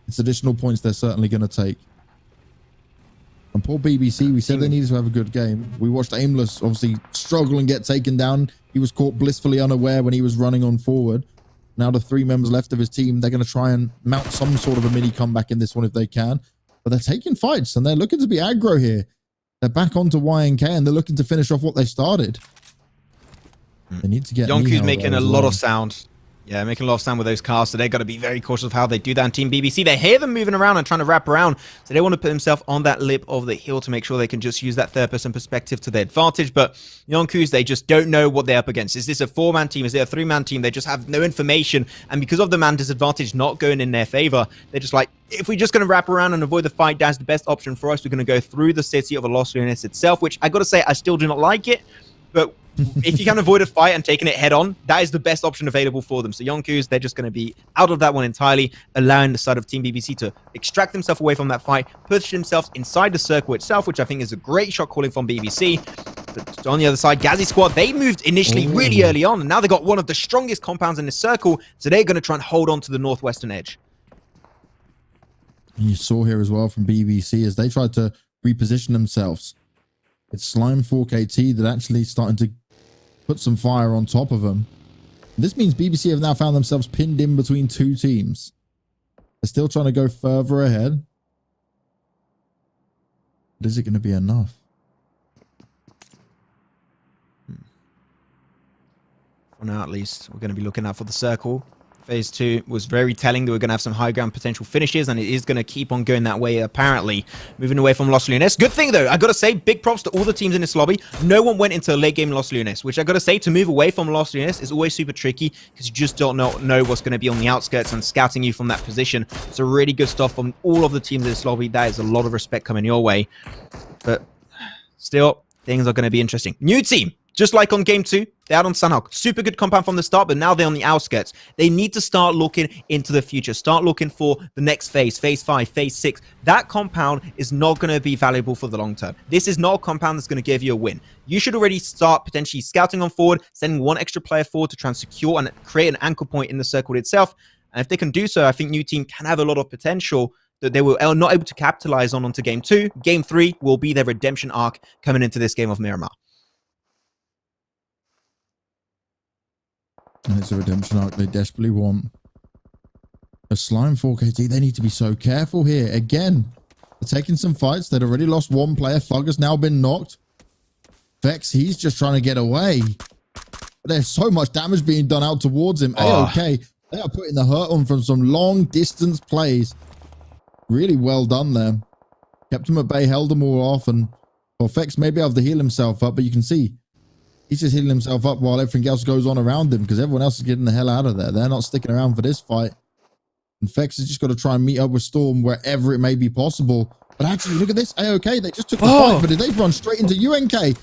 it's additional points they're certainly going to take. And poor BBC, we said they needed to have a good game. We watched Aimless obviously struggle and get taken down. He was caught blissfully unaware when he was running on forward. Now the 3 members left of his team, they're going to try and mount some sort of a mini comeback in this one if they can. But they're taking fights and they're looking to be aggro here. They're back onto YNK and they're looking to finish off what they started. They need to get Yonku's making a lot of sound. Yeah, making a lot of sound with those cars, so they've got to be very cautious of how they do that. And Team BBC, they hear them moving around and trying to wrap around, so they want to put themselves on that lip of the hill to make sure they can just use that third-person perspective to their advantage. But Yonku's, they just don't know what they're up against. Is this a 4-man team? Is it a 3-man team? They just have no information, and because of the man disadvantage not going in their favor, they're just like, if we're just going to wrap around and avoid the fight, that's the best option for us. We're going to go through the city of Los Leones itself, which I got to say, I still do not like it. But if you can avoid a fight and taking it head on, that is the best option available for them. So Yonkus, they're just going to be out of that one entirely, allowing the side of Team BBC to extract themselves away from that fight, push themselves inside the circle itself, which I think is a great shot calling from BBC. But on the other side, Gazzy squad, they moved initially really early on, and now they got one of the strongest compounds in the circle, so they're going to try and hold on to the northwestern edge. And you saw here as well from BBC as they tried to reposition themselves. It's Slime 4KT that actually starting to put some fire on top of them. This means BBC have now found themselves pinned in between two teams. They're still trying to go further ahead. But is it going to be enough? For now, at least, we're going to be looking out for the circle. Phase 2 was very telling that we're going to have some high ground potential finishes, and it is going to keep on going that way, apparently. Moving away from Los Lunes. Good thing, though. I got to say, big props to all the teams in this lobby. No one went into a late game Los Lunes, which I got to say, to move away from Los Lunes is always super tricky because you just don't know what's going to be on the outskirts and scouting you from that position. So really good stuff from all of the teams in this lobby. That is a lot of respect coming your way. But still, things are going to be interesting. New team. Just like on game 2, they're out on Sanhok. Super good compound from the start, but now they're on the outskirts. They need to start looking into the future. Start looking for the next phase, phase 5, phase 6. That compound is not going to be valuable for the long term. This is not a compound that's going to give you a win. You should already start potentially scouting on forward, sending one extra player forward to try and secure and create an anchor point in the circle itself. And if they can do so, I think new team can have a lot of potential that they were not able to capitalize on onto game 2. Game 3 will be their redemption arc coming into this game of Miramar. And it's a redemption arc they desperately want. A Slime 4KT, they need to be so careful here. Again, they're taking some fights. They'd already lost one player. Fug has now been knocked. Vex, he's just trying to get away. But there's so much damage being done out towards him. AOK, they are putting the hurt on from some long distance plays. Really well done there. Kept him at bay, held them all off. And well, Vex may be able to heal himself up, but you can see he's just healing himself up while everything else goes on around him because everyone else is getting the hell out of there. They're not sticking around for this fight. And Fex has just got to try and meet up with Storm wherever it may be possible. But actually, look at this. AOK, they just took the fight, but they've run straight into UNK.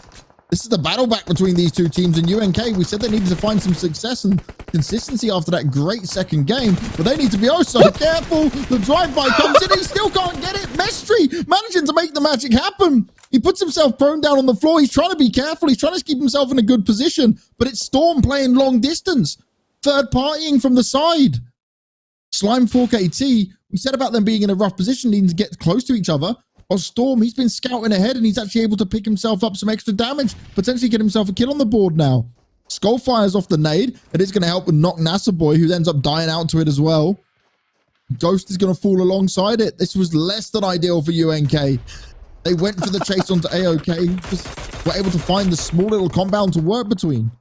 This is the battle back between these two teams in UNK. We said they needed to find some success and consistency after that great second game, but they need to be oh so careful. The drive-by comes in, he still can't get it. Mestri managing to make the magic happen. He puts himself prone down on the floor. He's trying to be careful. He's trying to keep himself in a good position, but it's Storm playing long distance. Third partying from the side. Slime 4KT, we said about them being in a rough position, needing to get close to each other. While Storm, he's been scouting ahead and he's actually able to pick himself up some extra damage, potentially get himself a kill on the board now. Skull fires off the nade, and it's going to help with knock NASA Boy, who ends up dying out to it as well. Ghost is going to fall alongside it. This was less than ideal for UNK. They went for the chase onto AOK, just were able to find the small little compound to work between.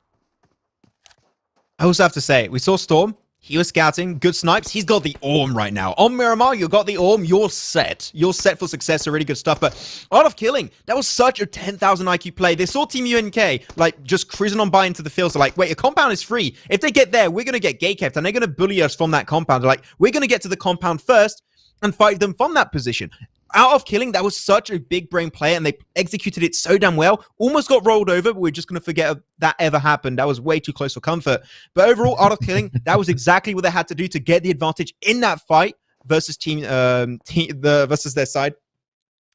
I also have to say, we saw Storm. He was scouting, good snipes. He's got the Orm right now. On Miramar, you got the Orm, you're set. You're set for success, so really good stuff. But Art of Killing, that was such a 10,000 IQ play. They saw Team UNK, like, just cruising on by into the field. So, like, wait, a compound is free. If they get there, we're going to get gatekept, and they're going to bully us from that compound. They're like, we're going to get to the compound first and fight them from that position. Out of Killing, that was such a big brain play, and they executed it so damn well. Almost got rolled over, but we're just going to forget that ever happened. That was way too close for comfort. But overall, Art of Killing, that was exactly what they had to do to get the advantage in that fight versus versus their side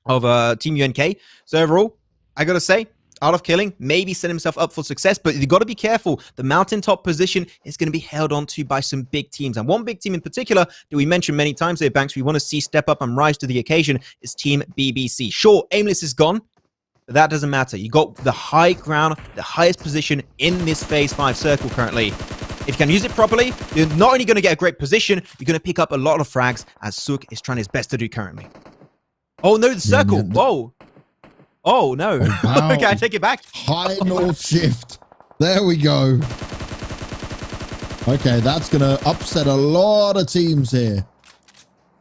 of Team UNK. So overall, I got to say, Art of Killing maybe set himself up for success, but you got to be careful. The mountaintop position is going to be held on to by some big teams. And one big team in particular that we mentioned many times here, Banks, we want to see step up and rise to the occasion is Team BBC. Sure, Aimless is gone, but that doesn't matter. You got the high ground, the highest position in this Phase 5 circle currently. If you can use it properly, you're not only going to get a great position, you're going to pick up a lot of frags, as Sook is trying his best to do currently. Oh no, the circle. Whoa. Oh, no. Oh, wow. Okay, I take it back. High north shift. There we go. Okay, that's going to upset a lot of teams here.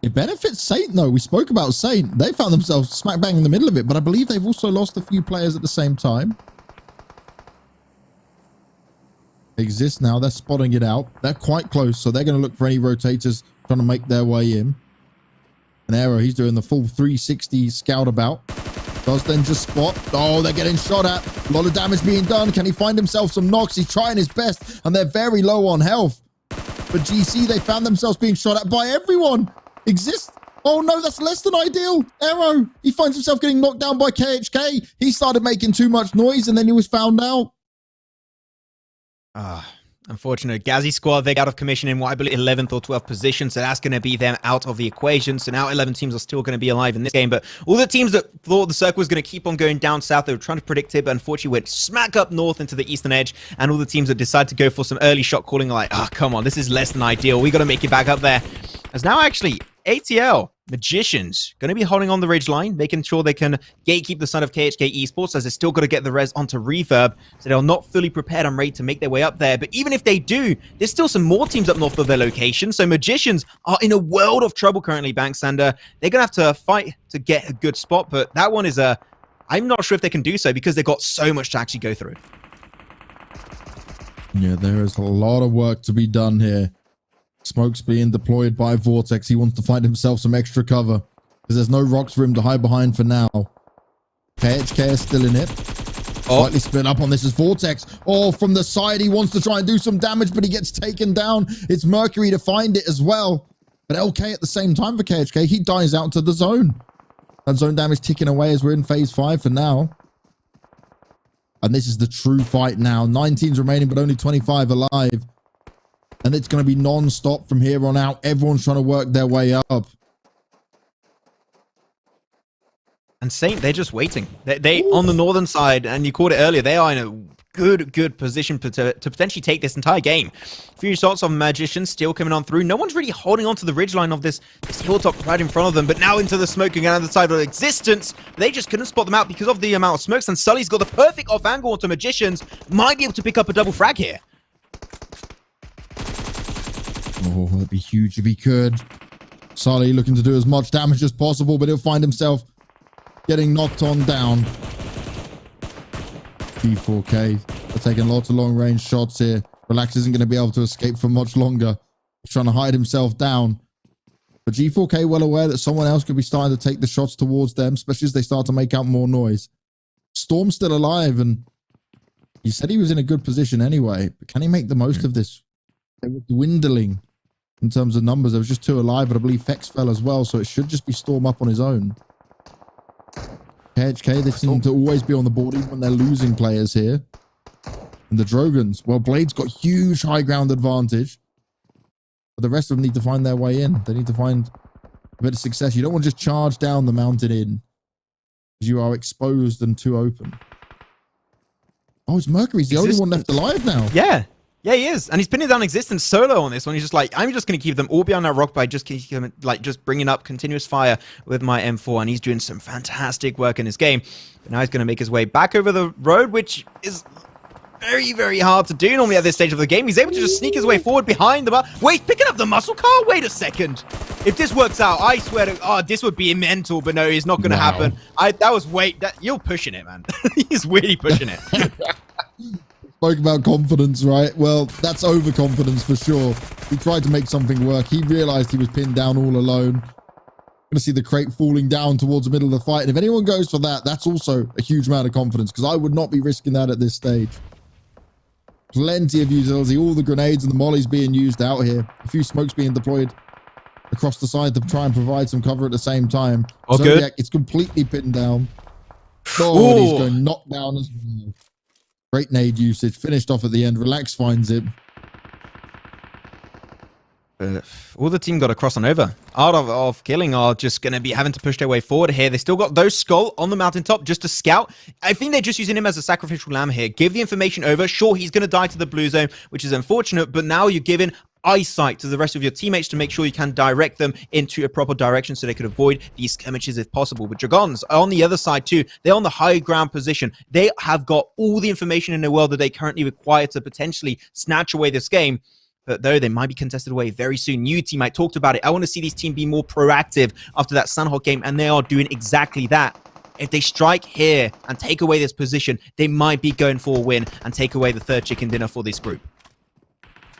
It benefits Saint, though. We spoke about Saint. They found themselves smack bang in the middle of it, but I believe they've also lost a few players at the same time. Exist now. They're spotting it out. They're quite close, so they're going to look for any rotators trying to make their way in. And Arrow, he's doing the full 360 scout about. Does then just spot. Oh, they're getting shot at. A lot of damage being done. Can he find himself some knocks? He's trying his best, and they're very low on health. But GC, they found themselves being shot at by everyone. Exist. Oh no, that's less than ideal. Arrow. He finds himself getting knocked down by KHK. He started making too much noise, and then he was found out. Unfortunate. Gazzy squad, they got out of commission in what I believe 11th or 12th position, so that's going to be them out of the equation. So now 11 teams are still going to be alive in this game, but all the teams that thought the circle was going to keep on going down south, they were trying to predict it, but unfortunately went smack up north into the eastern edge, and all the teams that decide to go for some early shot calling are like, oh, come on, this is less than ideal. We got to make it back up there. As now actually ATL Magicians going to be holding on the ridge line, making sure they can gatekeep the side of KHK Esports, as they're still got to get the res onto Reverb, so they're not fully prepared and ready to make their way up there. But even if they do, there's still some more teams up north of their location, so Magicians are in a world of trouble currently, Banks, and they're going to have to fight to get a good spot, but that one is I'm not sure if they can do so because they've got so much to actually go through. Yeah, there is a lot of work to be done here. Smoke's being deployed by Vortex. He wants to find himself some extra cover because there's no rocks for him to hide behind for now. KHK is still in it. Slightly split up on this is Vortex. Oh, from the side, he wants to try and do some damage, but he gets taken down. It's Mercury to find it as well. But LK at the same time for KHK, he dies out to the zone. That zone damage ticking away as we're in phase 5 for now. And this is the true fight now. 9 teams remaining, but only 25 alive. And it's going to be non-stop from here on out. Everyone's trying to work their way up. And Saint, they're just waiting. They on the northern side, and you called it earlier, they are in a good position to potentially take this entire game. A few shots of Magicians still coming on through. No one's really holding on to the ridgeline of this hilltop right in front of them, but now into the smoke again on the side of Existence. They just couldn't spot them out because of the amount of smokes, and Sully's got the perfect off angle onto Magicians. Might be able to pick up a double frag here. Oh, that'd be huge if he could. Sully looking to do as much damage as possible, but he'll find himself getting knocked on down. G4K, they're taking lots of long-range shots here. Relax isn't going to be able to escape for much longer. He's trying to hide himself down. But G4K well aware that someone else could be starting to take the shots towards them, especially as they start to make out more noise. Storm's still alive, and he said he was in a good position anyway. But can he make the most of this? They were dwindling in terms of numbers. There was just 2 alive, but I believe Fex fell as well, so it should just be Storm up on his own. KHK, they seem to always be on the board even when they're losing players here. And the Drogons, well, Blade's got huge high ground advantage, but the rest of them need to find their way in. They need to find a bit of success. You don't want to just charge down the mountain in, because you are exposed and too open. Oh, it's Mercury's the only one left alive now. Yeah. Yeah, he is. And he's pinning down Existence solo on this one. He's just like, I'm just going to keep them all behind that rock by just bringing up continuous fire with my M4. And he's doing some fantastic work in this game. But now he's going to make his way back over the road, which is very, very hard to do normally at this stage of the game. He's able to just sneak his way forward behind the bar. Wait, picking up the muscle car? Wait a second. If this works out, I swear to this would be mental, but no, it's not going to happen. You're pushing it, man. He's really pushing it. Spoke about confidence, right? Well, that's overconfidence for sure. He tried to make something work. He realized he was pinned down all alone. Going to see the crate falling down towards the middle of the fight. And if anyone goes for that, that's also a huge amount of confidence, because I would not be risking that at this stage. Plenty of utility. All the grenades and the mollies being used out here. A few smokes being deployed across the side to try and provide some cover at the same time. Oh, Zodiac, good. It's completely pinned down. Oh, he's going knocked down as well. Great nade usage. Finished off at the end. Relax finds it. All the team got to cross on over. Art of Killing are just going to be having to push their way forward here. They still got those Skull on the mountaintop just to scout. I think they're just using him as a sacrificial lamb here. Give the information over. Sure, he's going to die to the blue zone, which is unfortunate, but now you're giving eyesight to the rest of your teammates to make sure you can direct them into a proper direction so they could avoid these skirmishes if possible. But Dragons are on the other side too. They're on the high ground position. They have got all the information in the world that they currently require to potentially snatch away this game. But though they might be contested away very soon. New team, I talked about it. I want to see this team be more proactive after that Sunhawk game, and they are doing exactly that. If they strike here and take away this position, they might be going for a win and take away the 3rd chicken dinner for this group.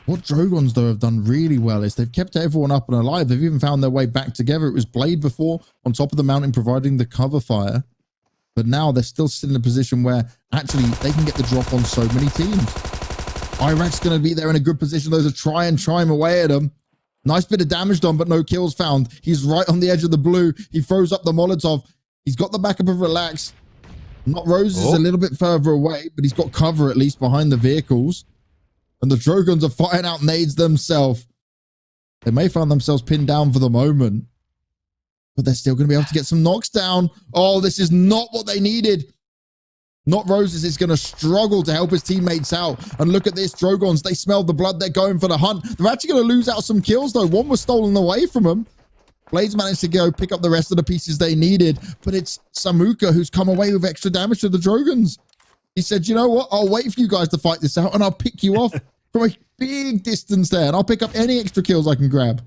What Drogons, though, have done really well is they've kept everyone up and alive. They've even found their way back together. It was Blade before on top of the mountain providing the cover fire. But now they're still still in a position where actually they can get the drop on so many teams. Iraq's going to be there in a good position, though, to try and chime away at them. Nice bit of damage done, but no kills found. He's right on the edge of the blue. He throws up the Molotov. He's got the backup of Relax. Not Rose is a little bit further away, but he's got cover at least behind the vehicles. And the Drogons are firing out nades themselves. They may find themselves pinned down for the moment, but they're still going to be able to get some knocks down. Oh, this is not what they needed. Not Roses is going to struggle to help his teammates out. And look at this, Drogons, they smell the blood. They're going for the hunt. They're actually going to lose out some kills, though. One was stolen away from them. Blades managed to go pick up the rest of the pieces they needed, but it's Samuka who's come away with extra damage to the Drogons. He said, you know what? I'll wait for you guys to fight this out, and I'll pick you off from a big distance there, and I'll pick up any extra kills I can grab.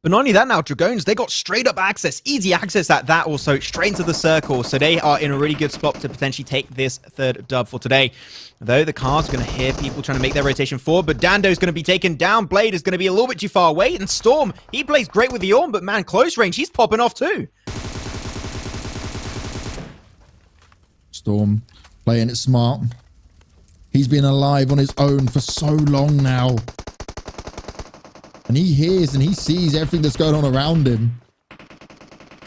But not only that now, Dragons, they got straight up access, easy access at that also, straight into the circle. So they are in a really good spot to potentially take this third dub for today. Though the cars are going to hear people trying to make their rotation forward, but Dando's going to be taken down. Blade is going to be a little bit too far away. And Storm, he plays great with the Orm, but man, close range, he's popping off too. Storm playing it smart. He's been alive on his own for so long now. And he hears and he sees everything that's going on around him.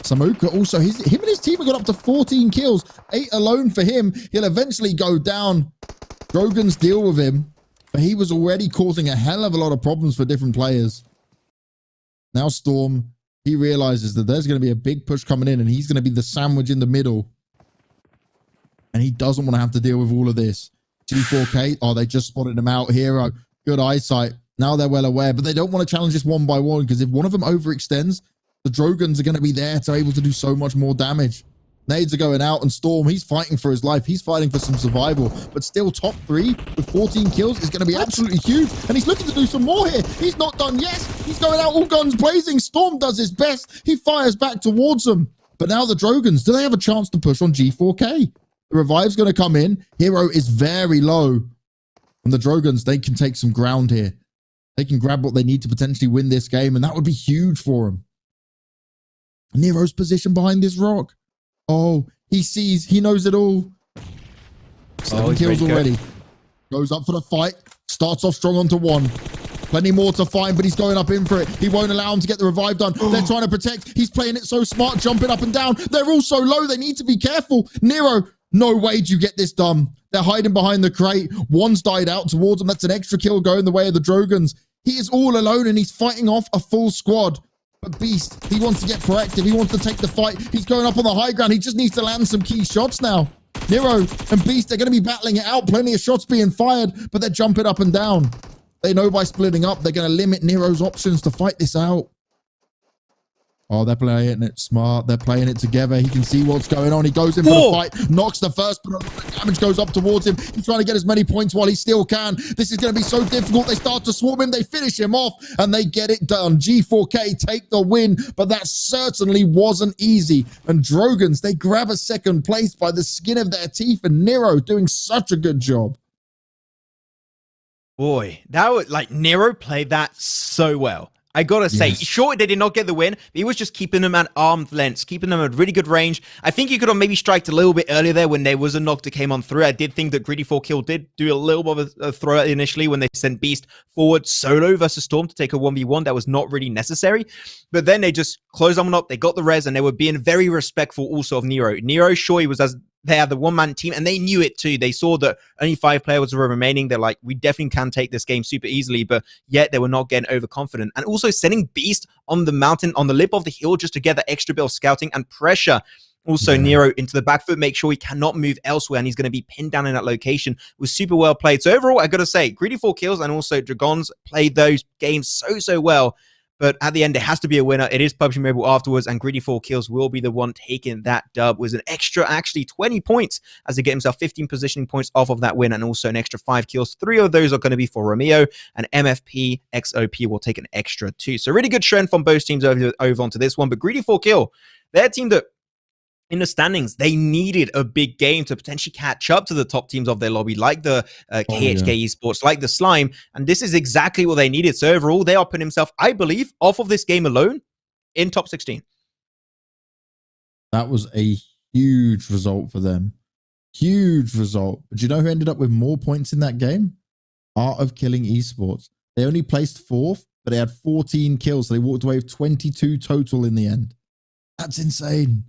Samuka also, him and his team have got up to 14 kills. 8 alone for him. He'll eventually go down. Drogons deal with him. But he was already causing a hell of a lot of problems for different players. Now Storm, he realizes that there's going to be a big push coming in and he's going to be the sandwich in the middle. And he doesn't want to have to deal with all of this. G4K, oh, they just spotted him out. Hero, good eyesight. Now they're well aware, but they don't want to challenge this one by one because if one of them overextends, the Drogons are going to be there to able to do so much more damage. Nades are going out and Storm, he's fighting for his life. He's fighting for some survival, but still top 3 with 14 kills is going to be absolutely huge. And he's looking to do some more here. He's not done. Yes, he's going out all guns blazing. Storm does his best. He fires back towards them. But now the Drogons, do they have a chance to push on G4K? The revive's going to come in. Hero is very low. And the Drogons, they can take some ground here. They can grab what they need to potentially win this game, and that would be huge for them. Nero's position behind this rock. Oh, he sees, he knows it all. 7 kills already. Goes up for the fight. Starts off strong onto 1. Plenty more to find, but he's going up in for it. He won't allow him to get the revive done. They're trying to protect. He's playing it so smart, jumping up and down. They're all so low. They need to be careful. Nero, no way do you get this done. They're hiding behind the crate. One's died out towards him. That's an extra kill going the way of the Drogons. He is all alone and he's fighting off a full squad. But Beast, he wants to get proactive. He wants to take the fight. He's going up on the high ground. He just needs to land some key shots now. Nero and Beast, they're going to be battling it out. Plenty of shots being fired, but they're jumping up and down. They know by splitting up, they're going to limit Nero's options to fight this out. Oh, they're playing it smart. They're playing it together. He can see what's going on. He goes in for the fight, knocks the first, but a lot of damage goes up towards him. He's trying to get as many points while he still can. This is going to be so difficult. They start to swarm him. They finish him off, and they get it done. G4K take the win, but that certainly wasn't easy. And Drogons, they grab a second place by the skin of their teeth, and Nero doing such a good job. Boy, that was like Nero played that so well. I gotta say, sure, they did not get the win, but he was just keeping them at arm's length, keeping them at really good range. I think he could have maybe striked a little bit earlier there when there was a knock that came on through. I did think that Greedy 4Kill did do a little bit of a throw initially when they sent Beast forward solo versus Storm to take a 1v1. That was not really necessary. But then they just closed them up. They got the res, and they were being very respectful also of Nero. Nero, sure, he was as they are the one-man team, and they knew it too. They saw that only 5 players were remaining. They're like, we definitely can take this game super easily, but yet they were not getting overconfident. And also sending Beast on the mountain, on the lip of the hill, just to get the extra bit of scouting and pressure. Also, Nero into the back foot, make sure he cannot move elsewhere, and he's going to be pinned down in that location. Was super well played. So overall, I got to say, Greedy 4 kills, and also Dragons played those games so well. But at the end, it has to be a winner. It is PUBG Mobile afterwards, and Greedy 4 kills will be the one taking that dub with an extra, actually, 20 points as they get himself 15 positioning points off of that win, and also an extra 5 kills. 3 of those are going to be for Romeo, and MFP XOP will take an extra 2. So really good trend from both teams over onto this one. But Greedy 4 kill, their team that in the standings, they needed a big game to potentially catch up to the top teams of their lobby, like the KHK Esports, like the Slime. And this is exactly what they needed. So overall, they are putting himself, I believe, off of this game alone in top 16. That was a Huge result for them. Huge result. But do you know who ended up with more points in that game? Art of Killing Esports. They only placed 4th, but they had 14 kills. So they walked away with 22 total in the end. That's insane.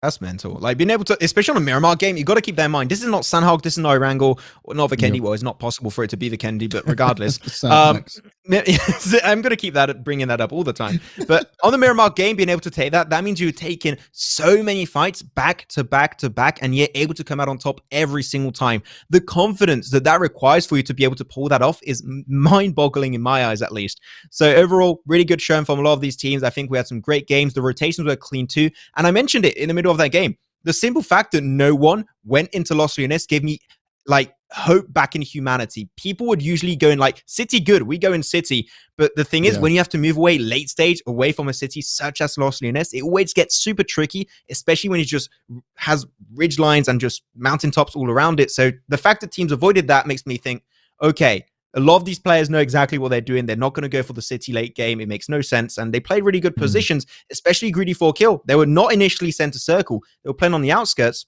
That's mental. Like being able to, especially on a Miramar game, you got to keep that in mind. This is not Sandhog, this is not Irangle, or not Vikendi. Well, it's not possible for it to be Vikendi, but regardless, I'm going to keep that, bringing that up all the time. But on the Miramar game, being able to take that means you're taking so many fights back to back to back, and yet able to come out on top every single time. The confidence that requires for you to be able to pull that off is mind-boggling in my eyes, at least. So overall, really good showing from a lot of these teams. I think we had some great games. The rotations were clean too, and I mentioned it in the middle of that game. The simple fact that no one went into Los Leones gave me like hope back in humanity. People would usually go in like city good, we go in city, but the thing is, when you have to move away late stage away from a city such as Los Leones, it always gets super tricky, especially when it just has ridge lines and just mountaintops all around it. So the fact that teams avoided that makes me think, okay, a lot of these players know exactly what they're doing. They're not going to go for the city late game. It makes no sense. And they played really good positions, especially greedy for a kill. They were not initially center circle. They were playing on the outskirts.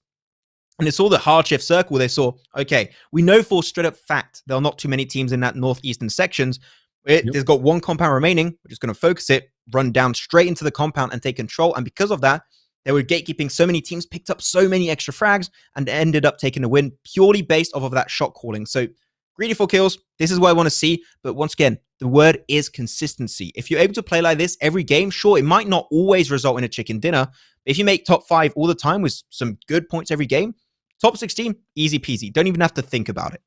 And they saw the hard shift circle. They saw, okay, we know for straight up fact there are not too many teams in that northeastern sections. There's got one compound remaining. We're just going to focus it, run down straight into the compound and take control. And because of that, they were gatekeeping so many teams, picked up so many extra frags, and ended up taking the win purely based off of that shot calling. So greedy for kills. This is what I want to see. But once again, the word is consistency. If you're able to play like this every game, sure, it might not always result in a chicken dinner. But if you make top 5 all the time with some good points every game, top 16, easy peasy. Don't even have to think about it.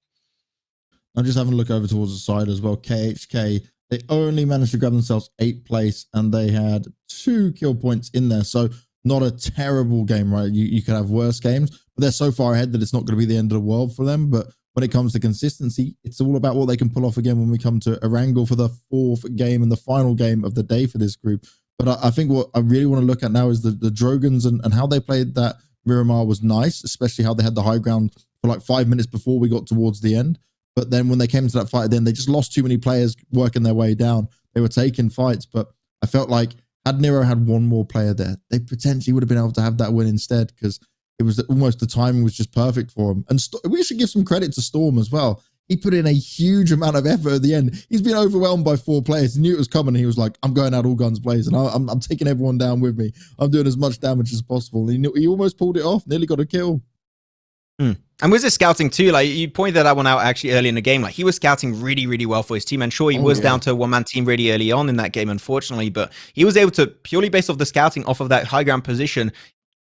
I'm just having a look over towards the side as well. KHK, they only managed to grab themselves 8th place and they had 2 kill points in there. So not a terrible game, right? You could have worse games, but they're so far ahead that it's not going to be the end of the world for them. But when it comes to consistency, it's all about what they can pull off again when we come to Erangel for the 4th game and the final game of the day for this group. But I think what I really want to look at now is the Drogans and how they played that Miramar was nice, especially how they had the high ground for like 5 minutes before we got towards the end. But then when they came into that fight, then they just lost too many players working their way down. They were taking fights, but I felt like had Nero had one more player there, they potentially would have been able to have that win instead, because it was almost, the timing was just perfect for him. And we should give some credit to Storm as well. He put in a huge amount of effort at the end. He's been overwhelmed by 4 players. He knew it was coming. He was like, I'm going out all guns blazing. I'm taking everyone down with me. I'm doing as much damage as possible. He almost pulled it off, nearly got a kill. And with his scouting too, like you pointed that one out actually early in the game, like he was scouting really, really well for his team. And sure, he was down to a one-man team really early on in that game, unfortunately, but he was able to, purely based off the scouting off of that high ground position,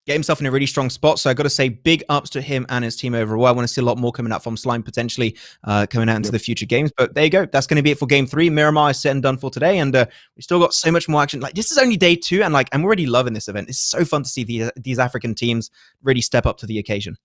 get himself in a really strong spot. So I got to say big ups to him and his team overall. I want to see a lot more coming out from Slime potentially coming out into the future games. But there you go. That's going to be it for game 3. Miramar is set and done for today. And we still got so much more action. Like this is only day 2. And like, I'm already loving this event. It's so fun to see these African teams really step up to the occasion.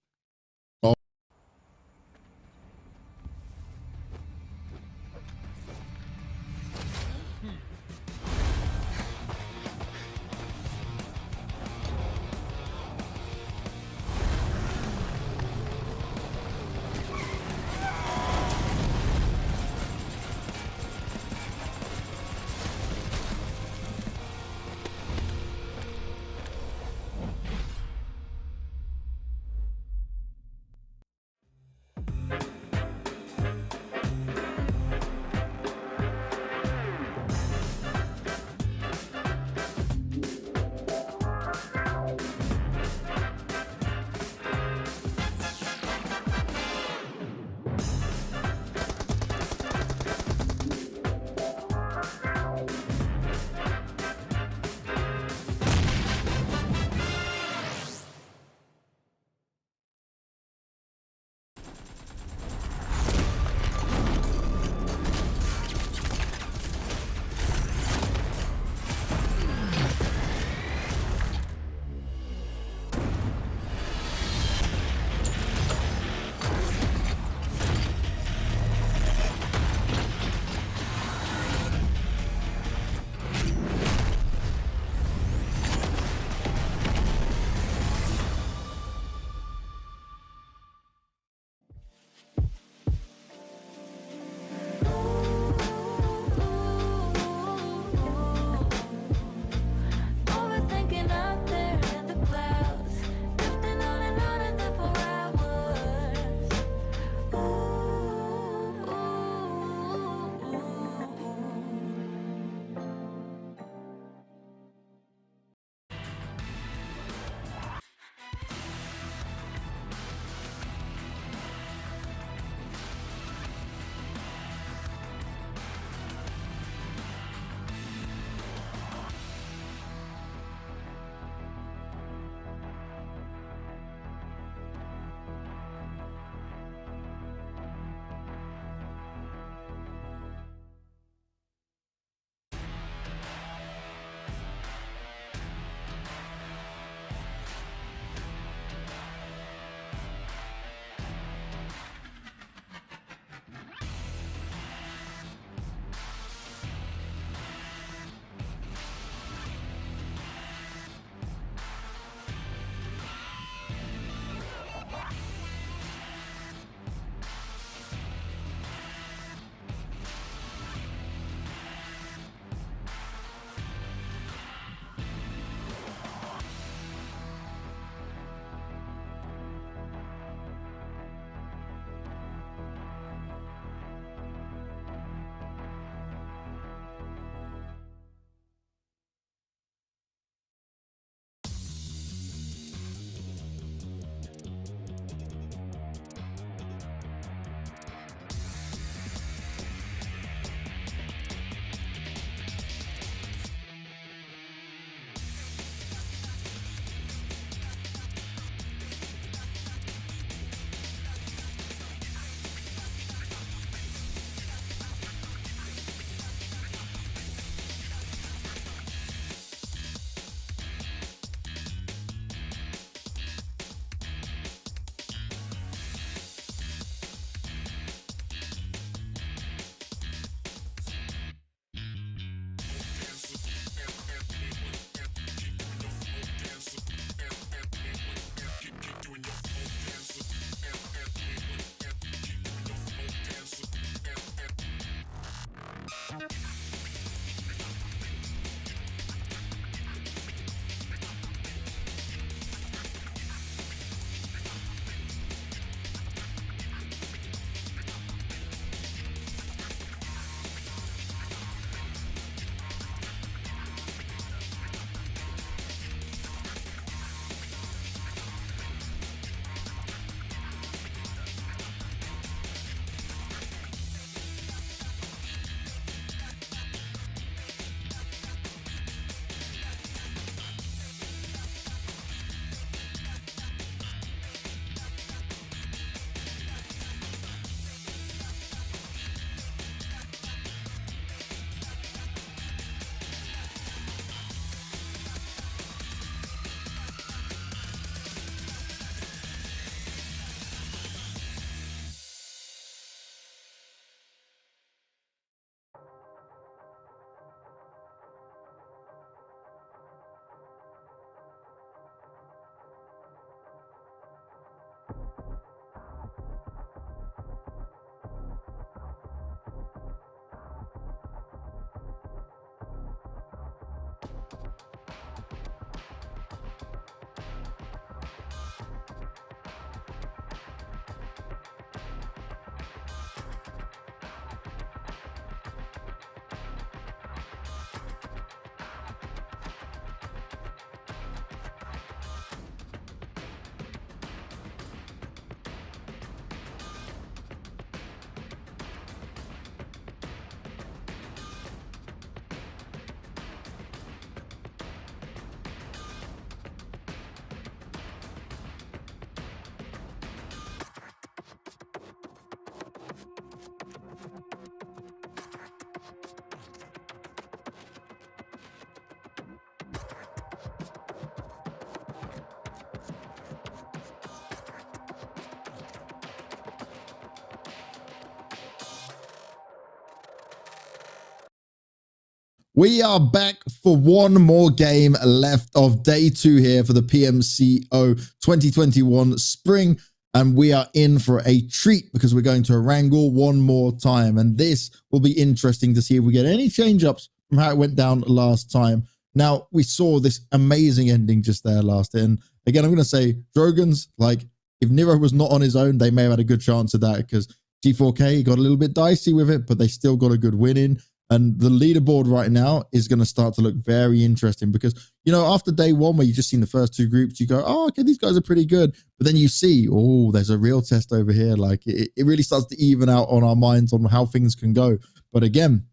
We are back for one more game left of day 2 here for the PMCO 2021 Spring. And we are in for a treat because we're going to Erangel one more time. And this will be interesting to see if we get any change-ups from how it went down last time. Now, we saw this amazing ending just there last. And again, I'm going to say, Drogons, like, if Nero was not on his own, they may have had a good chance of that because G4K got a little bit dicey with it, but they still got a good win in. And the leaderboard right now is going to start to look very interesting because, you know, after day 1 where you just seen the first 2 groups, you go, oh, okay, these guys are pretty good. But then you see, oh, there's a real test over here. Like it really starts to even out on our minds on how things can go. But again,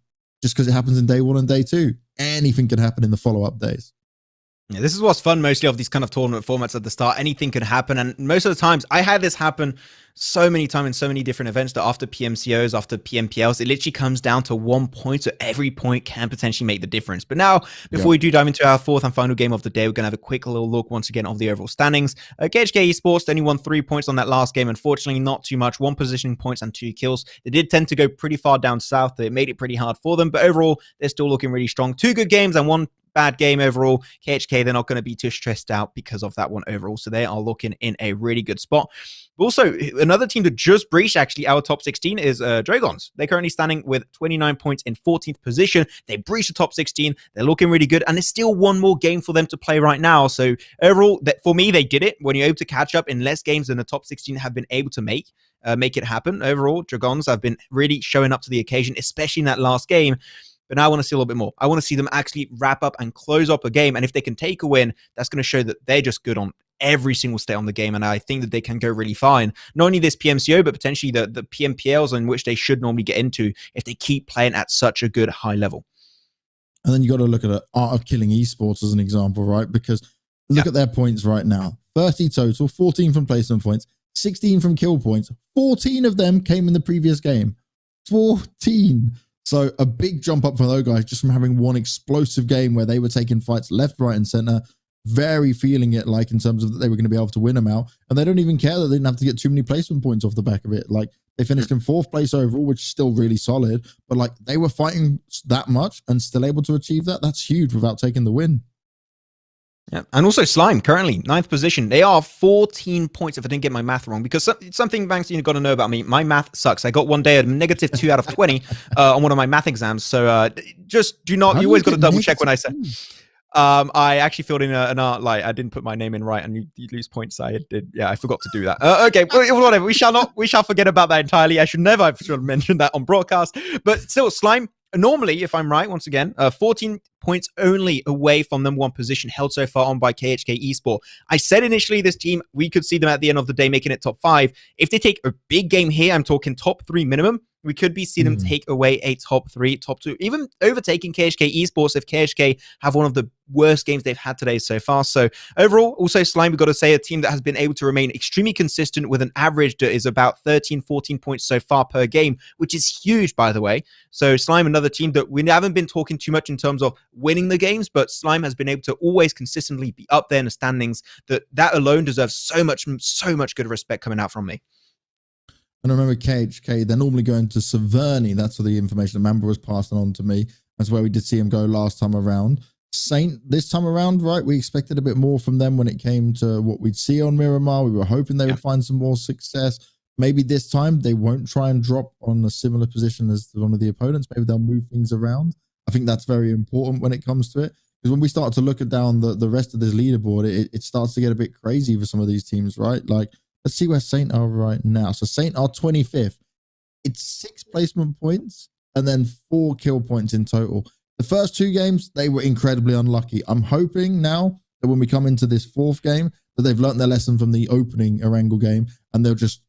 just because it happens in day 1 and day 2, anything can happen in the follow-up days. Yeah, this is what's fun mostly of these kind of tournament formats at the start. Anything could happen. And most of the times I had this happen so many times in so many different events that after PMCOs, after PMPLs, it literally comes down to 1 point. So every point can potentially make the difference. But now, before we do dive into our 4th and final game of the day, we're going to have a quick little look once again of the overall standings. KHK Esports only won 3 points on that last game. Unfortunately, not too much. 1 positioning points and 2 kills. They did tend to go pretty far down south. It made it pretty hard for them. But overall, they're still looking really strong. 2 good games and 1 bad game overall. KHK, they're not going to be too stressed out because of that one overall. So they are looking in a really good spot. Also, another team that just breached actually our top 16 is Dragons. They're currently standing with 29 points in 14th position. They breached the top 16. They're looking really good. And there's still one more game for them to play right now. So overall, for me, they did it. When you're able to catch up in less games than the top 16 have been able to make it happen. Overall, Dragons have been really showing up to the occasion, especially in that last game. But now I want to see a little bit more. I want to see them actually wrap up and close up a game. And if they can take a win, that's going to show that they're just good on every single state on the game. And I think that they can go really fine. Not only this PMCO, but potentially the PMPLs in which they should normally get into if they keep playing at such a good high level. And then you got to look at the Art of Killing Esports as an example, right? Because look at their points right now. 30 total, 14 from placement points, 16 from kill points. 14 of them came in the previous game. 14. So a big jump up for those guys just from having one explosive game where they were taking fights left, right, and center, very feeling it like in terms of that they were going to be able to win them out. And they don't even care that they didn't have to get too many placement points off the back of it. Like they finished in 4th place overall, which is still really solid. But like they were fighting that much and still able to achieve that. That's huge without taking the win. Yeah, and also Slime, currently 9th position. They are 14 points if I didn't get my math wrong, because something, Banks, you've got to know about me. My math sucks. I got one day a -2 out of 20 on one of my math exams. So just do not, you always got to double check when I say. I actually filled in an art, like I didn't put my name in right and you lose points. I did. Yeah, I forgot to do that. Okay, whatever. We shall forget about that entirely. I should never have mentioned that on broadcast. But still, Slime, normally, if I'm right, once again, 14 points only away from number 1 position held so far on by KHK Esports. I said initially this team, we could see them at the end of the day making it top 5. If they take a big game here, I'm talking top 3 minimum, we could be seeing them take away a top 3, top 2, even overtaking KHK Esports if KHK have one of the worst games they've had today so far. So overall, also Slime, we've got to say a team that has been able to remain extremely consistent with an average that is about 13, 14 points so far per game, which is huge, by the way. So Slime, another team that we haven't been talking too much in terms of winning the games, but Slime has been able to always consistently be up there in the standings. That alone deserves so much good respect coming out from me. And I remember KHK, they're normally going to Severny. That's the information that Mamba was passing on to me. That's where we did see him go last time around. Saint, this time around, right, we expected a bit more from them when it came to what we'd see on Miramar. We were hoping they would find some more success. Maybe this time they won't try and drop on a similar position as one of the opponents. Maybe they'll move things around. I think that's very important when it comes to it. Because when we start to look at down the rest of this leaderboard, it starts to get a bit crazy for some of these teams, right? Like, let's see where Saint are right now. So Saint are 25th. It's 6 placement points and then 4 kill points in total. The first 2 games, they were incredibly unlucky. I'm hoping now that when we come into this 4th game, that they've learned their lesson from the opening Erangel game and they'll just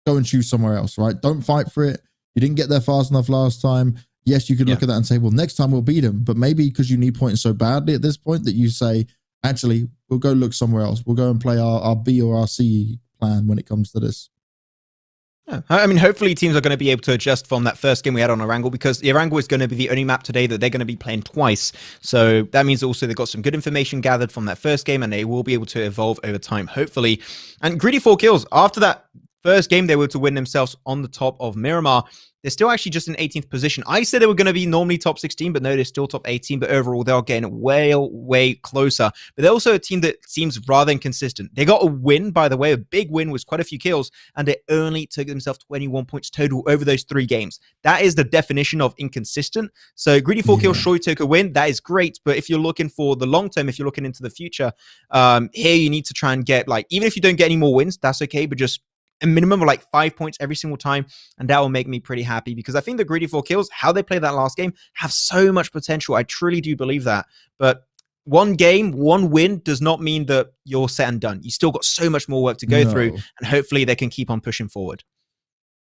go and choose somewhere else, right? Don't fight for it. You didn't get there fast enough last time. Yes, you could look at that and say, well, next time we'll beat them. But maybe because you need points so badly at this point that you say, actually, we'll go look somewhere else. We'll go and play our B or our C plan when it comes to this. Yeah. I mean, hopefully teams are going to be able to adjust from that first game we had on Erangel, because the Erangel is going to be the only map today that they're going to be playing twice. So that means also they've got some good information gathered from that first game and they will be able to evolve over time, hopefully. And Greedy 4 kills after that first game they were to win themselves on the top of Miramar. They're still actually just in 18th position. I said they were going to be normally top 16, but no, they're still top 18. But overall, they're getting way closer. But they're also a team that seems rather inconsistent. They got a win, by the way, a big win with quite a few kills, and they only took themselves 21 points total over those 3 games. That is the definition of inconsistent. So Greedy 4 kills, sure, you took a win. That is great. But if you're looking for the long term, if you're looking into the future, here you need to try and get, like, even if you don't get any more wins, that's okay, but just a minimum of like 5 points every single time, and that will make me pretty happy, because I think the Greedy 4 kills, how they played that last game, have so much potential. I truly do believe that. But one game, one win does not mean that you're set and done. You still got so much more work to go through, and hopefully they can keep on pushing forward.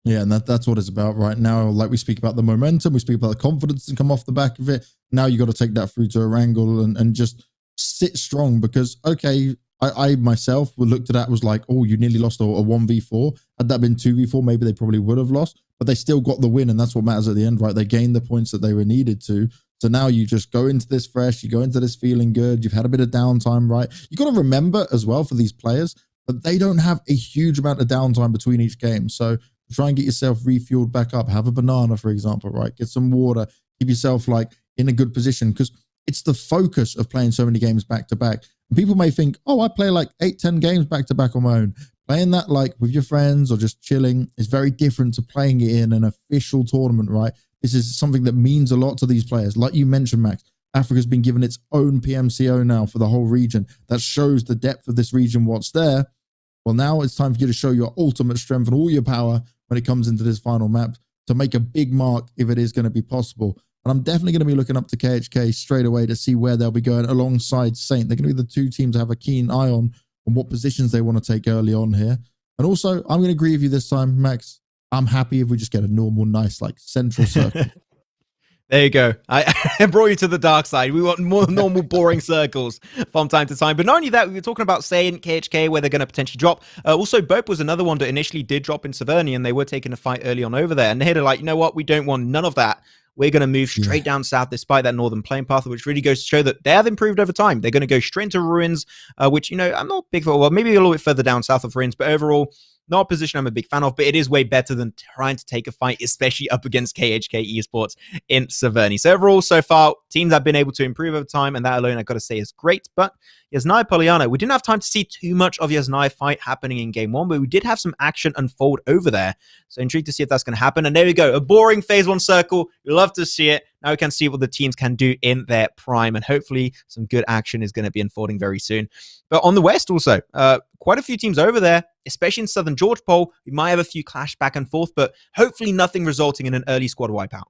Yeah, and that's what it's about right now. Like, we speak about the momentum, we speak about the confidence and come off the back of it. Now you got to take that through to a wrangle and just sit strong, because, okay, I myself looked at that, was like, oh, you nearly lost a 1v4. Had that been 2v4, maybe they probably would have lost, but they still got the win, and that's what matters at the end, right? They gained the points that they were needed to. So now you just go into this fresh, you go into this feeling good, you've had a bit of downtime, right? You got to remember as well, for these players, that they don't have a huge amount of downtime between each game. So try and get yourself refueled back up. Have a banana, for example, right? Get some water, keep yourself like in a good position, because it's the focus of playing so many games back to back. And people may think, oh, I play like 8-10 games back to back on my own. Playing that like with your friends or just chilling is very different to playing it in an official tournament, right? This is something that means a lot to these players. Like you mentioned, Max, Africa's been given its own PMCO now for the whole region. That shows the depth of this region, what's there. Well, now it's time for you to show your ultimate strength and all your power when it comes into this final map to make a big mark if it is going to be possible. And I'm definitely going to be looking up to KHK straight away to see where they'll be going alongside Saint. They're going to be the 2 teams to have a keen eye on what positions they want to take early on here. And also, I'm going to agree with you this time, Max. I'm happy if we just get a normal, nice, like, central circle. There you go. I brought you to the dark side. We want more normal, boring circles from time to time. But not only that, we were talking about Saint, KHK, where they're going to potentially drop. Also, Bope was another one that initially did drop in Severny, and they were taking a fight early on over there. And they're like, you know what? We don't want none of that. We're going to move straight down south despite that northern playing path, which really goes to show that they have improved over time. They're going to go straight into Ruins, which, you know, I'm not big for. Well, maybe a little bit further down south of Ruins, but overall, not a position I'm a big fan of, but it is way better than trying to take a fight, especially up against KHK Esports in Severny. So overall, so far, teams have been able to improve over time, and that alone, I've got to say, is great. But Yasnaya Poliana, we didn't have time to see too much of Yasnaya fight happening in game 1, but we did have some action unfold over there. So intrigued to see if that's going to happen. And there we go, a boring phase 1 circle. We love to see it. Now we can see what the teams can do in their prime, and hopefully some good action is going to be unfolding very soon. But on the West also, quite a few teams over there, especially in Southern George Pole. We might have a few clash back and forth, but hopefully nothing resulting in an early squad wipeout.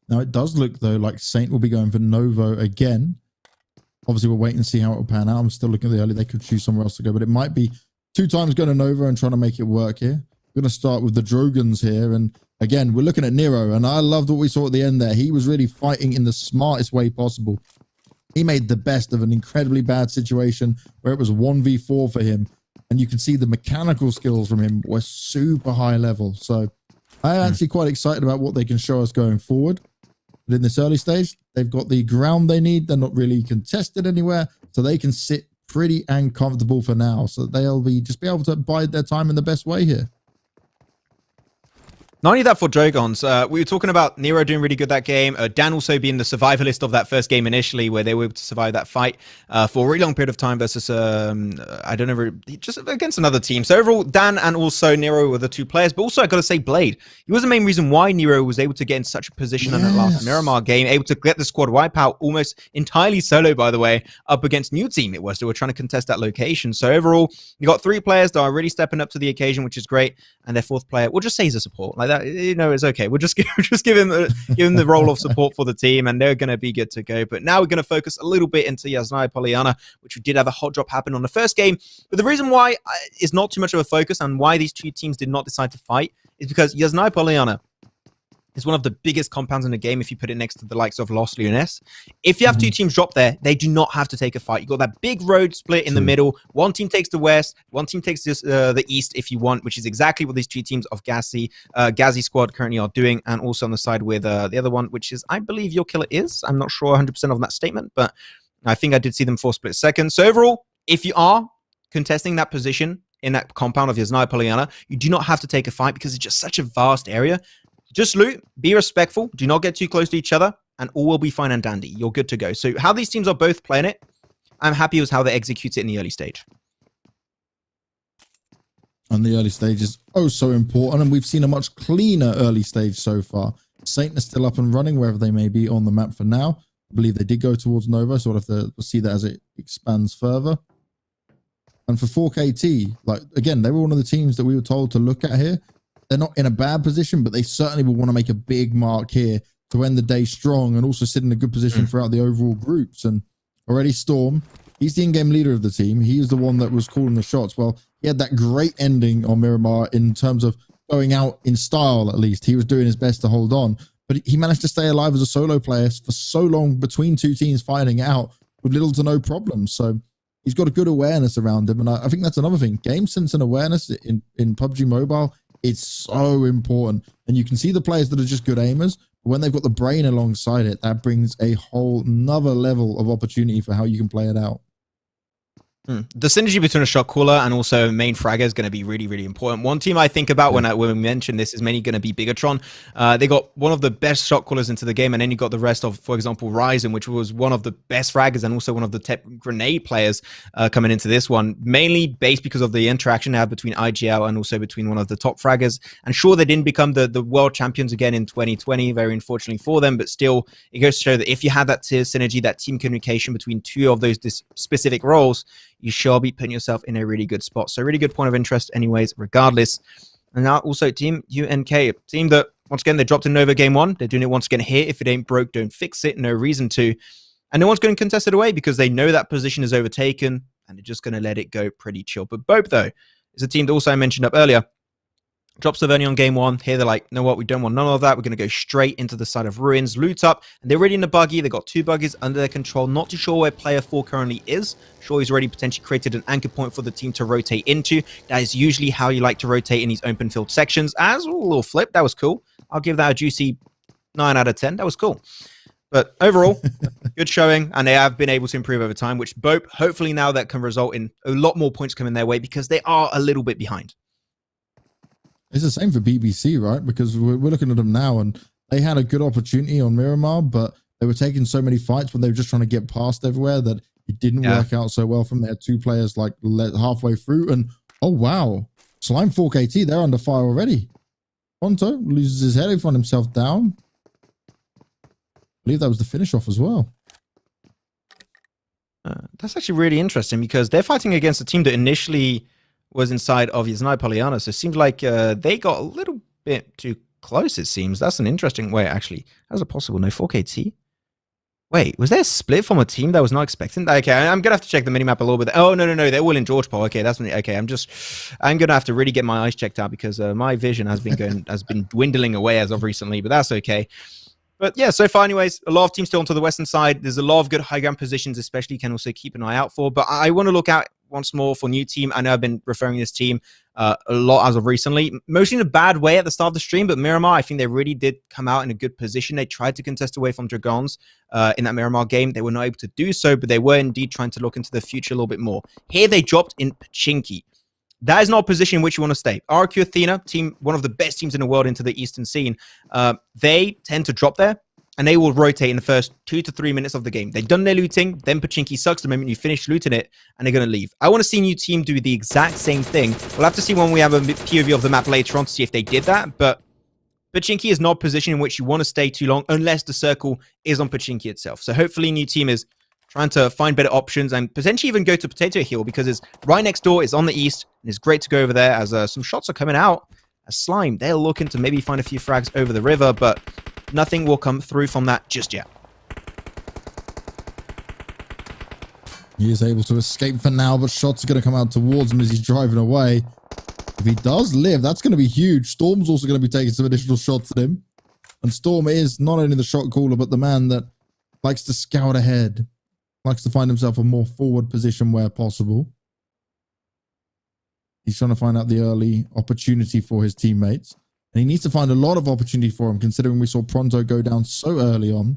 Now it does look, though, like Saint will be going for Novo again. Obviously, we'll wait and see how it will pan out. I'm still looking at the early. They could choose somewhere else to go, but it might be 2 times going to Nova and trying to make it work here. We're going to start with the Drogans here. And again, we're looking at Nero, and I loved what we saw at the end there. He was really fighting in the smartest way possible. He made the best of an incredibly bad situation where it was 1v4 for him. And you can see the mechanical skills from him were super high level. So I'm actually quite excited about what they can show us going forward. But in this early stage, they've got the ground they need. They're not really contested anywhere, so they can sit pretty and comfortable for now. So they'll just be able to bide their time in the best way here. Not only that for Dragons, we were talking about Nero doing really good that game. Dan also being the survivalist of that first game initially, where they were able to survive that fight for a really long period of time versus, I don't know, just against another team. So overall, Dan and also Nero were the 2 players. But also, I got to say, Blade. He was the main reason why Nero was able to get in such a position in that last Miramar game, able to get the squad wipeout almost entirely solo, by the way, up against new team it was. They were trying to contest that location. So overall, you got 3 players that are really stepping up to the occasion, which is great. And their 4th player, we'll just say he's a support. Like that, you know, it's okay. We'll just give him the role of support for the team, and they're going to be good to go. But now we're going to focus a little bit into Yasnaya Poliana, which we did have a hot drop happen on the first game. But the reason why it's not too much of a focus and why these 2 teams did not decide to fight is because Yasnaya Poliana is one of the biggest compounds in the game if you put it next to the likes of Los Leones. If you have 2 teams drop there, they do not have to take a fight. You got that big road split in the middle. One team takes the west, one team takes the east if you want, which is exactly what these 2 teams of Gazi squad currently are doing. And also on the side with the other one, which is, I believe, Your Killer is. I'm not sure 100% of that statement, but I think I did see them 4 split seconds. So overall, if you are contesting that position in that compound of Yasnaya Polyana. You do not have to take a fight because it's just such a vast area. Just loot, be respectful, do not get too close to each other, and all will be fine and dandy. You're good to go. So how these teams are both playing it, I'm happy with how they execute it in the early stage. And the early stage is oh so important, and we've seen a much cleaner early stage so far. Satan is still up and running wherever they may be on the map for now. I believe they did go towards Nova, so we'll have to see that as it expands further. And for 4KT, like again, they were one of the teams that we were told to look at here. They're not in a bad position, but they certainly will want to make a big mark here to end the day strong and also sit in a good position throughout the overall groups. And already Storm, he's the in-game leader of the team. He's the one that was calling the shots. Well, he had that great ending on Miramar in terms of going out in style, at least. He was doing his best to hold on. But he managed to stay alive as a solo player for so long between two teams fighting it out with little to no problems. So he's got a good awareness around him. And I think that's another thing. Game sense and awareness in PUBG Mobile, it's so important. And you can see the players that are just good aimers. But when they've got the brain alongside it, that brings a whole nother level of opportunity for how you can play it out. The synergy between a shot caller and also main fragger is going to be really, really important. One team I think about when we mention this is mainly going to be Bigatron. They got one of the best shot callers into the game, and then you got the rest of, for example, Ryzen, which was one of the best fraggers and also one of the top grenade players coming into this one, mainly based because of the interaction they have between IGL and also between one of the top fraggers. And sure, they didn't become the world champions again in 2020, very unfortunately for them, but still, it goes to show that if you have that synergy, that team communication between two of those specific roles, you shall be putting yourself in a really good spot. So really good point of interest anyways, regardless. And now also Team UNK, a team that, once again, they dropped in Nova Game 1. They're doing it once again here. If it ain't broke, don't fix it. No reason to. And no one's going to contest it away because they know that position is overtaken and they're just going to let it go pretty chill. But Bope, though, is a team that also I mentioned up earlier. Drops Saverni on Game 1. Here they're like, you know what? We don't want none of that. We're going to go straight into the side of Ruins, loot up. And they're already in the buggy. They've got 2 buggies under their control. Not too sure where player 4 currently is. Sure, he's already potentially created an anchor point for the team to rotate into. That is usually how you like to rotate in these open field sections. As a little flip, that was cool. I'll give that a juicy 9 out of 10. That was cool. But overall, good showing, and they have been able to improve over time, which Bope, hopefully now that can result in a lot more points coming their way because they are a little bit behind. It's the same for BBC, right? Because we're looking at them now, and they had a good opportunity on Miramar, but they were taking so many fights when they were just trying to get past everywhere that it didn't work out so well from them. They had 2 players like halfway through, and oh wow, Slime 4KT, they're under fire already. Ponto loses his head, he found himself down. I believe that was the finish off as well. That's actually really interesting because they're fighting against a team that initially was inside of Yasnaya Polyana, so it seems like they got a little bit too close, it seems. That's an interesting way, actually. How's it possible? No 4KT? Wait, was there a split from a team that was not expecting? Okay, I'm gonna have to check the minimap a little bit. Oh, no, they're all in George Paul. Okay, that's okay. I'm gonna have to really get my eyes checked out because my vision has been dwindling away as of recently, but that's okay. But yeah, so far anyways, a lot of teams still onto the western side. There's a lot of good high ground positions, especially you can also keep an eye out for. But I want to look out once more for new team. I know I've been referring to this team a lot as of recently, mostly in a bad way at the start of the stream, but Miramar, I think they really did come out in a good position. They tried to contest away from Dragons in that Miramar game. They were not able to do so, but they were indeed trying to look into the future a little bit more. Here they dropped in Pachinki. That is not a position in which you want to stay. RQ Athena, team, one of the best teams in the world into the Eastern scene, they tend to drop there, and they will rotate in the first 2 to 3 minutes of the game. They've done their looting, then Pachinki sucks the moment you finish looting it, and they're going to leave. I want to see a new team do the exact same thing. We'll have to see when we have a POV of the map later on to see if they did that, but Pachinki is not a position in which you want to stay too long unless the circle is on Pachinki itself. So hopefully new team is trying to find better options and potentially even go to Potato Hill because it's right next door, it's on the east, and it's great to go over there as some shots are coming out. As Slime, they're looking to maybe find a few frags over the river, but nothing will come through from that just yet. He is able to escape for now, but shots are going to come out towards him as he's driving away. If he does live, that's going to be huge. Storm's also going to be taking some additional shots at him. And Storm is not only the shot caller, but the man that likes to scout ahead. Likes to find himself a more forward position where possible. He's trying to find out the early opportunity for his teammates. And he needs to find a lot of opportunity for him, considering we saw Pronto go down so early on.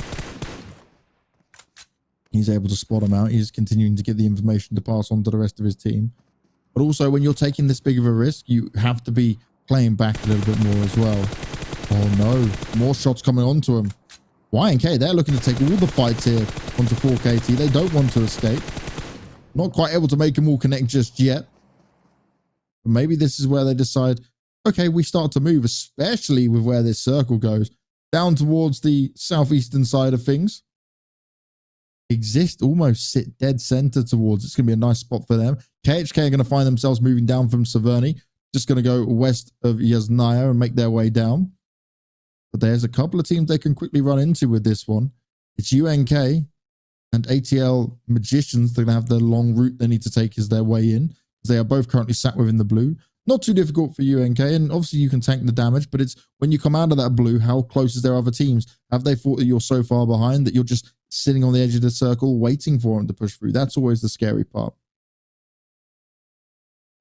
He's able to spot him out. He's continuing to get the information to pass on to the rest of his team. But also, when you're taking this big of a risk, you have to be playing back a little bit more as well. Oh no, more shots coming onto him. YNK, they're looking to take all the fights here onto 4KT. They don't want to escape. Not quite able to make them all connect just yet. But maybe this is where they decide, okay, we start to move, especially with where this circle goes, down towards the southeastern side of things. Exist almost sit dead center towards. It's going to be a nice spot for them. KHK are going to find themselves moving down from Severny. Just going to go west of Yasnaya and make their way down. But there's a couple of teams they can quickly run into with this one. It's UNK and ATL Magicians. They're going to have the long route they need to take as their way in. They are both currently sat within the blue. Not too difficult for UNK, and obviously you can tank the damage, but it's when you come out of that blue, how close is their other teams? Have they thought that you're so far behind that you're just sitting on the edge of the circle waiting for them to push through? That's always the scary part.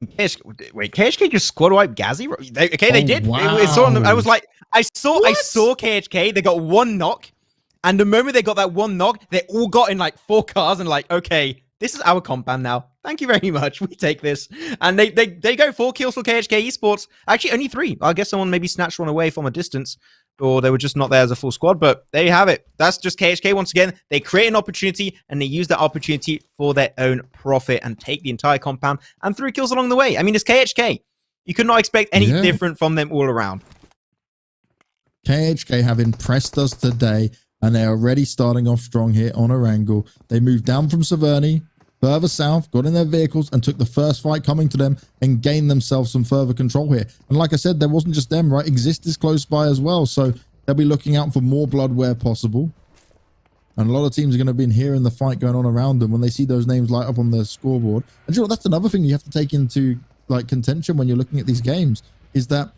Wait, KHK just squad wiped Ghazi? They did. Wow. I was like, I saw KHK. They got one knock, and the moment they got that one knock, they all got in like 4 cars and like, okay, this is our compound now. Thank you very much. We take this, and they go 4 kills for KHK Esports. Actually, only 3. I guess someone maybe snatched one away from a distance, or they were just not there as a full squad. But there you have it. That's just KHK once again. They create an opportunity, and they use that opportunity for their own profit and take the entire compound and 3 kills along the way. I mean, it's KHK. You could not expect any different from them all around. KHK have impressed us today, and they are already starting off strong here on Erangel. They moved down from Severny, further south, got in their vehicles and took the first fight coming to them and gained themselves some further control here. And like I said, there wasn't just them, right? Exist is close by as well. So they'll be looking out for more blood where possible. And a lot of teams are going to be hearing the fight going on around them when they see those names light up on the scoreboard. And you know, that's another thing you have to take into like contention when you're looking at these games, is that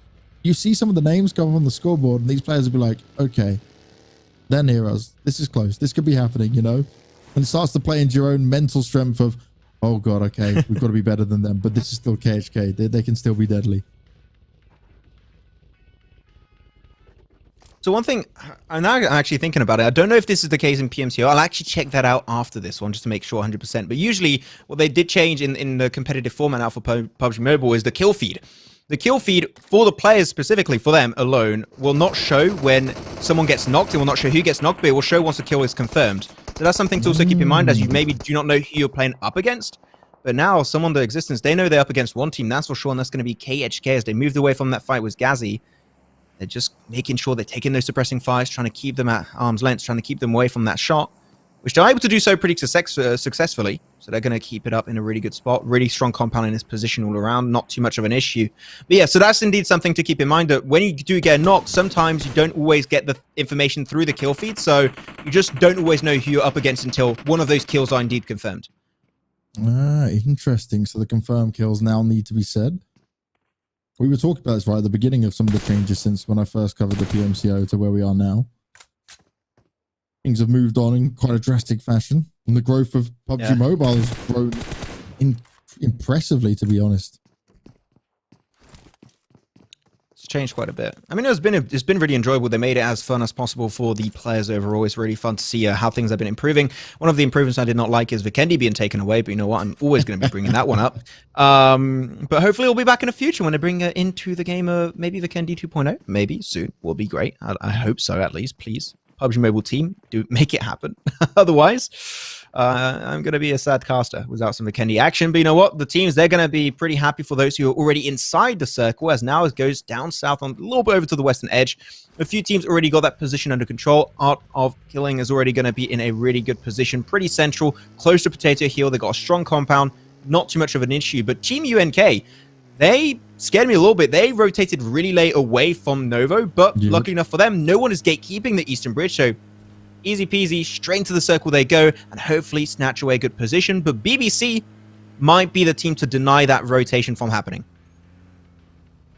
you see some of the names go up on the scoreboard and these players will be like, okay, they're near us. This is close. This could be happening, you know? And it starts to play into your own mental strength of, oh God, okay, we've got to be better than them. But this is still KHK. They can still be deadly. So one thing, I'm now actually thinking about it. I don't know if this is the case in PMCO. I'll actually check that out after this one just to make sure 100%. But usually what they did change in the competitive format now for PUBG Mobile is the kill feed. The kill feed for the players specifically, for them alone, will not show when someone gets knocked. It will not show who gets knocked, but it will show once the kill is confirmed. So that's something to also keep in mind as you maybe do not know who you're playing up against. But now, someone the existence, they know they're up against one team, that's for sure, and that's going to be KHK as they moved away from that fight with Ghazi. They're just making sure they're taking those suppressing fires, trying to keep them at arm's length, trying to keep them away from that shot, which they're able to do so pretty successfully. So they're going to keep it up in a really good spot. Really strong compound in this position all around. Not too much of an issue. But yeah, so that's indeed something to keep in mind, that when you do get a knock, sometimes you don't always get the information through the kill feed. So you just don't always know who you're up against until one of those kills are indeed confirmed. Ah, interesting. So the confirmed kills now need to be said. We were talking about this right at the beginning of some of the changes since when I first covered the PMCO to where we are now. Things have moved on in quite a drastic fashion, and the growth of PUBG Mobile has grown impressively, to be honest. It's changed quite a bit. I mean, it's been really enjoyable. They made it as fun as possible for the players overall. It's really fun to see how things have been improving. One of the improvements I did not like is Vikendi being taken away, but you know what? I'm always going to be bringing that one up. But hopefully it'll be back in the future when they bring it into the game of maybe Vikendi 2.0. Maybe soon. Will be great. I hope so, at least. Please. PUBG Mobile team, do make it happen. Otherwise, I'm going to be a sad caster without some Vikendi action. But you know what? The teams, they're going to be pretty happy for those who are already inside the circle, as now it goes down south on a little bit over to the western edge. A few teams already got that position under control. Art of Killing is already going to be in a really good position, pretty central, close to Potato Hill. They got a strong compound, not too much of an issue. But Team UNK, they scared me a little bit. They rotated really late away from Novo, but lucky enough for them, no one is gatekeeping the eastern bridge, so easy peasy, straight into the circle they go, and hopefully snatch away a good position. But BBC might be the team to deny that rotation from happening.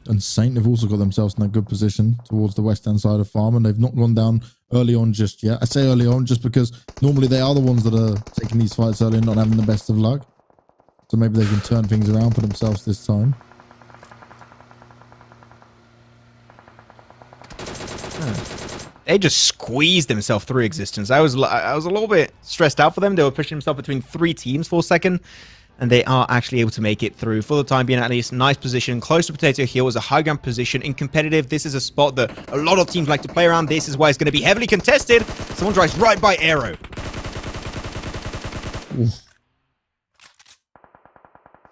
And Saint have also got themselves in a good position towards the west-hand side of Farm, and they've not gone down early on just yet. I say early on just because normally they are the ones that are taking these fights early and not having the best of luck. So maybe they can turn things around for themselves this time. They just squeezed themselves through existence. I was a little bit stressed out for them. They were pushing themselves between 3 teams for a second. and they are actually able to make it through for the time being, at least. Nice position, close to Potato Hill is a high ground position. In competitive, this is a spot that a lot of teams like to play around. This is why it's going to be heavily contested. Someone drives right by Aero.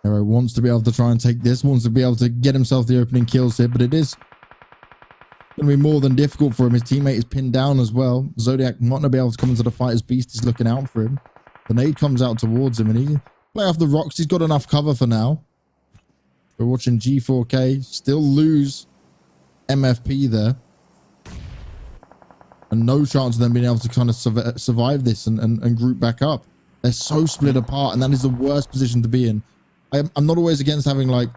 Aero wants to be able to try and take this, wants to be able to get himself the opening kills here, but it is going to be more than difficult for him. His teammate is pinned down as well. Zodiac not going to be able to come into the fight as Beast is looking out for him. The nade comes out towards him, and he play off the rocks. He's got enough cover for now. We're watching G4K still lose MFP there. And no chance of them being able to kind of survive this and group back up. They're so split apart, and that is the worst position to be in. I'm not always against having, like,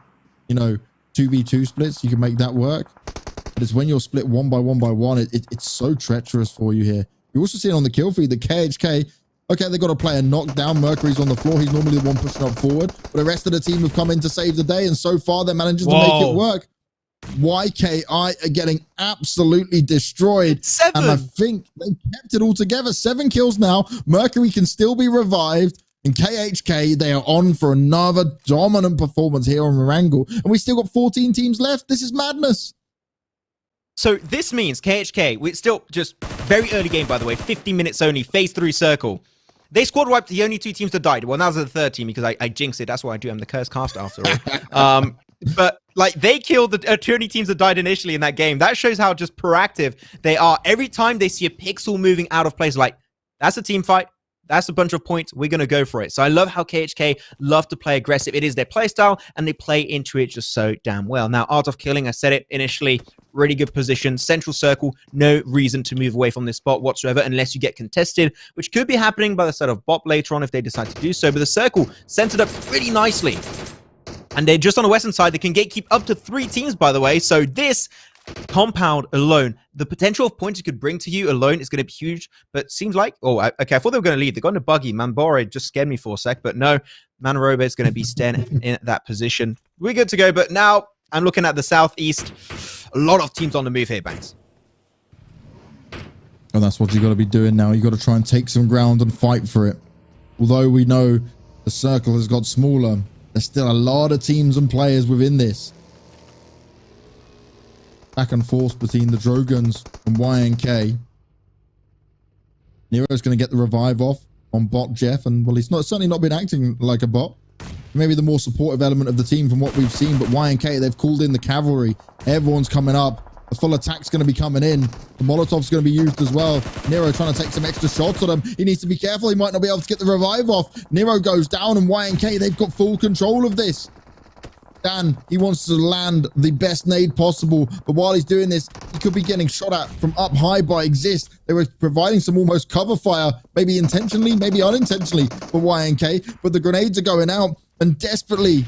you know, 2v2 splits. You can make that work. But it's when you're split one by one, it's so treacherous for you here. You also see it on the kill feed, the KHK. Okay, they've got a player knocked down. Mercury's on the floor. He's normally the one pushing up forward. But the rest of the team have come in to save the day, and so far they're managing to make it work. YKI are getting absolutely destroyed. 7. And I think they kept it all together. 7 kills now. Mercury can still be revived. And KHK, they are on for another dominant performance here on Marangal. And we still got 14 teams left. This is madness. So this means KHK, we're still just very early game, by the way, 50 minutes only, phase 3 circle. They squad wiped the only 2 teams that died. Well, now there's the 3rd team because I jinxed it. That's what I do. I'm the cursed caster after all. But like they killed the 20 teams that died initially in that game. That shows how just proactive they are. Every time they see a pixel moving out of place, like that's a team fight. That's a bunch of points. We're going to go for it. So I love how KHK love to play aggressive. It is their play style, and they play into it just so damn well. Now, Art of Killing, I said it initially, really good position. Central circle, no reason to move away from this spot whatsoever unless you get contested, which could be happening by the side of bot later on if they decide to do so. But the circle centered up really nicely. And they're just on the western side. They can gatekeep up to 3 teams, by the way. So this compound alone, the potential of points it could bring to you alone is going to be huge. But seems like, okay, I thought they were going to leave. They got in a buggy. Manbore just scared me for a sec, but no, Manaroba is going to be staying in that position. We're good to go. But now I'm looking at the southeast. A lot of teams on the move here, Banks. And that's what you got to be doing now. You got to try and take some ground and fight for it. Although we know the circle has got smaller, there's still a lot of teams and players within this. Back and forth between the Drogons and YNK. Nero's going to get the revive off on bot Jeff, and well, he's certainly not been acting like a bot. Maybe the more supportive element of the team from what we've seen, but YNK, they've called in the cavalry. Everyone's coming up. The full attack's going to be coming in. The Molotov's going to be used as well. Nero trying to take some extra shots on him. He needs to be careful. He might not be able to get the revive off. Nero goes down, and YNK, they've got full control of this. Dan, he wants to land the best nade possible, but while he's doing this, he could be getting shot at from up high by Exist. They were providing some almost cover fire, maybe intentionally, maybe unintentionally for YNK, but the grenades are going out, and desperately,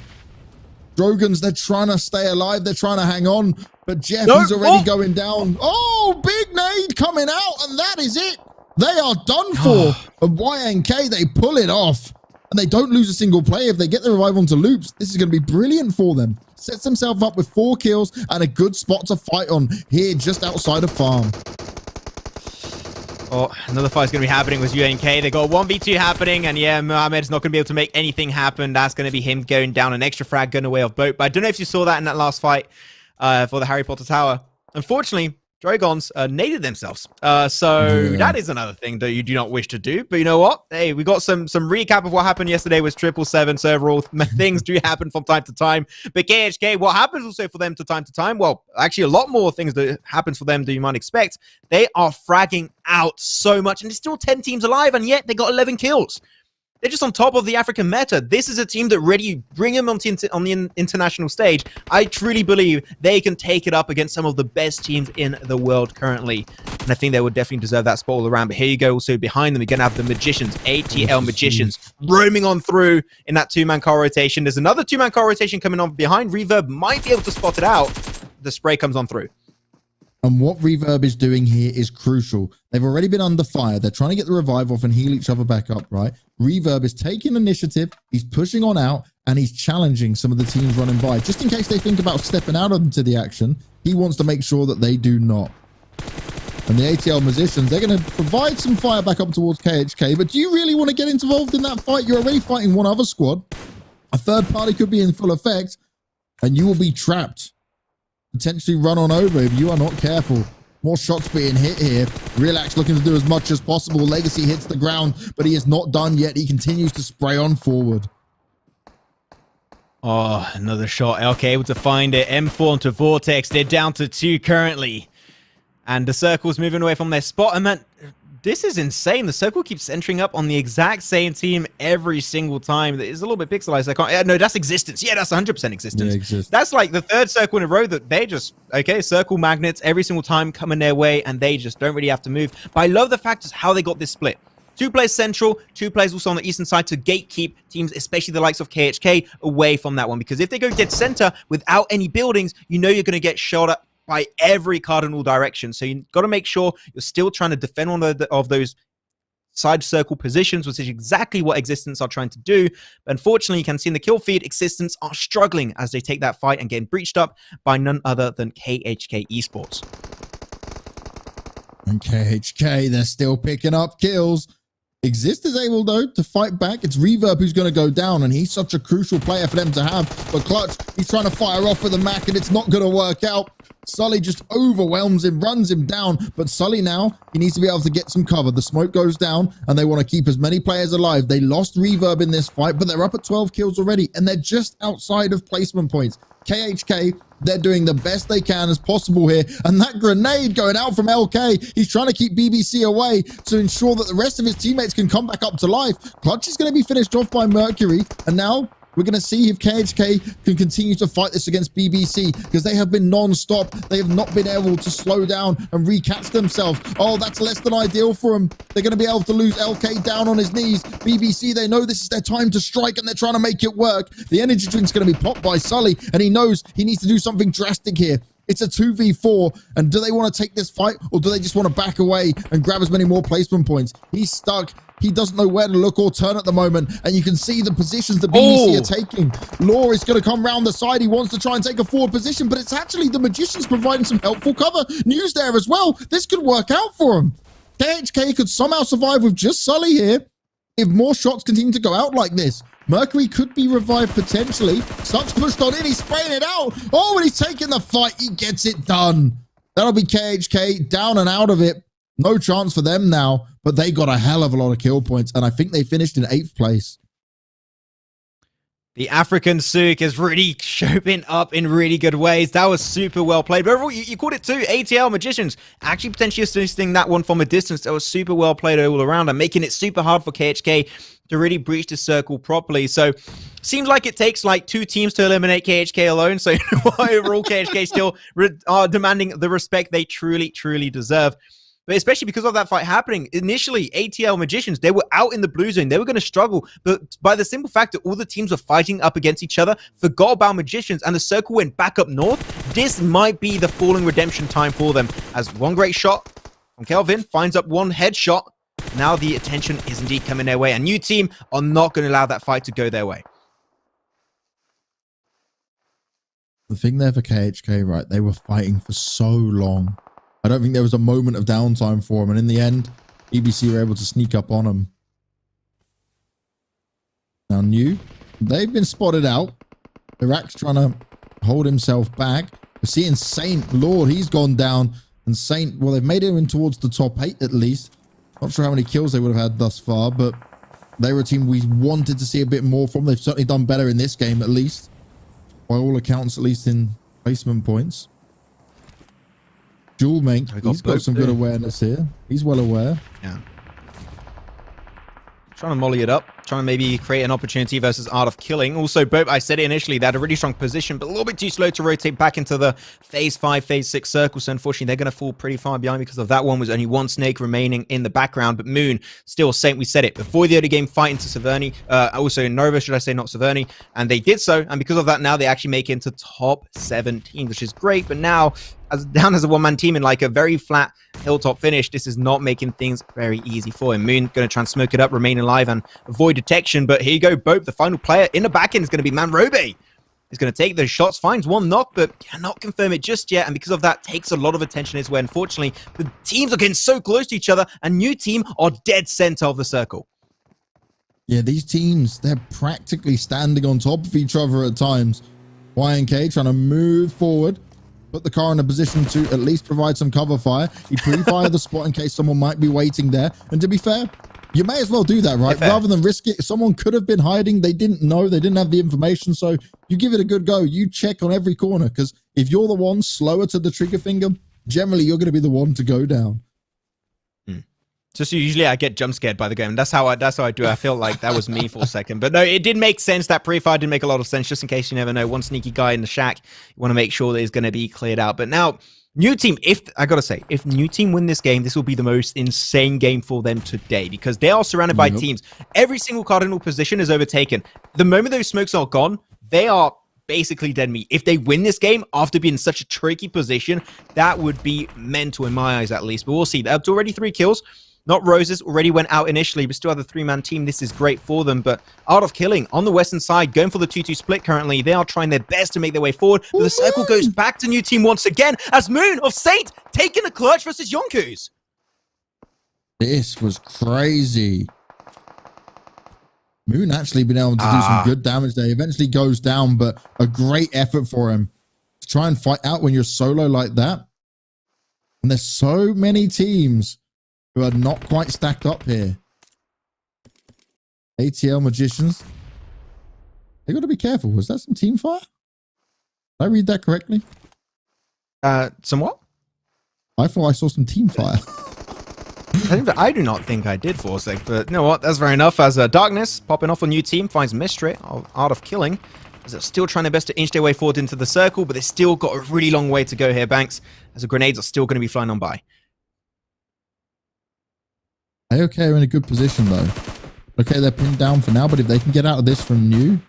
Drogons, they're trying to stay alive, they're trying to hang on, but Jeff, he's already going down. Oh, big nade coming out, and that is it. They are done for, and YNK, they pull it off. And they don't lose a single play. If they get the revive onto loops, this is going to be brilliant for them. Sets themselves up with 4 kills and a good spot to fight on here just outside of farm. Oh, another fight's going to be happening with UNK. They got 1v2 happening, and yeah, Mohamed's not going to be able to make anything happen. That's going to be him going down, an extra frag going away off boat. But I don't know if you saw that in that last fight for the Harry Potter Tower. Unfortunately, Dragons naded themselves. That is another thing that you do not wish to do. But you know what? Hey, we got some recap of what happened yesterday with 777 server. Things do happen from time to time. But KHK, what happens also for them to time? Well, actually a lot more things that happens for them than you might expect. They are fragging out so much, and there's still 10 teams alive, and yet they got 11 kills. They're just on top of the African meta. This is a team that really bring them on the international stage. I truly believe they can take it up against some of the best teams in the world currently. And I think they would definitely deserve that spot all around. But here you go. Also behind them, you're going to have the Magicians, ATL Magicians, roaming on through in that 2-man car rotation. There's another 2-man car rotation coming on behind. Reverb might be able to spot it out. The spray comes on through. And what Reverb is doing here is crucial. They've already been under fire. They're trying to get the revive off and heal each other back up, right? Reverb is taking initiative. He's pushing on out, and he's challenging some of the teams running by. Just in case they think about stepping out into the action, he wants to make sure that they do not. And the ATL Musicians, they're going to provide some fire back up towards KHK. But do you really want to get involved in that fight? You're already fighting one other squad. A third party could be in full effect, and you will be trapped. Potentially run on over if you are not careful. More shots being hit here. Relax looking to do as much as possible. Legacy hits the ground, but he is not done yet. He continues to spray on forward. Oh, another shot. LK able to find it. M4 onto Vortex. They're down to 2 currently. And the circle's moving away from their spot. And man, this is insane. The circle keeps entering up on the exact same team every single time. It's a little bit pixelized. I can't. No, that's existence. Yeah, that's 100% existence. Yeah, that's like the 3rd circle in a row that they just, okay, circle magnets every single time coming their way, and they just don't really have to move. But I love the fact is how they got this split. 2 players central, 2 players also on the eastern side to gatekeep teams, especially the likes of KHK, away from that one. Because if they go dead center without any buildings, you know you're going to get shot at by every cardinal direction. So you've got to make sure you're still trying to defend one of those side circle positions, which is exactly what Existence are trying to do. But unfortunately, you can see in the kill feed, Existence are struggling as they take that fight and getting breached up by none other than KHK Esports. And KHK, they're still picking up kills. Exist is able, though, to fight back. It's Reverb who's going to go down, and he's such a crucial player for them to have. But Clutch, he's trying to fire off with the Mac, and it's not going to work out. Sully just overwhelms him, runs him down. But Sully now, he needs to be able to get some cover. The smoke goes down, and they want to keep as many players alive. They lost Reverb in this fight, but they're up at 12 kills already, and they're just outside of placement points. KHK, they're doing the best they can as possible here. And that grenade going out from LK, he's trying to keep BBC away to ensure that the rest of his teammates can come back up to life. Clutch is going to be finished off by Mercury. And now we're going to see if KHK can continue to fight this against BBC, because they have been non-stop. They have not been able to slow down and recatch themselves. Oh, that's less than ideal for them. They're going to be able to lose LK down on his knees. BBC, they know this is their time to strike, and they're trying to make it work. The energy drink's going to be popped by Sully, and he knows he needs to do something drastic here. It's a 2v4, and do they want to take this fight, or do they just want to back away and grab as many more placement points? He's stuck. He doesn't know where to look or turn at the moment, and you can see the positions the BBC are taking. Law is going to come round the side. He wants to try and take a forward position, but it's actually the Magicians providing some helpful cover. News there as well. This could work out for him. KHK could somehow survive with just Sully here if more shots continue to go out like this. Mercury could be revived potentially. Sucks pushed on in. He's spraying it out. Oh, and he's taking the fight. He gets it done. That'll be KHK down and out of it. No chance for them now, but they got a hell of a lot of kill points, and I think they finished in 8th place. The African Souk is really showing up in really good ways. That was super well played. But overall, you called it too. ATL Magicians actually potentially assisting that one from a distance. That was super well played all around and making it super hard for KHK to really breach the circle properly. So seems like it takes like 2 teams to eliminate KHK alone. So overall, KHK still are demanding the respect they truly, truly deserve. But especially because of that fight happening, initially, ATL Magicians, they were out in the blue zone. They were going to struggle. But by the simple fact that all the teams were fighting up against each other, forgot about Magicians, and the circle went back up north, this might be the falling redemption time for them. As one great shot from Kelvin finds up one headshot. Now the attention is indeed coming their way. A new team are not going to allow that fight to go their way. The thing there for KHK, right, they were fighting for so long. I don't think there was a moment of downtime for them. And in the end, BBC were able to sneak up on them. Now, New, they've been spotted out. Iraq's trying to hold himself back. We're seeing Saint, Lord, he's gone down. And Saint, well, they've made him in towards the top 8 at least. Not sure how many kills they would have had thus far, but they were a team we wanted to see a bit more from. They've certainly done better in this game, at least. By all accounts, at least in placement points. Jewel Mate, he's got some good awareness here. He's well aware. Yeah. Trying to molly it up. Trying to maybe create an opportunity versus Art of Killing. Also, Bope, I said it initially, they had a really strong position, but a little bit too slow to rotate back into the phase 5, phase 6 circle. So unfortunately, they're going to fall pretty far behind because of that one. Was only one snake remaining in the background, but Moon, still Saint, we said it. Before the early game fight into Severny, also in Nova, should I say, not Severny, and they did so. And because of that, now they actually make it into top 17, which is great. But now, down as a one-man team in like a very flat hilltop finish, this is not making things very easy for him. Moon going to try and smoke it up, remain alive, and avoid detection. But here you go, Bope, the final player in the back end is going to be Manrobe. He's going to take those shots, finds one knock, but cannot confirm it just yet. And because of that, takes a lot of attention his way. Unfortunately, the teams are getting so close to each other, and new team are dead center of the circle. Yeah, these teams, they're practically standing on top of each other at times. YNK trying to move forward, put the car in a position to at least provide some cover fire. He pre-fired the spot in case someone might be waiting there. And to be fair, you may as well do that, right? Rather than risk it. Someone could have been hiding. They didn't know. They didn't have the information. So you give it a good go. You check on every corner, because if you're the one slower to the trigger finger, generally you're going to be the one to go down. Just usually I get jump scared by the game. That's how I do. I feel like that was me for a second. But no, it did make sense. That pre-fire did make a lot of sense, just in case you never know. One sneaky guy in the shack, you want to make sure that he's going to be cleared out. But now, New Team, if New Team win this game, this will be the most insane game for them today, because they are surrounded by teams. Every single cardinal position is overtaken. The moment those smokes are gone, they are basically dead meat. If they win this game after being in such a tricky position, that would be mental in my eyes, at least. But we'll see. That's already 3 kills. Not Roses, already went out initially, but still have a 3-man team. This is great for them. But Art of Killing on the western side, going for the 2-2 split currently. They are trying their best to make their way forward. But the circle goes back to New Team once again, as Moon of Saint taking the clutch versus Yonkers. This was crazy. Moon actually been able to do some good damage there. He eventually goes down, but a great effort for him to try and fight out when you're solo like that. And there's so many teams who are not quite stacked up here. ATL Magicians. They got to be careful. Was that some team fire? Did I read that correctly? Somewhat? I thought I saw some team fire. I do not think I did for a sec, but you know what? That's fair enough. As Darkness popping off a New Team finds Mystery of Art of Killing, as they're still trying their best to inch their way forward into the circle, but they've still got a really long way to go here, Banks, as the grenades are still going to be flying on by. AOK are in a good position though. Okay, they're pinned down for now, but if they can get out of this from New,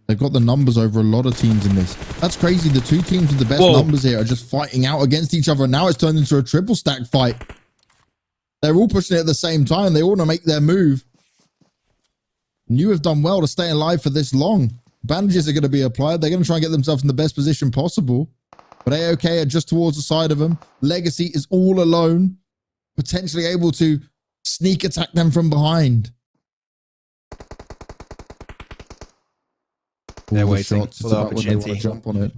they've got the numbers over a lot of teams in this. That's crazy. The 2 teams with the best numbers here are just fighting out against each other. And now it's turned into a triple stack fight. They're all pushing it at the same time. They all want to make their move. New have done well to stay alive for this long. Bandages are going to be applied. They're going to try and get themselves in the best position possible. But AOK are just towards the side of them. Legacy is all alone, potentially able to sneak attack them from behind. They're waiting for the opportunity. When they want to jump on it.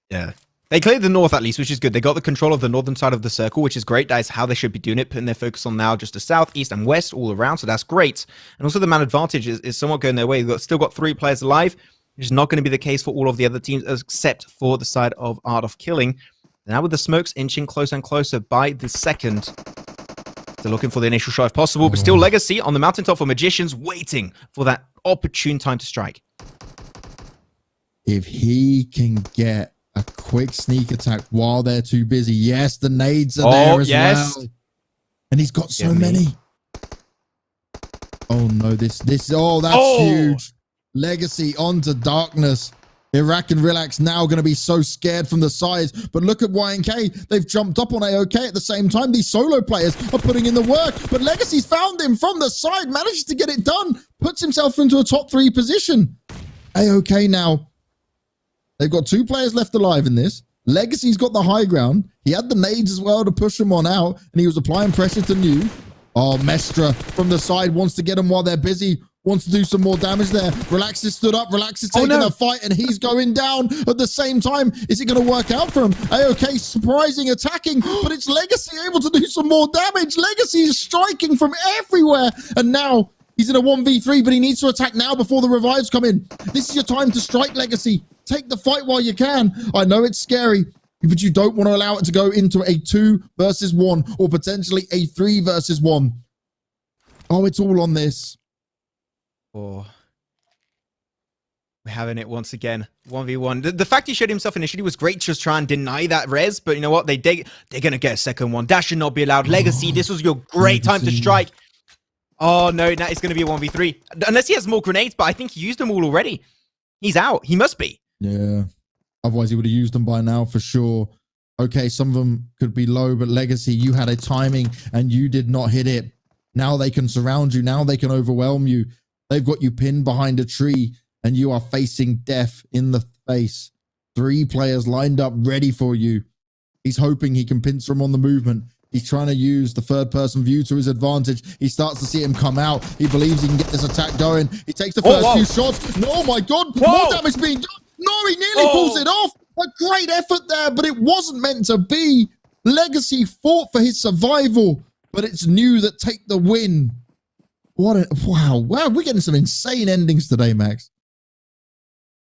Yeah. They cleared the north at least, which is good. They got the control of the northern side of the circle, which is great. That is how they should be doing it, putting their focus on now just the south, east, and west all around. So that's great. And also the man advantage is somewhat going their way. They've still got 3 players alive, which is not going to be the case for all of the other teams, except for the side of Art of Killing. Now with the smokes inching closer and closer by the second. They're looking for the initial shot if possible, but still Legacy on the mountaintop for Magicians, waiting for that opportune time to strike. If he can get a quick sneak attack while they're too busy. Yes, the nades are there as well. And he's got so many. Oh no, that's huge. Legacy onto Darkness. Iraq and Relax now going to be so scared from the sides. But look at YNK. They've jumped up on AOK at the same time. These solo players are putting in the work. But Legacy's found him from the side. Manages to get it done. Puts himself into a top 3 position. AOK now. They've got 2 players left alive in this. Legacy's got the high ground. He had the nades as well to push him on out. And he was applying pressure to New. Oh, Mestra from the side wants to get him while they're busy. Wants to do some more damage there. Relax is stood up. Relax is taking the fight, and he's going down at the same time. Is it going to work out for him? AOK surprising, attacking, but it's Legacy able to do some more damage. Legacy is striking from everywhere, and now he's in a 1v3, but he needs to attack now before the revives come in. This is your time to strike, Legacy. Take the fight while you can. I know it's scary, but you don't want to allow it to go into a 2 versus 1 or potentially a 3 versus 1. Oh, it's all on this. Oh, we're having it once again. 1v1. The fact he showed himself initially was great. Just try and deny that res, but you know what? They're going to get a second one. That should not be allowed. Legacy, this was your great time to strike. Oh, no, now it's going to be a 1v3. Unless he has more grenades, but I think he used them all already. He's out. He must be. Yeah. Otherwise, he would have used them by now for sure. Okay, some of them could be low, but Legacy, you had a timing and you did not hit it. Now they can surround you. Now they can overwhelm you. They've got you pinned behind a tree and you are facing death in the face. 3 players lined up ready for you. He's hoping he can pincer him on the movement. He's trying to use the third-person view to his advantage. He starts to see him come out. He believes he can get this attack going. He takes the first few shots. No, my God. More damage being done. No, he nearly pulls it off. A great effort there, but it wasn't meant to be. Legacy fought for his survival, but it's New that take the win. Wow, we're getting some insane endings today, Max.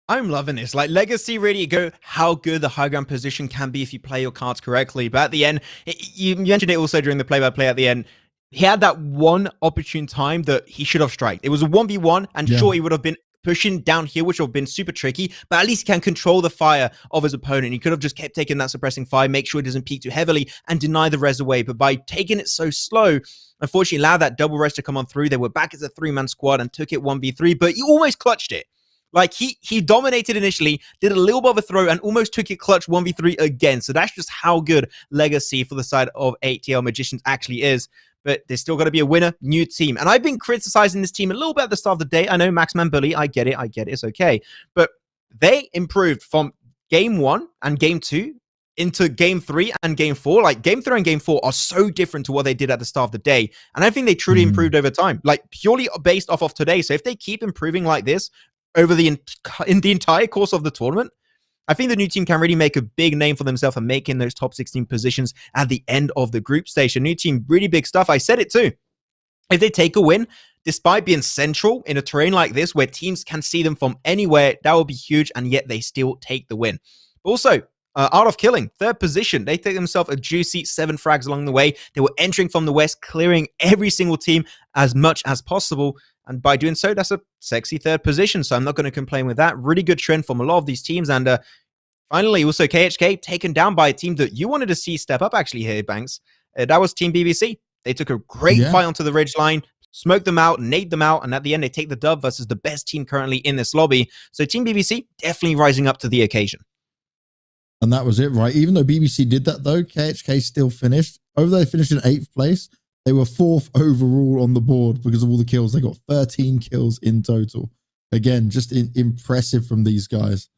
I'm loving this. Like, Legacy really go how good the high ground position can be if you play your cards correctly. But at the end, you mentioned it also during the play-by-play at the end, he had that one opportune time that he should have striked. It was a 1v1, and sure, he would have been pushing down here, which would have been super tricky, but at least he can control the fire of his opponent. He could have just kept taking that suppressing fire, make sure it doesn't peak too heavily, and deny the res away. But by taking it so slow, unfortunately, allowed that double res to come on through. They were back as a 3-man squad and took it 1v3, but he almost clutched it. Like, he dominated initially, did a little bit of a throw, and almost took it clutch 1v3 again. So that's just how good Legacy for the side of ATL Magicians actually is. But there's still got to be a winner, new team. And I've been criticizing this team a little bit at the start of the day. I know Maxman Bully, I get it, it's okay. But they improved from game 1 and game 2 into game 3 and game 4. Like, game 3 and game 4 are so different to what they did at the start of the day. And I think they truly improved over time, like purely based off of today. So if they keep improving like this over in the entire course of the tournament, I think the new team can really make a big name for themselves and make in those top 16 positions at the end of the group stage. A new team, really big stuff. I said it too. If they take a win, despite being central in a terrain like this where teams can see them from anywhere, that would be huge, and yet they still take the win. Also, Art of Killing, 3rd position. They take themselves a juicy 7 frags along the way. They were entering from the west, clearing every single team as much as possible. And by doing so, that's a sexy 3rd position. So I'm not going to complain with that. Really good trend from a lot of these teams. And finally, also KHK taken down by a team that you wanted to see step up actually here, Banks. That was Team BBC. They took a great fight onto the ridge line, smoked them out, nade them out, and at the end, they take the dub versus the best team currently in this lobby. So Team BBC definitely rising up to the occasion. And that was it, right? Even though BBC did that, though, KHK still finished. Although they finished in 8th place, they were 4th overall on the board because of all the kills. They got 13 kills in total. Again, just impressive from these guys.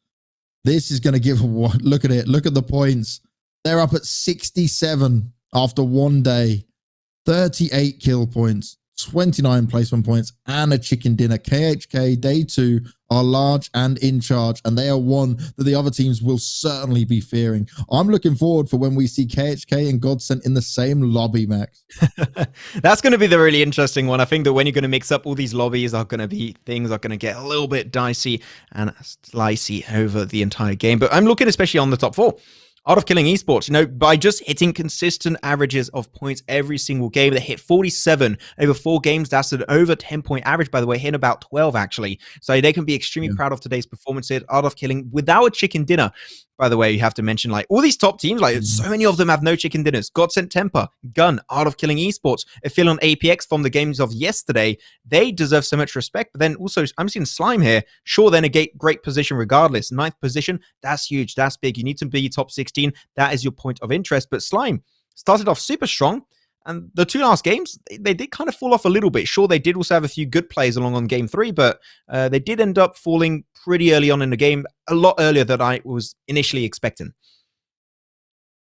This is going to give what? Look at it. Look at the points. They're up at 67 after one day. 38 kill points, 29 placement points, and a chicken dinner. KHK day 2 are large and in charge, and they are one that the other teams will certainly be fearing. I'm looking forward for when we see KHK and Godsent in the same lobby, Max. That's going to be the really interesting one. I think that when you're going to mix up all these lobbies, things are going to get a little bit dicey and slicey over the entire game. But I'm looking especially on the top 4. Art of Killing Esports, by just hitting consistent averages of points every single game. They hit 47 over 4 games. That's an over 10-point average, by the way, hitting about 12, actually. So they can be extremely proud of today's performance here. Art of Killing without a chicken dinner. By the way, you have to mention, like, all these top teams, like, so many of them have no chicken dinners. Godsent Temper, Gun, Art of Killing Esports, Phil APX from the games of yesterday. They deserve so much respect. But then also, I'm seeing Slime here. Sure, then a great position regardless. 9th position, that's huge. That's big. You need to be top 16. That is your point of interest. But Slime started off super strong. And the 2 last games, they did kind of fall off a little bit. Sure, they did also have a few good plays along on game 3, but they did end up falling pretty early on in the game, a lot earlier than I was initially expecting.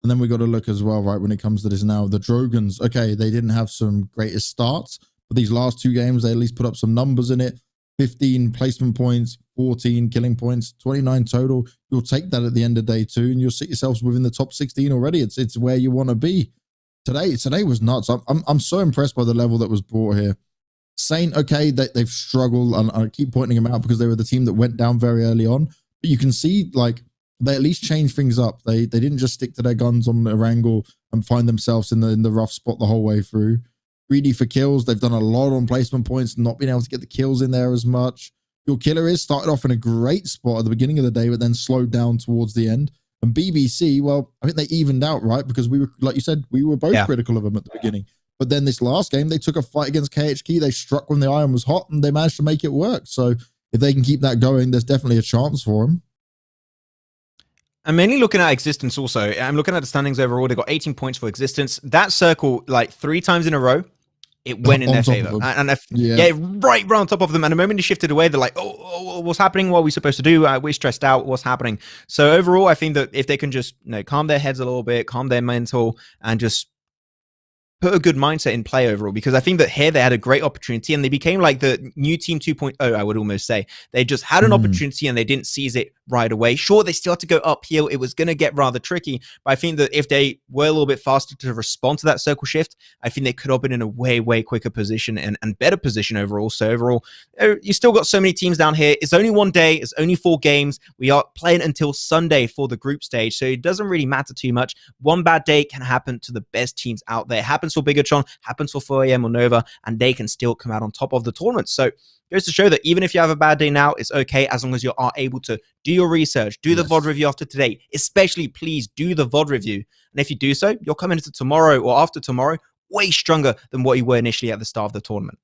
And then we got to look as well, right, when it comes to this now. The Drogans, okay, they didn't have some greatest starts, but these last 2 games, they at least put up some numbers in it. 15 placement points, 14 killing points, 29 total. You'll take that at the end of day 2, and you'll sit yourselves within the top 16 already. It's where you want to be. Today was nuts. I'm so impressed by the level that was brought here. Saint, okay, they've struggled, and I keep pointing them out because they were the team that went down very early on. But you can see, like, they at least changed things up. They didn't just stick to their guns on the wrangle and find themselves in the rough spot the whole way through. Greedy for kills. They've done a lot on placement points, not being able to get the kills in there as much. Your killer is started off in a great spot at the beginning of the day, but then slowed down towards the end. And BBC, well, I think they evened out, right? Because we were, like you said, we were both critical of them at the beginning. But then this last game, they took a fight against KHK. They struck when the iron was hot, and they managed to make it work. So if they can keep that going, there's definitely a chance for them. I'm mainly looking at existence also. I'm looking at the standings overall. They got 18 points for existence. That circle, like 3 times in a row, it went in their favor. And right on top of them. And the moment they shifted away, they're like, oh, what's happening? What are we supposed to do? We're stressed out. What's happening? So overall, I think that if they can just calm their heads a little bit, calm their mental, and just put a good mindset in play overall, because I think that here they had a great opportunity and they became like the new team 2.0, I would almost say. They just had an opportunity and they didn't seize it right away. Sure, they still had to go uphill. It was going to get rather tricky, but I think that if they were a little bit faster to respond to that circle shift, I think they could have been in a way quicker position and better position overall. So overall, you still got so many teams down here. It's only one day. It's only 4 games. We are playing until Sunday for the group stage, so it doesn't really matter too much. One bad day can happen to the best teams out there. It happens for Bigatron, happens for 4am or Nova, and they can still come out on top of the tournament. So it goes to show that even if you have a bad day now, it's okay as long as you are able to do your research, do the VOD review after today. Especially, please do the VOD review. And if you do so, you're coming into tomorrow or after tomorrow way stronger than what you were initially at the start of the tournament.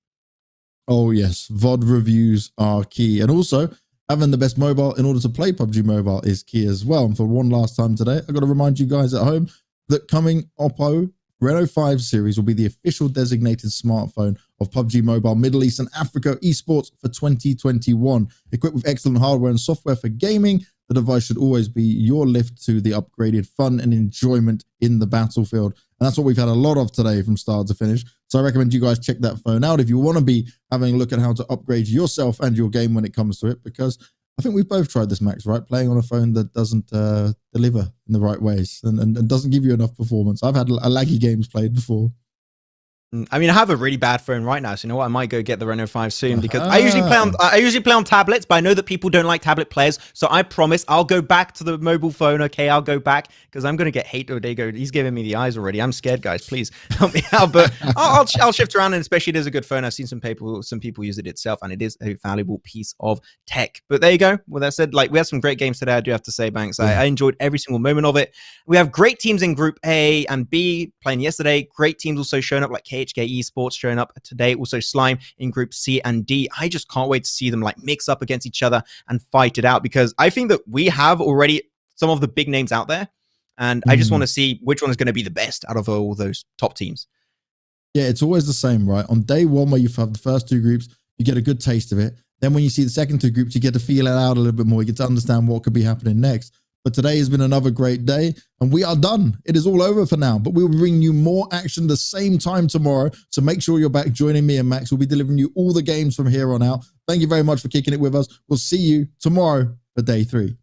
Oh yes, VOD reviews are key. And also, having the best mobile in order to play PUBG Mobile is key as well. And for one last time today, I've got to remind you guys at home that coming Oppo Reno 5 series will be the official designated smartphone of PUBG Mobile Middle East and Africa esports for 2021. Equipped with excellent hardware and software for gaming, the device should always be your lift to the upgraded fun and enjoyment in the battlefield. And that's what we've had a lot of today from start to finish. So I recommend you guys check that phone out if you want to be having a look at how to upgrade yourself and your game when it comes to it, because I think we've both tried this, Max, right? Playing on a phone that doesn't deliver in the right ways and doesn't give you enough performance. I've had laggy games played before. I mean, I have a really bad phone right now, so you know what? I might go get the Reno 5 soon, because I usually play on tablets, but I know that people don't like tablet players, so I promise I'll go back to the mobile phone. Okay, I'll go back, because I'm gonna get hate. Oh, there you go. He's giving me the eyes already. I'm scared, guys. Please help me out. But I'll shift around, and especially it is a good phone. I've seen some people use it itself, and it is a valuable piece of tech. But there you go. With that said, like, we had some great games today. I do have to say, Banks. I enjoyed every single moment of it. We have great teams in Group A and B playing yesterday. Great teams also showing up, like KHK Esports showing up today. Also Slime in Group C and D. I just can't wait to see them like mix up against each other and fight it out, because I think that we have already some of the big names out there, and I just want to see which one is going to be the best out of all those top teams. Yeah, it's always the same, right? On day one, where you have the first 2 groups, you get a good taste of it. Then when you see the second 2 groups, you get to feel it out a little bit more. You get to understand what could be happening next. But today has been another great day, and we are done. It is all over for now, but we'll bring you more action the same time tomorrow. So make sure you're back joining me and Max. We'll be delivering you all the games from here on out. Thank you very much for kicking it with us. We'll see you tomorrow for day 3.